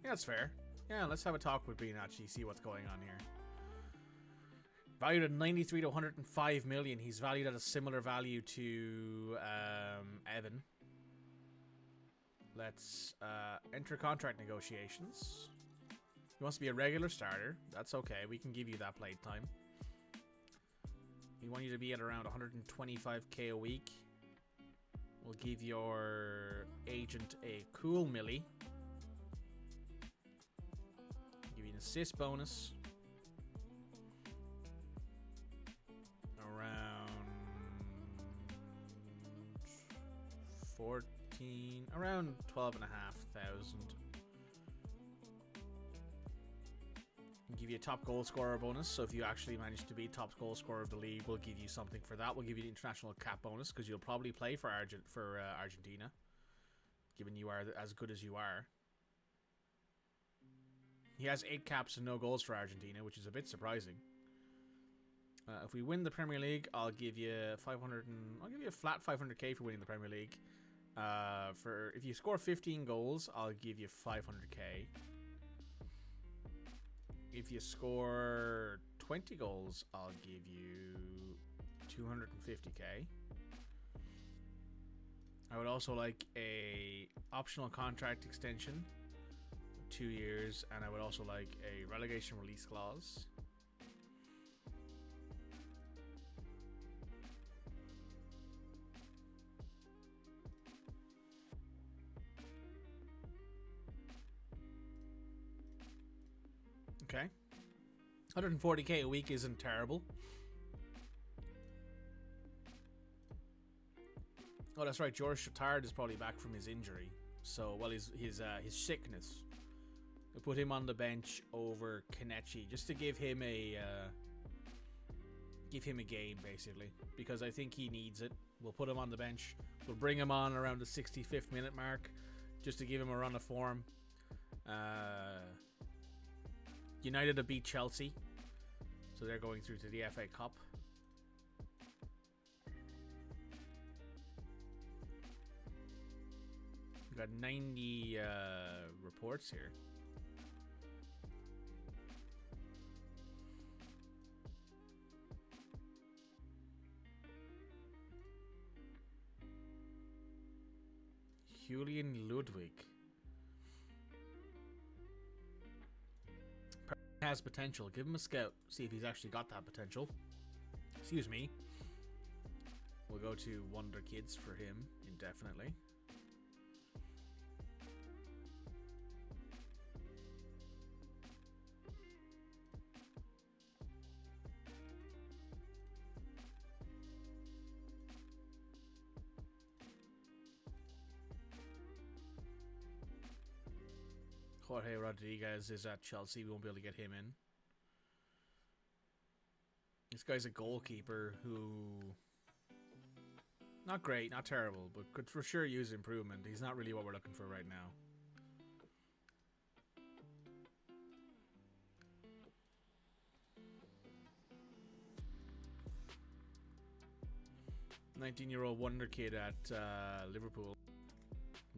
S1: Yeah, that's fair. Yeah, let's have a talk with Bean actually, see what's going on here. Valued at 93 to 105 million. He's valued at a similar value to Evan. Let's enter contract negotiations. He wants to be a regular starter. That's okay. We can give you that play time. We want you to be at around 125k a week. We'll give your agent a cool milli. Give you an assist bonus. Around 14, around 12,500. Give you a top goal scorer bonus, so if you actually manage to be top goal scorer of the league, we'll give you something for that. We'll give you the international cap bonus because you'll probably play for Argentina, given you are as good as you are. He has 8 caps and no goals for Argentina, which is a bit surprising. If we win the Premier League, I'll give you 500. I'll give you a flat 500k for winning the Premier League. For if you score 15 goals, I'll give you 500k. If you score 20 goals, I'll give you 250k. I would also like a optional contract extension, 2 years, and I would also like a relegation release clause. Okay. 140k a week isn't terrible. Oh, that's right. George Chattard is probably back from his injury. So, well, his sickness. We put him on the bench over Kenichi just to give him a game, basically, because I think he needs it. We'll put him on the bench. We'll bring him on around the 65th minute mark just to give him a run of form. United have beat Chelsea, so they're going through to the FA Cup. We've got 90 reports here. Julian Ludwig has potential. Give him a scout. See if he's actually got that potential. Excuse me. We'll go to Wonder Kids for him indefinitely. Jorge Rodriguez is at Chelsea. We won't be able to get him in. This guy's a goalkeeper who... not great, not terrible, but could for sure use improvement. He's not really what we're looking for right now. "19-year-old wonder kid at Liverpool.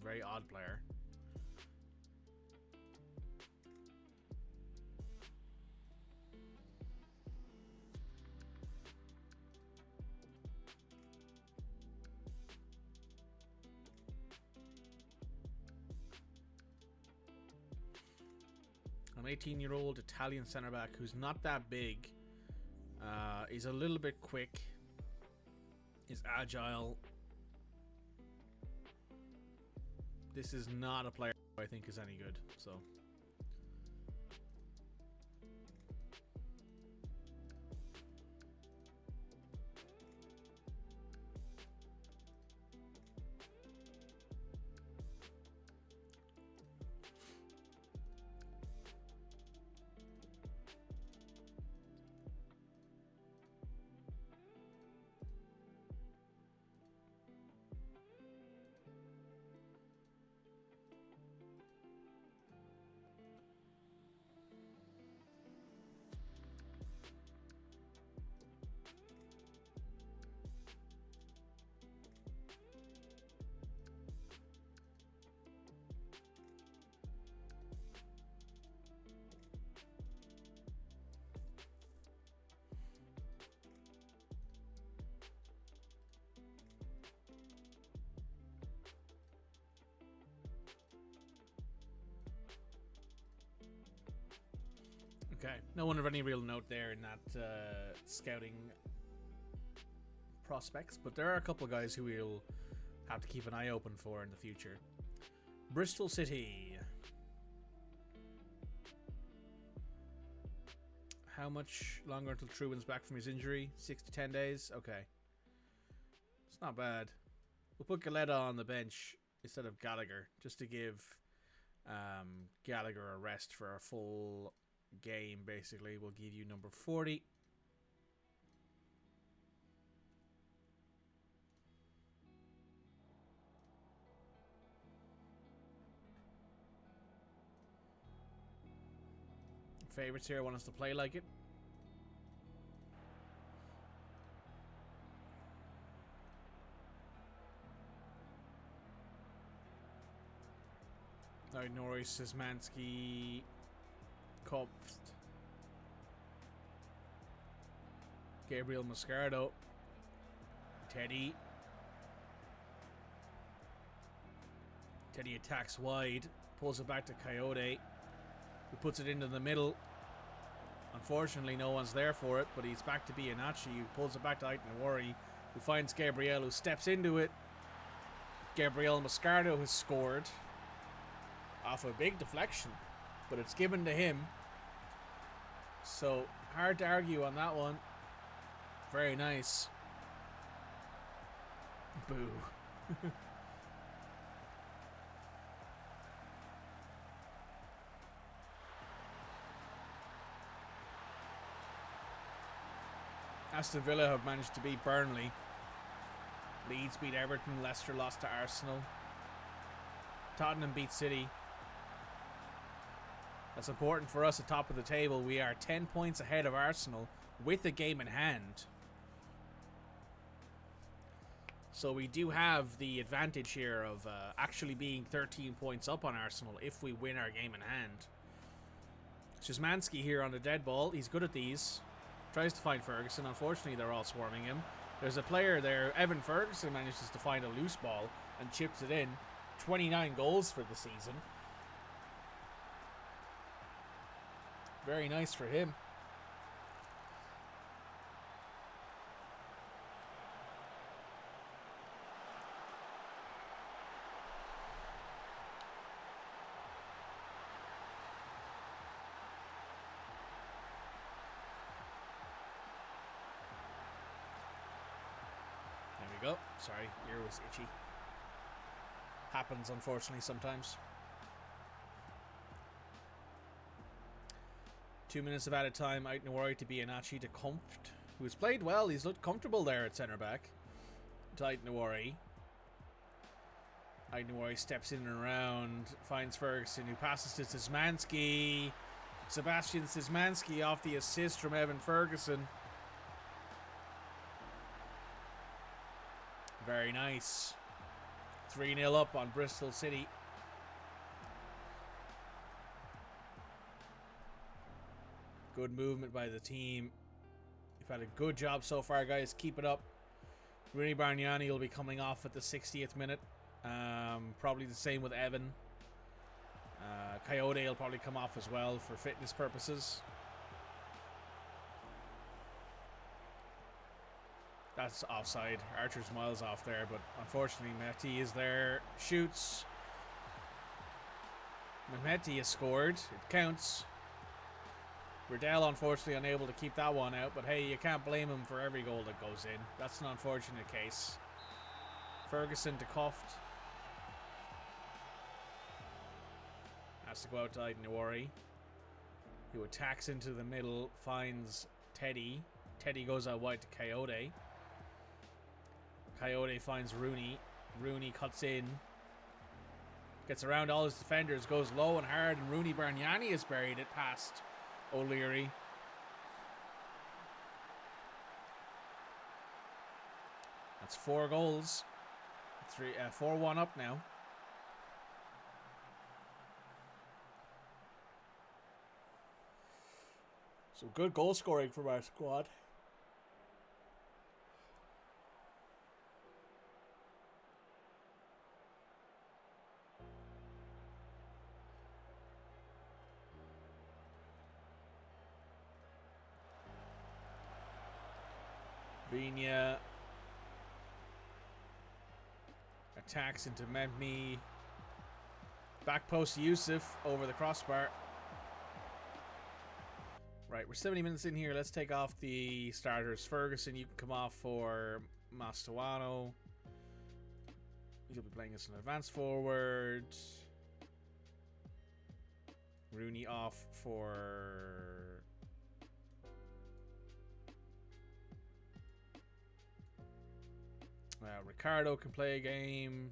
S1: Very odd player. An 18-year-old Italian centre-back who's not that big. He's a little bit quick. Is agile. This is not a player I think is any good, so... Okay, no one of any real note there in that scouting prospects, but there are a couple of guys who we'll have to keep an eye open for in the future. Bristol City. How much longer until Truman's back from his injury? 6 to 10 days? Okay. It's not bad. We'll put Galetta on the bench instead of Gallagher, just to give Gallagher a rest for a full game, basically. We'll give you number 40. Favorites here want us to play like it. Norris, Szymanski, Kopft, Gabriel Moscardo, Teddy. Teddy attacks wide, pulls it back to Coyote, who puts it into the middle. Unfortunately, no one's there for it, but he's back to Bianacci, who pulls it back to Aitnawari, who finds Gabriel, who steps into it. Gabriel Moscardo has scored off a big deflection, but it's given to him. So, hard to argue on that one. Very nice. Boo. Aston Villa have managed to beat Burnley. Leeds beat Everton. Leicester lost to Arsenal. Tottenham beat City. That's important for us at top of the table. We are 10 points ahead of Arsenal with the game in hand. So we do have the advantage here of actually being 13 points up on Arsenal if we win our game in hand. Szymanski here on the dead ball. He's good at these. Tries to find Ferguson. Unfortunately, they're all swarming him. There's a player there. Evan Ferguson manages to find a loose ball and chips it in. 29 goals for the season. Very nice for him. There we go. Sorry, ear was itchy. Happens, unfortunately, sometimes. 2 minutes of added time. Aitnawari to Bianacci to Comft, who's played well. He's looked comfortable there at centre back. To Aitnawari. Aitnawari steps in and around, finds Ferguson, who passes to Szymanski. Sebastian Szymanski off the assist from Evan Ferguson. Very nice. 3-0 up on Bristol City. Good movement by the team. You've had a good job so far, guys. Keep it up. Rooney Bargnani will be coming off at the 60th minute. Probably the same with Evan. Coyote will probably come off as well for fitness purposes. That's offside. Archer's miles off there, but unfortunately Mehdi is there. Shoots. Mehdi has scored. It counts. Riddell unfortunately unable to keep that one out, but hey, you can't blame him for every goal that goes in. That's an unfortunate case. Ferguson to Koft. Has to go out to Aitnawari, who attacks into the middle, finds Teddy. Teddy goes out wide to Coyote. Coyote finds Rooney. Rooney cuts in. Gets around all his defenders, goes low and hard, and Rooney Bargnani has buried it past O'Leary. That's 4 goals. 4-1 up now. So good goal scoring from our squad. Vinya attacks into Mehdi. Back post Yusuf over the crossbar. Right, we're 70 minutes in here. Let's take off the starters. Ferguson, you can come off for Mastuano. He'll be playing as an advance forward. Rooney off for... Ricardo can play a game.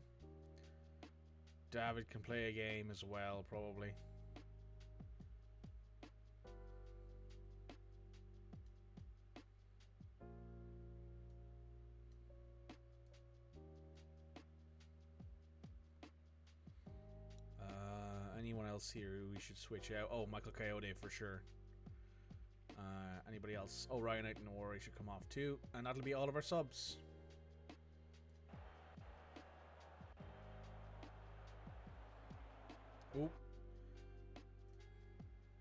S1: David can play a game as well, probably. Anyone else here who we should switch out? Oh, Michael Coyote for sure. Anybody else? Oh, Ryan Aiton-Wari should come off too. And that'll be all of our subs. Oop.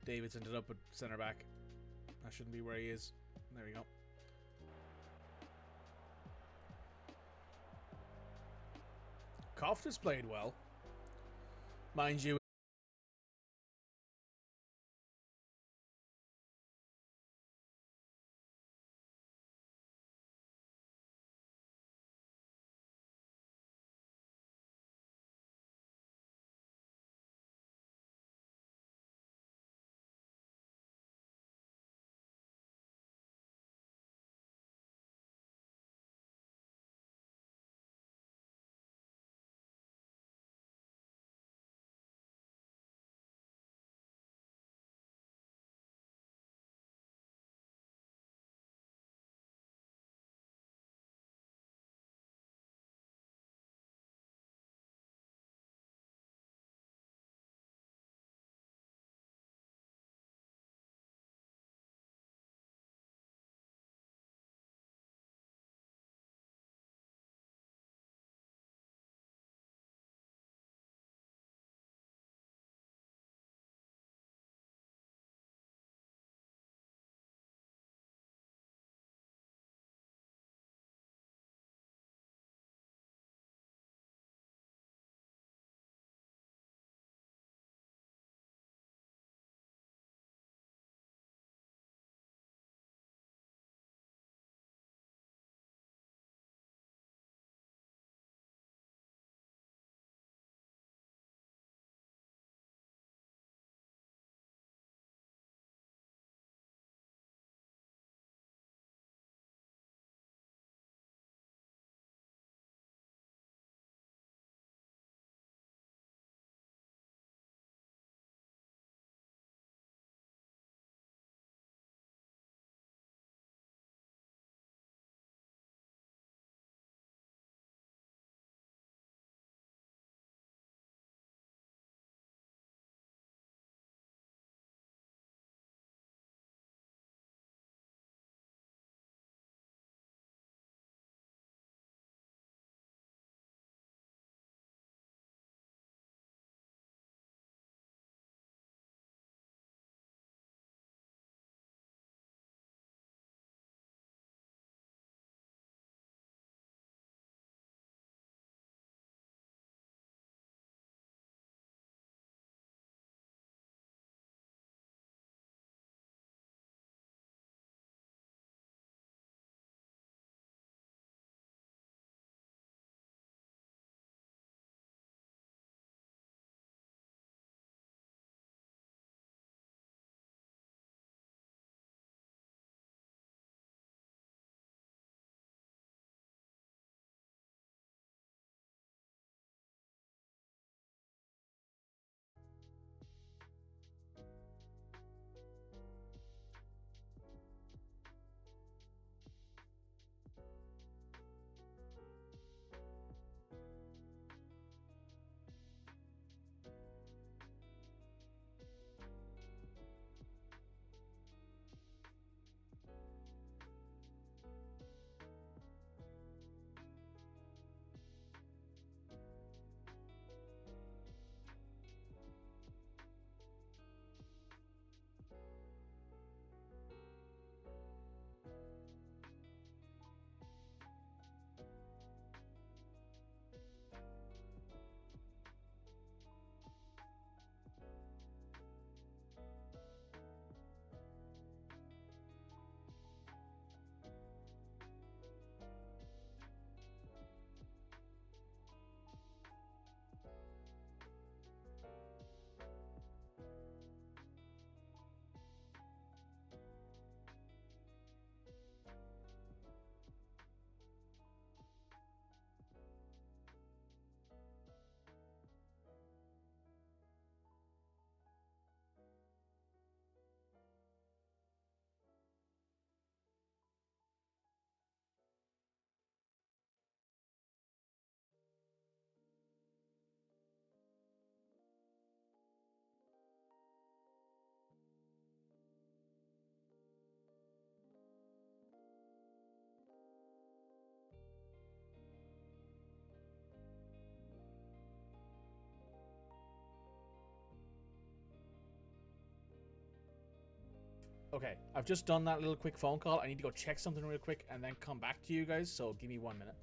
S1: David's ended up at centre back. That shouldn't be where he is. There we go. Kofta's played well. Mind you, Okay, I've just done that little quick phone call. I need to go check something real quick and then come back to you guys, so give me 1 minute.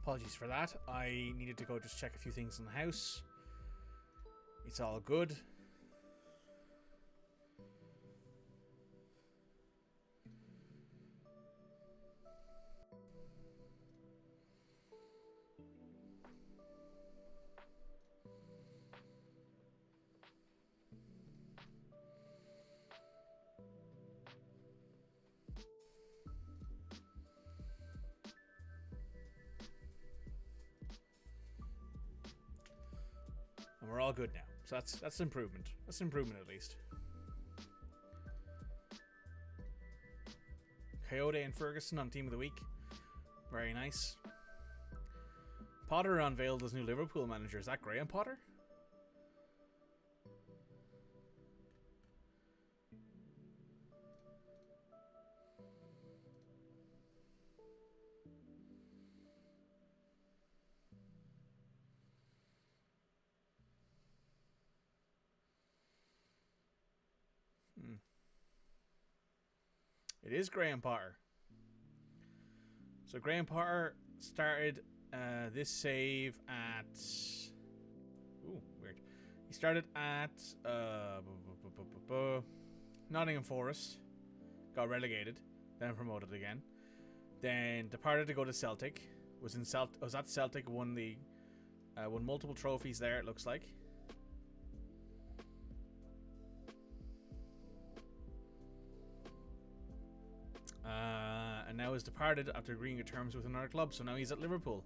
S1: Apologies for that. I needed to go just check a few things in the house. It's all good. And we're all good now. So that's improvement. That's improvement at least. Coyote and Ferguson on Team of the Week. Very nice. Potter unveiled as new Liverpool manager. Is that Graham Potter? It is Graham Potter. So Graham Potter started this save at... Ooh, weird. He started at Nottingham Forest. Got relegated. Then promoted again. Then departed to go to Celtic. Was at Celtic. Won multiple trophies there, it looks like. And now has departed after agreeing to terms with another club. So now he's at Liverpool.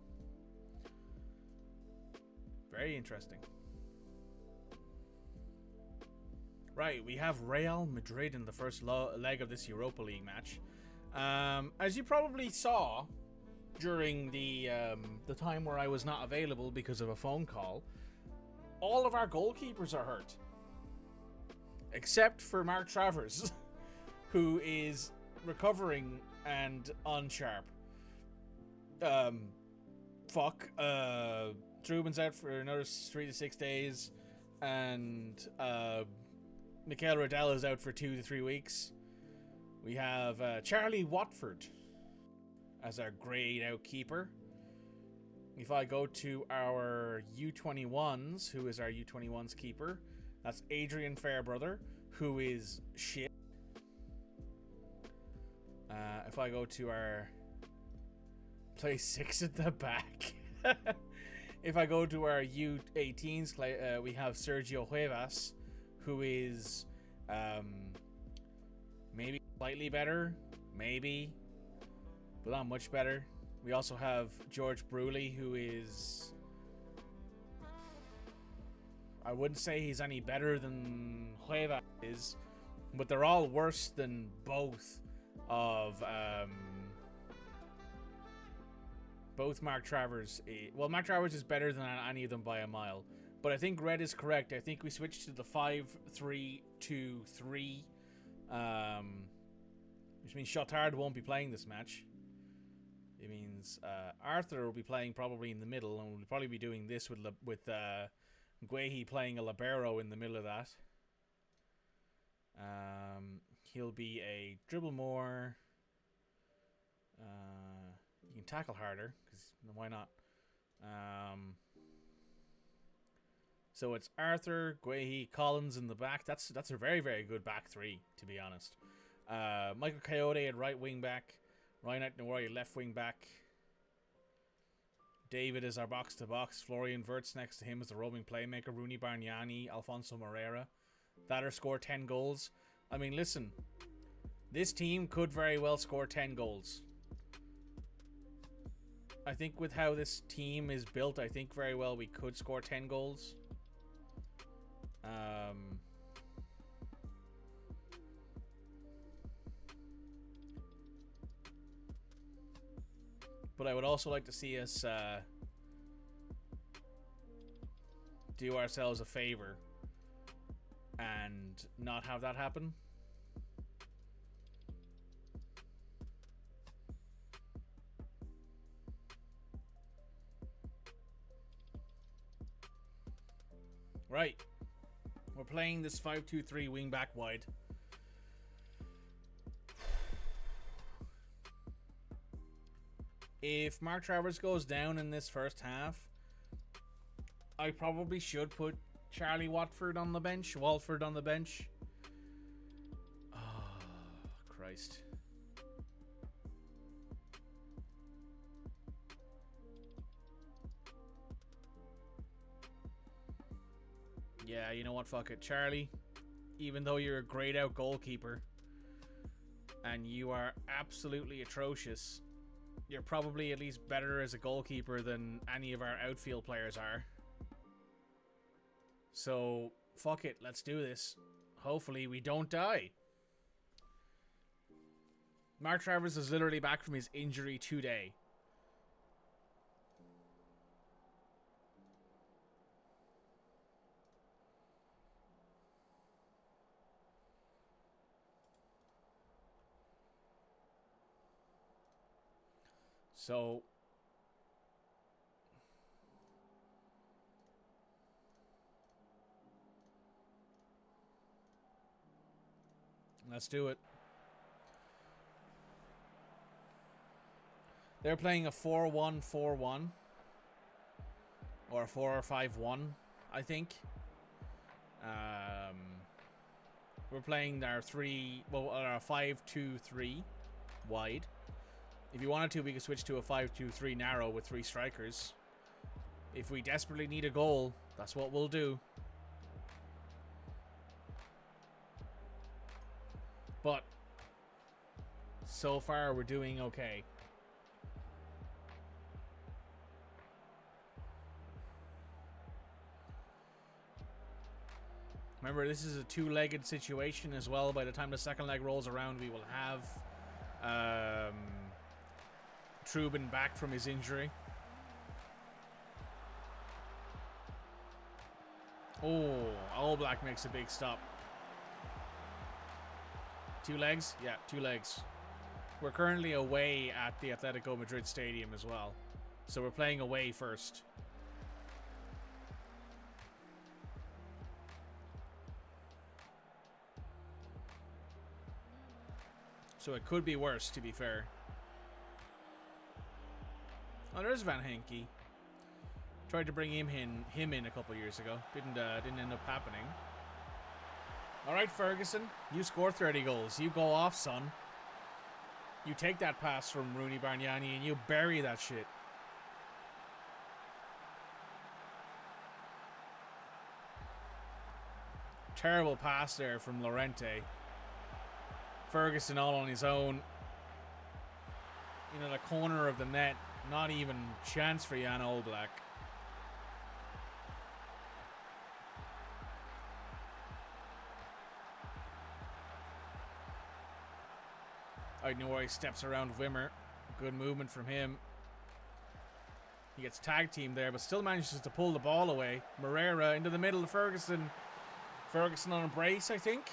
S1: Very interesting. Right, we have Real Madrid in the first leg of this Europa League match. As you probably saw during the time where I was not available because of a phone call, all of our goalkeepers are hurt. Except for Mark Travers, who is recovering and unsharp. Trubin's out for another 3 to 6 days, and Mikel Riddell is out for 2 to 3 weeks. We have Charlie Watford as our greyed out keeper. If I go to our U21s, who is our U21s keeper, that's Adrian Fairbrother, who is shit. If I go to our play 6 at the back, if I go to our U18s, we have Sergio Cuevas, who is maybe slightly better, maybe, but not much better. We also have George Bruley, who is... I wouldn't say he's any better than Cuevas is, but they're all worse than both of both Mark Travers. Well, Mark Travers is better than any of them by a mile, but I think Red is correct. I think we switched to the 5-3-2-3, which means Shotard won't be playing this match. It means Arthur will be playing probably in the middle, and we'll probably be doing this with Guehi playing a libero in the middle of that. He'll be a dribble more. You can tackle harder, because why not? So it's Arthur, Guehi, Collins in the back. That's a very, very good back three, to be honest. Michael Coyote at right wing back. Ryan Nouri left wing back. David is our box to box. Florian Wirtz next to him is the roaming playmaker. Rooney Bargnani, Alfonso Moreira. That'll score 10 goals. I mean, listen, this team could very well score 10 goals. I think with how this team is built, I think very well we could score 10 goals. But I would also like to see us do ourselves a favor and not have that happen. Right. We're playing this 5-2-3 wing back wide. If Mark Travers goes down in this first half, I probably should put Charlie Watford on the bench. Walford on the bench. Oh, Christ. Yeah, you know what? Fuck it. Charlie, even though you're a grayed out goalkeeper and you are absolutely atrocious, you're probably at least better as a goalkeeper than any of our outfield players are. So, fuck it. Let's do this. Hopefully we don't die. Mark Travers is literally back from his injury today. So, let's do it. They're playing a 4-1-4-1 or a 4-5-1, I think. We're playing our 5-2-3 wide. If you wanted to, we could switch to a 5-2-3 narrow with 3 strikers. If we desperately need a goal, that's what we'll do. But so far, we're doing okay. Remember, this is a 2-legged situation as well. By the time the second leg rolls around, we will have Trubin back from his injury. Oh, All Black makes a big stop. 2 legs? Yeah, 2 legs. We're currently away at the Atletico Madrid Stadium as well. So we're playing away first. So it could be worse, to be fair. Oh, there's Van Henke. Tried to bring him in a couple years ago. Didn't end up happening. All right, Ferguson. You score 30 goals. You go off, son. You take that pass from Rooney Bargnani and you bury that shit. Terrible pass there from Llorente. Ferguson all on his own. The corner of the net. Not even chance for Jan Oblak. Nouri steps around Wimmer. Good movement from him. He gets tag teamed there, but still manages to pull the ball away. Moreira into the middle of Ferguson. Ferguson on a brace, I think.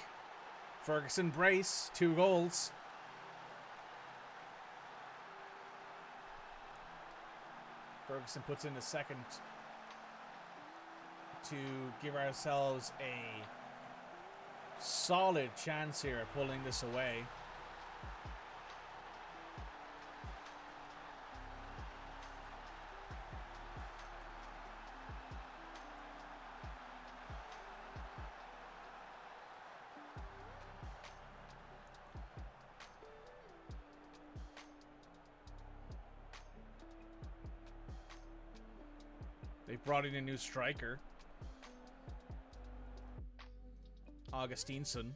S1: Ferguson brace. 2 goals. Ferguson puts in the second to give ourselves a solid chance here at pulling this away. They've brought in a new striker. Augustinsson.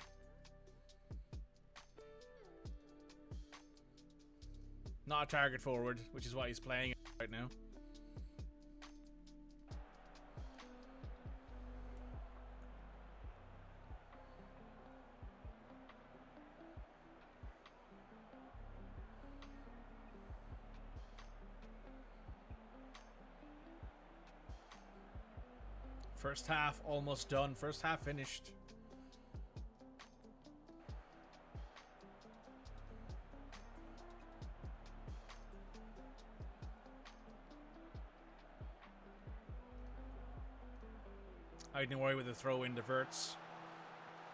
S1: Not a target forward, which is why he's playing right now. First half almost done. First half finished. Nouri with a throw in to Wirtz.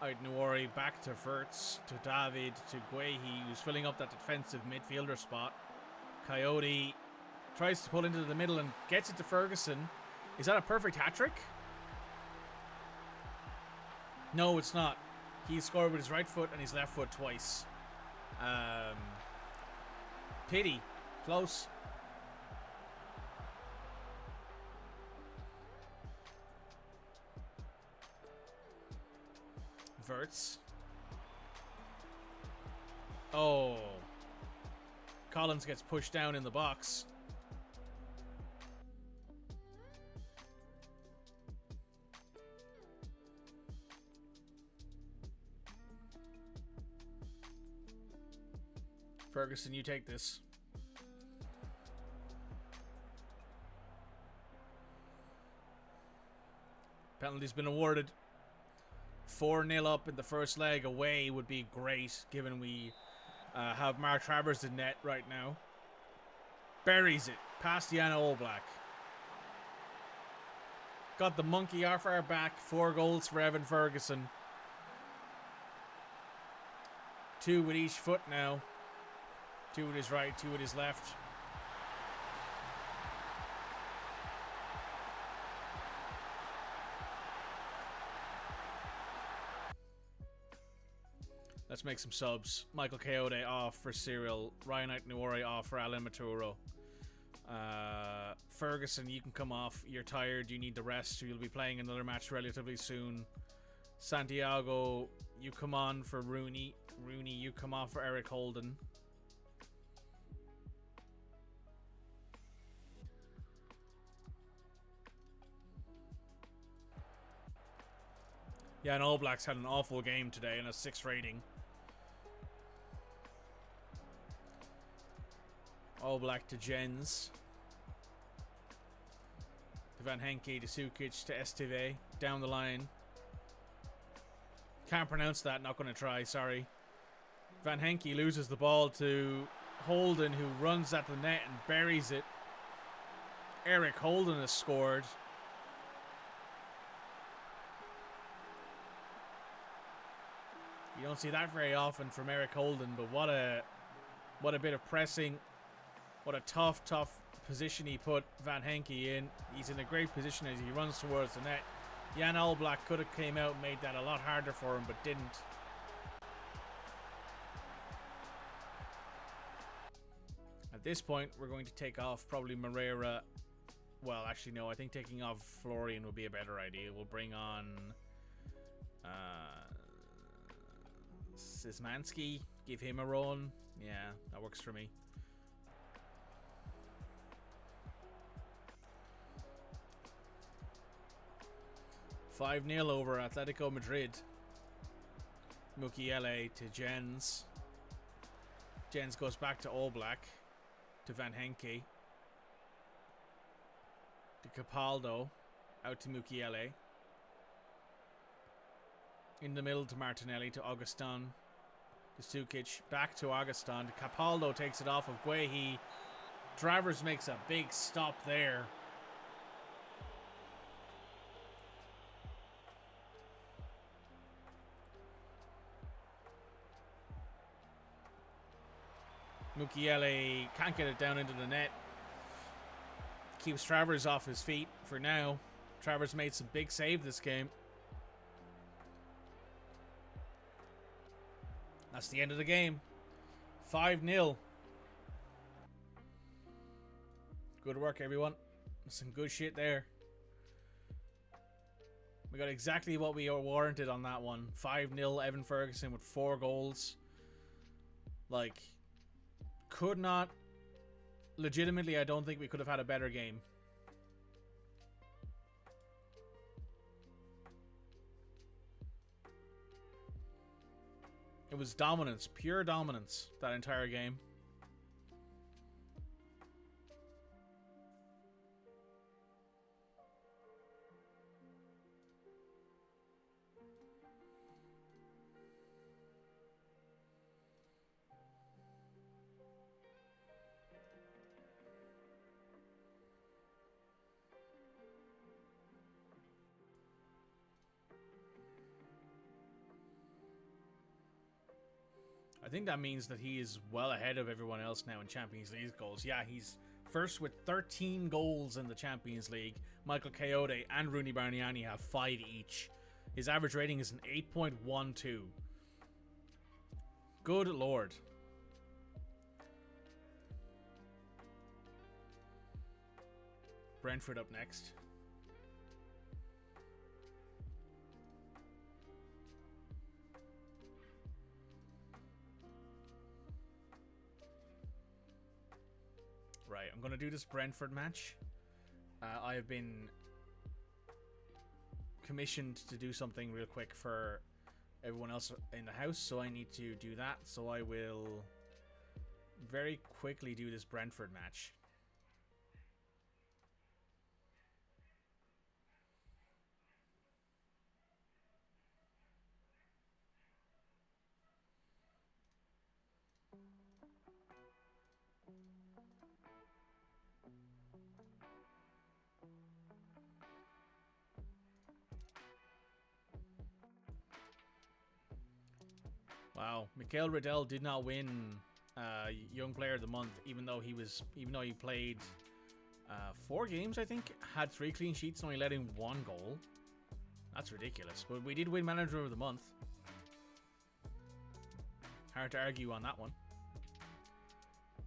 S1: Nouri back to Wirtz, to David, to Guehi, who's filling up that defensive midfielder spot. Coyote tries to pull into the middle and gets it to Ferguson. Is that a perfect hat-trick? No, it's not. He scored with his right foot and his left foot twice. Pity. Close. Verts. Oh. Collins gets pushed down in the box. Ferguson, you take this. Penalty's been awarded. 4-0 up in the first leg away would be great, given we have Mark Travers in net right now. Buries it past Jan Oblak. Got the monkey off our back. 4 goals for Evan Ferguson. 2 with each foot now. 2 with his right, 2 with his left. Let's make some subs. Michael Coyote off for Cyril. Ryan Nuori off for Alan Maturo. Ferguson, you can come off. You're tired. You need the rest. You'll be playing another match relatively soon. Santiago, you come on for Rooney. Rooney, you come off for Eric Holden. Yeah, and All Blacks had an awful game today and a 6 rating. All Black to Jens. To Van Henke, to Sukic, to Esteve. Down the line. Can't pronounce that, not going to try, sorry. Van Henke loses the ball to Holden, who runs at the net and buries it. Eric Holden has scored. You don't see that very often from Eric Holden, but what a bit of pressing. What a tough position he put Van Henke in. He's in a great position as he runs towards the net. Jan Oblak could have came out and made that a lot harder for him, but didn't. At this point, we're going to take off probably Moreira. Well, actually, no. I think taking off Florian would be a better idea. We'll bring on Szymanski. Give him a run. Yeah, that works for me. (5-0) over Atletico Madrid. Mukiele to Jens. Jens goes back to Oblak. To Van Henke. To Capaldo. Out to Mukiele. In the middle to Martinelli. To Augustin. To Sukic. Back to Augustin. To Capaldo takes it off of Guehi. Travers makes a big stop there. Mukiele can't get it down into the net. Keeps Travers off his feet for now. Travers made some big save this game. That's the end of the game. 5-0. Good work, everyone. Some good shit there. We got exactly what we warranted on that one. 5-0, Evan Ferguson with 4 goals. Like, could not... Legitimately, I don't think we could have had a better game. It was dominance, pure dominance, that entire game. I think that means that he is well ahead of everyone else now in Champions League goals. Yeah, he's first with 13 goals in the Champions League. Michael Coyote and Rooney Bargnani have 5 each. His average rating is an 8.12. Good lord. Brentford up next. Right, I'm going to do this Brentford match. I have been commissioned to do something real quick for everyone else in the house, so I need to do that. So I will very quickly do this Brentford match. Wow, Mikael Riddell did not win Young Player of the Month, even though he played 4 games, I think, had 3 clean sheets, and only let in 1 goal. That's ridiculous. But we did win Manager of the Month. Hard to argue on that one.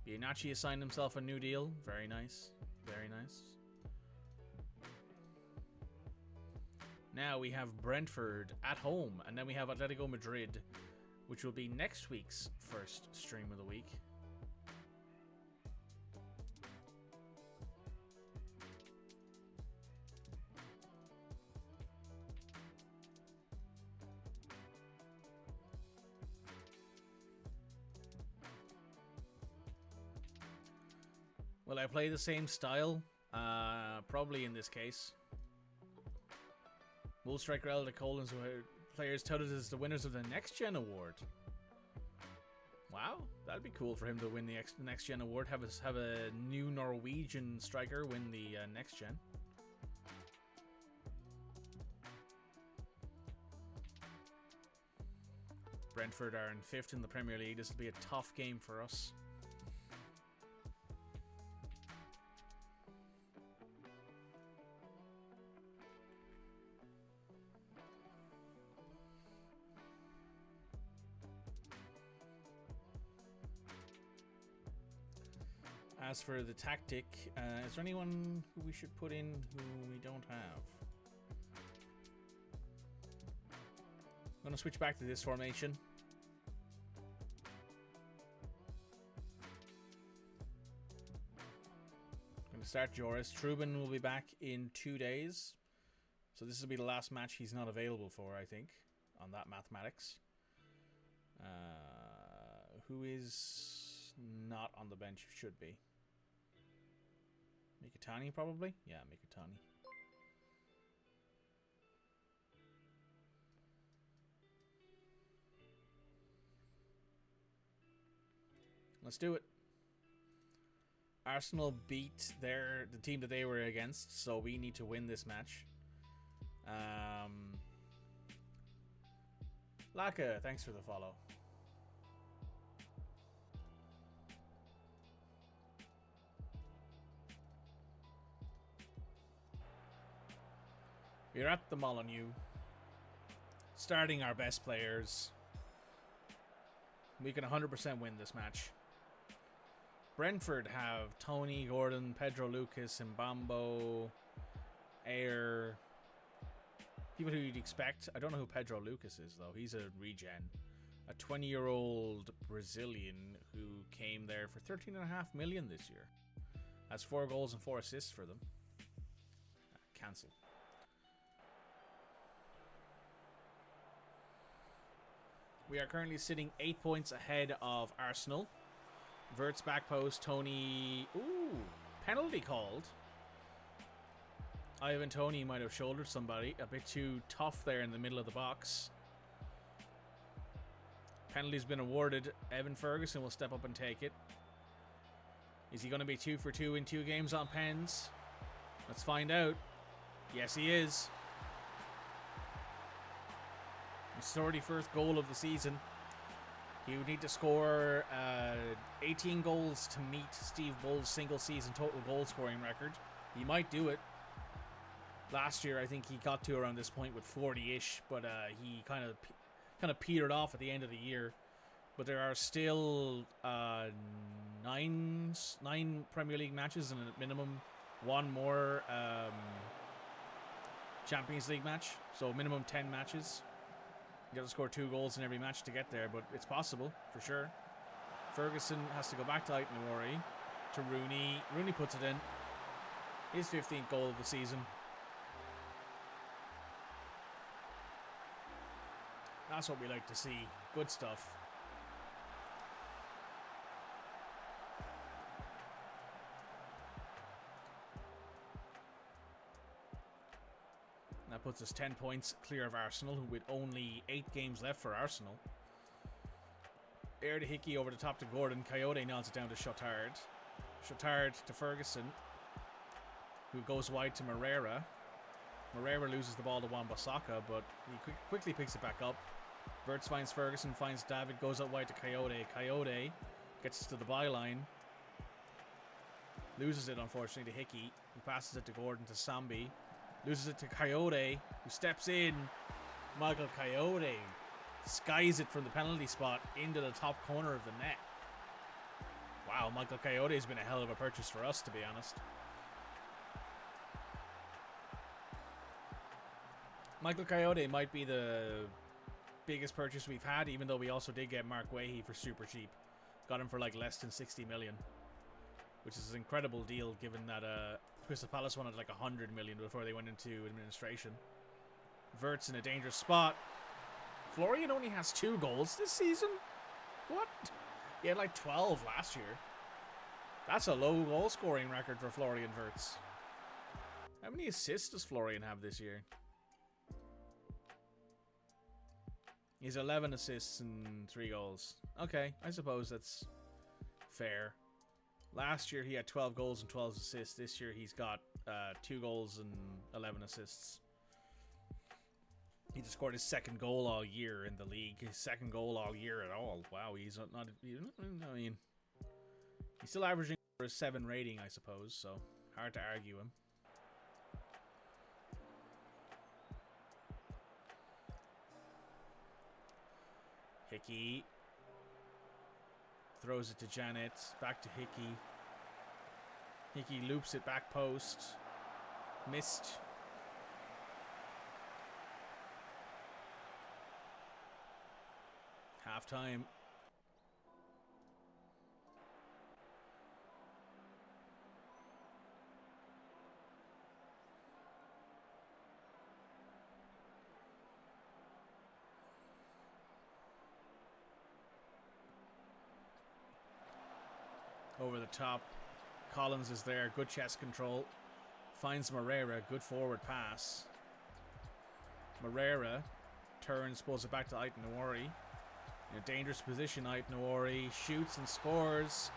S1: Bianacci assigned himself a new deal. Very nice. Very nice. Now we have Brentford at home, and then we have Atletico Madrid, which will be next week's first stream of the week. Will I play the same style? Probably in this case. Will Striker Elder Collins players touted as the winners of the Next Gen Award. Wow, that'd be cool for him to win the Next Gen Award. Have a new Norwegian striker win the Next Gen. Brentford are in 5th in the Premier League. This will be a tough game for us. As for the tactic, is there anyone who we should put in who we don't have? I'm going to switch back to this formation. I'm going to start Joris. Trubin will be back in 2 days. So this will be the last match he's not available for, I think, on that mathematics. Who is not on the bench? Should be. Mikitani, probably? Yeah, Mikitani. Let's do it. Arsenal beat the team that they were against, so we need to win this match. Laka, thanks for the follow. We're at the Molyneux, starting our best players. We can 100% win this match. Brentford have Tony, Gordon, Pedro Lucas, Mbambo, Ayer. People who you'd expect. I don't know who Pedro Lucas is, though. He's a regen. A 20-year-old Brazilian who came there for 13.5 million this year. Has 4 goals and 4 assists for them. Cancel. We are currently sitting 8 points ahead of Arsenal. Vert's back post, Tony. Ooh, penalty called. Ivan Toney might have shouldered somebody. A bit too tough there in the middle of the box. Penalty's been awarded. Evan Ferguson will step up and take it. Is he going to be 2 for 2 in 2 games on pens? Let's find out. Yes, he is. His 31st goal of the season. He would need to score 18 goals to meet Steve Bull's single-season total goal-scoring record. He might do it. Last year, I think he got to around this point with 40-ish, but he kind of petered off at the end of the year. But there are still nine Premier League matches and at minimum one more Champions League match. So minimum 10 matches. You got to score 2 goals in every match to get there, but it's possible for sure. Ferguson has to go back to Aït-Nouri, to Rooney. Rooney puts it in. His 15th goal of the season. That's what we like to see. Good stuff. That puts us 10 points clear of Arsenal, with only 8 games left for Arsenal. Air to Hickey over the top to Gordon. Coyote nails it down to Chotard. Chotard to Ferguson, who goes wide to Moreira. Moreira loses the ball to Wan-Bissaka, but he quickly picks it back up. Wirtz finds Ferguson, finds David, goes out wide to Coyote. Coyote gets to the byline. Loses it, unfortunately, to Hickey. He passes it to Gordon to Sambi. Loses it to Coyote, who steps in. Michael Coyote skies it from the penalty spot into the top corner of the net. Wow, Michael Coyote has been a hell of a purchase for us, to be honest. Michael Coyote might be the biggest purchase we've had, even though we also did get Mark Wahey for super cheap. Got him for like less than 60 million, which is an incredible deal given that Crystal Palace wanted like 100 million before they went into administration. Wirtz in a dangerous spot. Florian only has 2 goals this season? What? He had like 12 last year. That's a low goal scoring record for Florian Wirtz. How many assists does Florian have this year? He's 11 assists and 3 goals. Okay, I suppose that's fair. Last year he had 12 goals and 12 assists. This year he's got 2 goals and 11 assists. He just scored his 2nd goal all year in the league. His 2nd goal all year at all. Wow, he's not. I mean, he's still averaging for a 7 rating, I suppose. So hard to argue him. Hickey throws it to Janet. Back to Hickey. Hickey loops it back post. Missed. Half time. Over the top. Collins is there. Good chest control. Finds Moreira. Good forward pass. Moreira turns, pulls it back to Aït-Nouri. In a dangerous position, Aït-Nouri shoots and scores.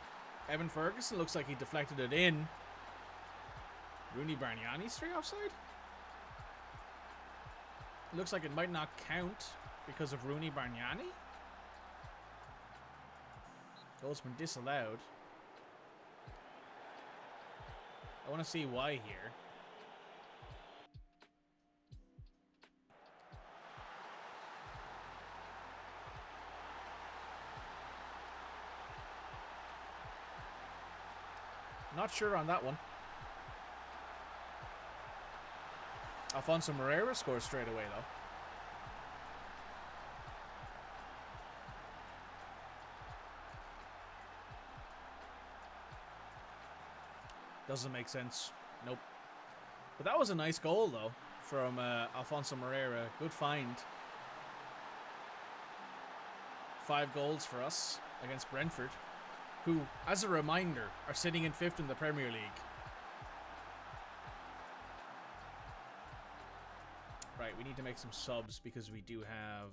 S1: Evan Ferguson looks like he deflected it in. Rooney Bargnani's straight offside? Looks like it might not count because of Rooney Bargnani. Goal's been disallowed. I want to see why here. Not sure on that one. Alfonso Moreira scores straight away, though. Doesn't make sense. Nope. But that was a nice goal, though, from Alfonso Moreira. Good find. 5 goals for us against Brentford, who, as a reminder, are sitting in 5th in the Premier League. Right, we need to make some subs because we do have...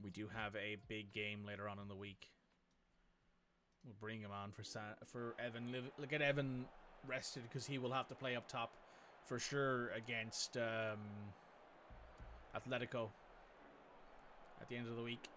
S1: we do have a big game later on in the week. We'll bring him on for Evan. Look at Evan rested because he will have to play up top for sure against Atletico at the end of the week.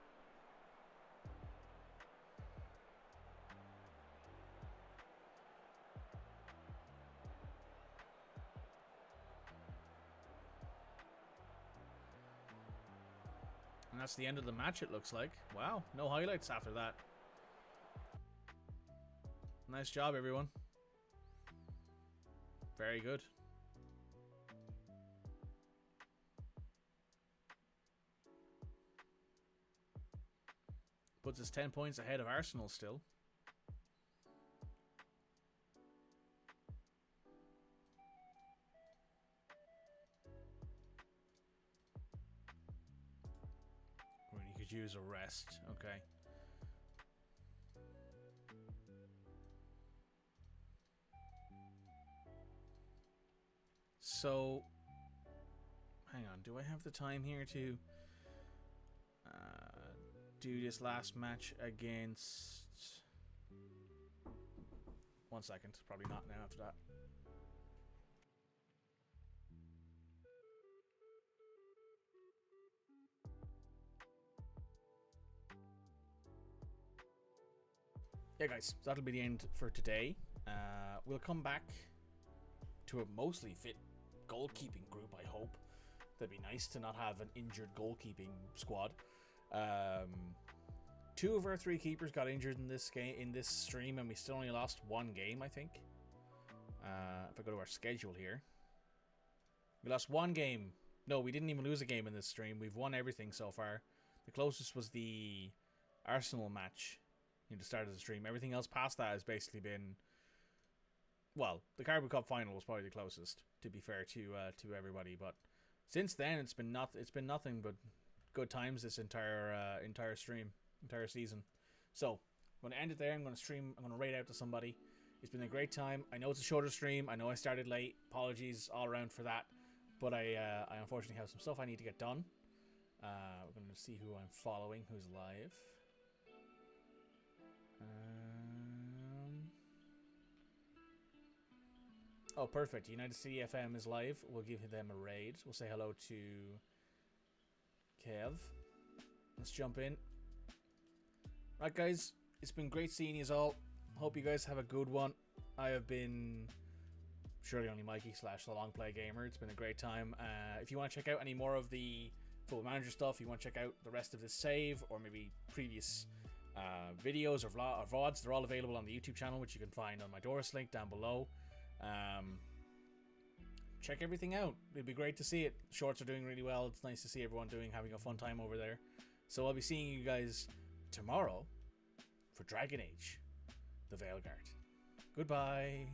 S1: And that's the end of the match, it looks like. Wow, no highlights after that. Nice job, everyone. Very good. Puts us 10 points ahead of Arsenal still. Really could use a rest. Okay. So, hang on. Do I have the time here to do this last match against... 1 second. Probably not now after that. Yeah, guys. That'll be the end for today. We'll come back to a mostly fit goalkeeping group, I hope. That'd be nice to not have an injured goalkeeping squad. 2 of our 3 keepers got injured in this game, in this stream, and we still only lost 1 game, I think. If I go to our schedule here, we lost 1 game. No, we didn't even lose a game in this stream. We've won everything so far. The closest was the Arsenal match in the start of the stream. Everything else past that has basically been, well, the Carabao Cup final was probably the closest, to be fair to everybody. But since then, it's been nothing but good times this entire season. So I'm going to end it there. I'm going to raid out to somebody. It's been a great time. I know it's a shorter stream. I know I started late. Apologies all around for that. But I unfortunately have some stuff I need to get done. We're going to see who I'm following, who's live. Oh, perfect. United City FM is live. We'll give them a raid. We'll say hello to Kev. Let's jump in. Right, guys. It's been great seeing you all. Hope you guys have a good one. I have been surely only Mikey / the Long Play Gamer. It's been a great time. If you want to check out any more of the Football Manager stuff, you want to check out the rest of this save or maybe previous videos or VODs, they're all available on the YouTube channel, which you can find on my Doris link down below. Check everything out. It'd be great to see it. Shorts are doing really well. It's nice to see everyone having a fun time over there. So I'll be seeing you guys tomorrow for Dragon Age, the Veilguard. Goodbye.